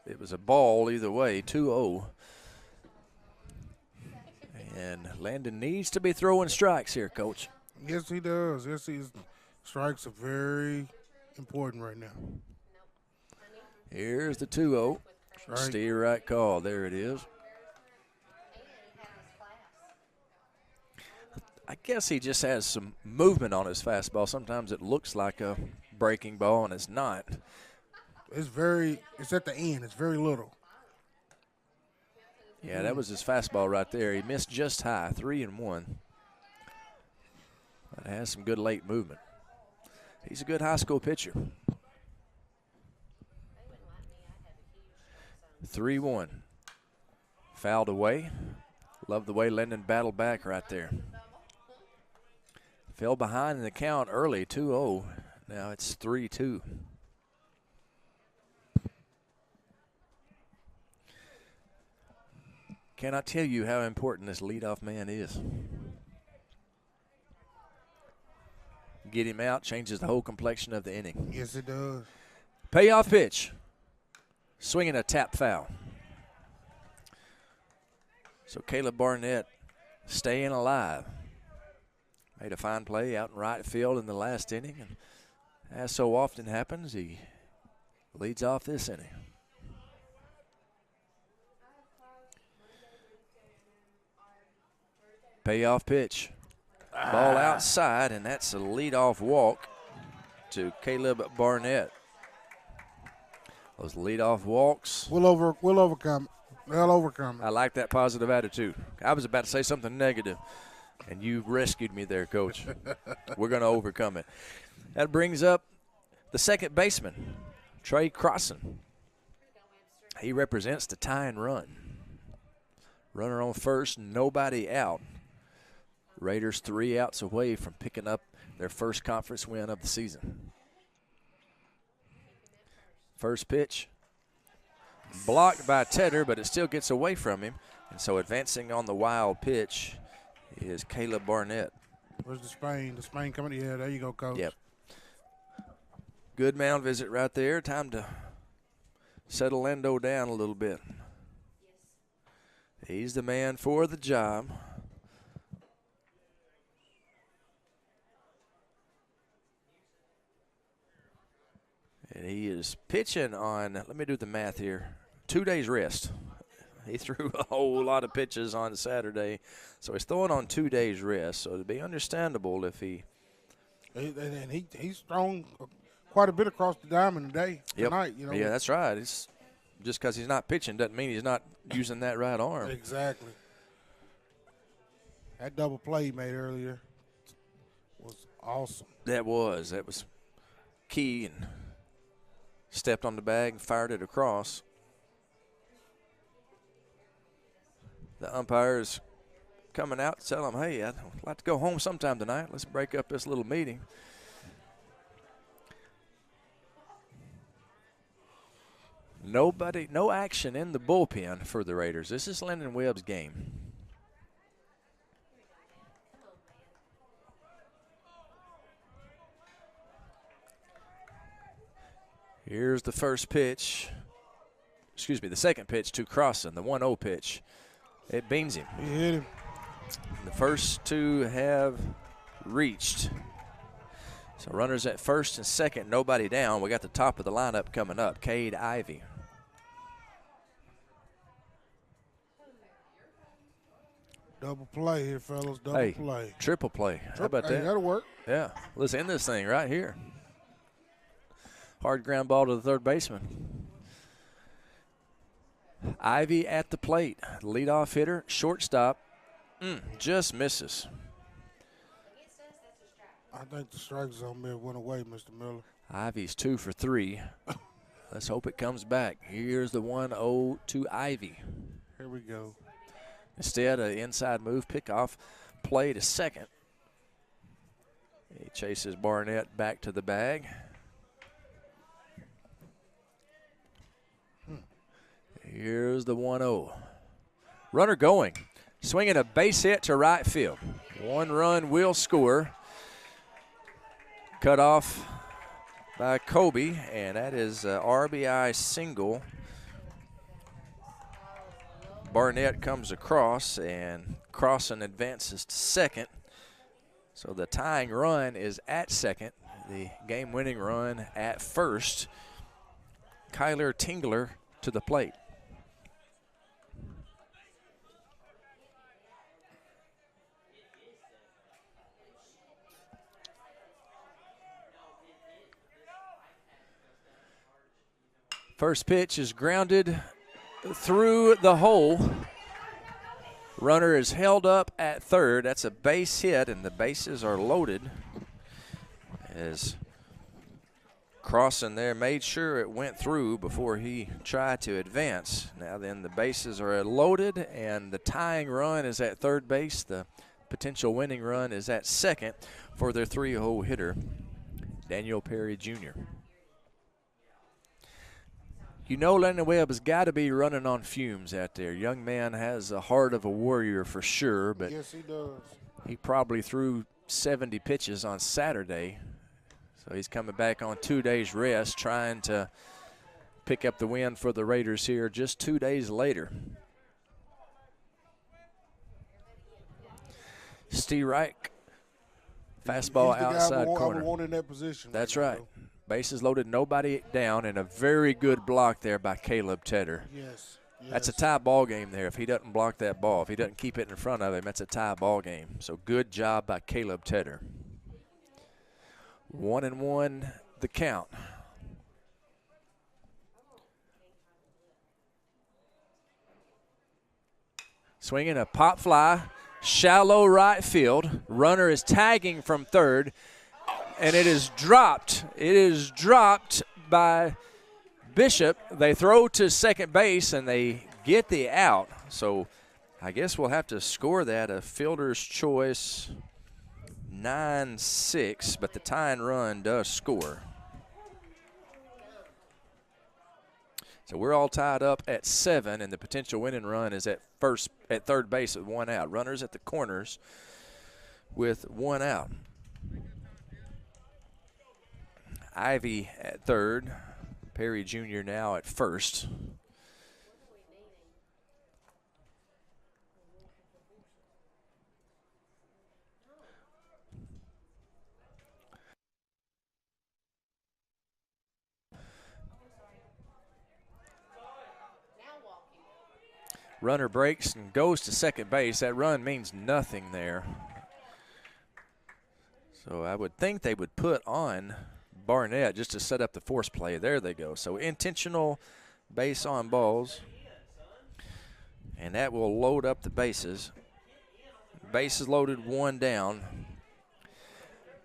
it was a ball either way. 2-0. And Landon needs to be throwing strikes here, Coach. Yes, he does. Yes, strikes are very important right now. Here's the 2-0. Right. Steer right call. There it is. I guess he just has some movement on his fastball. Sometimes it looks like a breaking ball, and it's not. It's at the end. It's very little. Yeah, that was his fastball right there. He missed just high, 3-1. But has some good late movement. He's a good high school pitcher. 3-1. Fouled away. Love the way Landon battled back right there. Fell behind in the count early, 2-0. Now it's 3-2. Cannot tell you how important this leadoff man is. Get him out, changes the whole complexion of the inning. Yes, it does. Payoff pitch. Swinging a tap foul. So Caleb Barnett staying alive. Made a fine play out in right field in the last inning. And as so often happens, he leads off this inning. Payoff pitch. Ball outside, and that's a leadoff walk to Caleb Barnett. Those leadoff walks. We'll overcome it. They'll overcome it. I like that positive attitude. I was about to say something negative, and you rescued me there, Coach. We're going to overcome it. That brings up the second baseman, Trey Cawson. He represents the tying run. Runner on first, nobody out. Raiders 3 outs away from picking up their first conference win of the season. First pitch, blocked by Tedder, but it still gets away from him. And so advancing on the wild pitch is Caleb Barnett. Where's the Spain? The Spain coming? Yeah, there you go, Coach. Yep. Good mound visit right there. Time to settle Lendo down a little bit. He's the man for the job. And he is pitching on, let me do the math here, 2 days rest. He threw a whole lot of pitches on Saturday, so he's throwing on 2 days rest. So it'd be understandable if he. And he's thrown quite a bit across the diamond today, tonight. You know. Yeah, that's right. It's just because he's not pitching doesn't mean he's not using that right arm. Exactly. That double play he made earlier was awesome. That was key, and stepped on the bag and fired it across. The umpires coming out to tell him, hey, I'd like to go home sometime tonight. Let's break up this little meeting. No action in the bullpen for the Raiders. This is Landon Webb's game. Here's the first pitch. Excuse me, the second pitch to Cawson, the 1-0 pitch. It beans him. He hit him. The first two have reached. So runners at first and second, nobody down. We got the top of the lineup coming up, Cade Ivy. Double play here, fellas. Double play. Triple play. How about that? That'll work. Yeah. Let's end this thing right here. Hard ground ball to the third baseman. Ivy at the plate. Leadoff hitter, shortstop. Just misses. I think the strike zone may have went away, Mr. Miller. Ivy's 2 for 3. Let's hope it comes back. Here's the 1-0 to Ivy. Here we go. Instead, an inside move, pickoff play to second. He chases Barnett back to the bag. Here's the 1-0. Runner going. Swinging a base hit to right field. One run will score. Cut off by Kobe, and that is a RBI single. Barnett comes across, and Cawson advances to second. So the tying run is at second. The game-winning run at first. Kyler Tingler to the plate. First pitch is grounded through the hole. Runner is held up at third. That's a base hit, and the bases are loaded. As Cawson there made sure it went through before he tried to advance. Now then, the bases are loaded, and the tying run is at third base. The potential winning run is at second for their 3-hole hitter, Daniel Perry Jr. You know Landon Webb has got to be running on fumes out there. Young man has a heart of a warrior for sure, but yes, he does. He probably threw 70 pitches on Saturday. So he's coming back on 2 days rest, trying to pick up the win for the Raiders here just 2 days later. Steve Reich, fastball outside corner. I would want in that position. That's right. Bases loaded, nobody down, and a very good block there by Caleb Tedder. Yes. That's a tie ball game there. If he doesn't block that ball, if he doesn't keep it in front of him, that's a tie ball game. So good job by Caleb Tedder. 1-1 the count. Swinging a pop fly, shallow right field. Runner is tagging from third, and it is dropped. It is dropped by Bishop. They throw to second base, and they get the out. So I guess we'll have to score that a fielder's choice 9-6, but the tying run does score. So we're all tied up at 7, and the potential winning run is at third base with 1 out. Runners at the corners with 1 out. Ivy at third. Perry Jr. now at first. Runner breaks and goes to second base. That run means nothing there. So I would think they would put on Barnett just to set up the force play. There they go. So intentional base on balls. And that will load up the bases. Bases loaded, 1 down.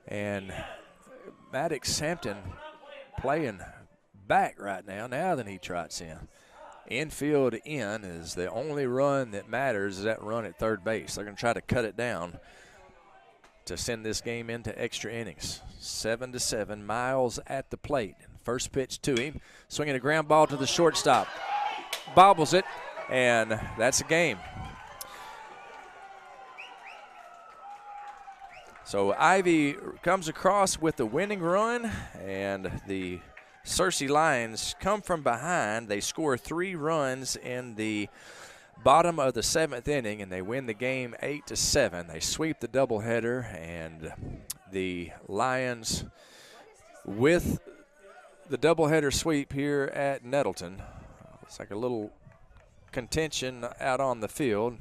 And Maddox Hampton playing back right now. Now then he trots in. Infield in is the only run that matters, is that run at third base. They're going to try to cut it down to send this game into extra innings. 7-7, Miles at the plate. First pitch to him, swinging a ground ball to the shortstop. Bobbles it, and that's a game. So Ivy comes across with the winning run, and the Searcy Lions come from behind. They score 3 runs in the bottom of the 7th inning, and they win the game 8-7. They sweep the doubleheader, and the Lions, with the doubleheader sweep here at Nettleton, it's like a little contention out on the field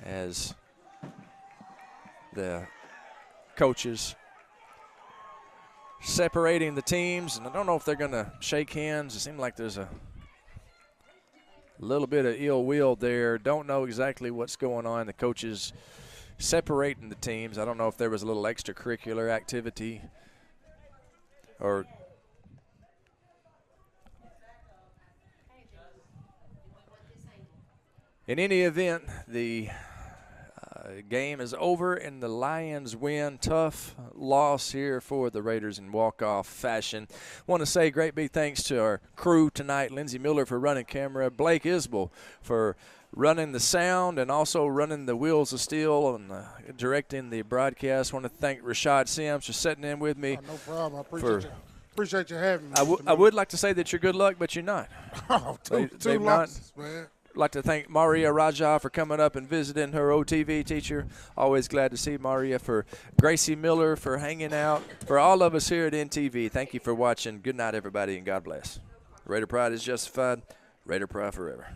as the coaches separating the teams, and I don't know if they're going to shake hands. It seems like there's a little bit of ill will there. Don't know exactly what's going on. The coaches separating the teams. I don't know if there was a little extracurricular activity or In any event, the game is over and the Lions win. Tough loss here for the Raiders in walk-off fashion. Want to say great big thanks to our crew tonight, Lindsey Miller for running camera, Blake Isbell for running the sound and also running the wheels of steel and directing the broadcast. Want to thank Rashad Sims for sitting in with me. Oh, no problem. I appreciate you having me. I would like to say that you're good luck, but you're not. Oh, two losses, man. Like to thank Maria Raja for coming up and visiting her OTV teacher. Always glad to see Maria. For Gracie Miller for hanging out. For all of us here at NTV, thank you for watching. Good night, everybody, and God bless. Raider Pride is justified. Raider Pride forever.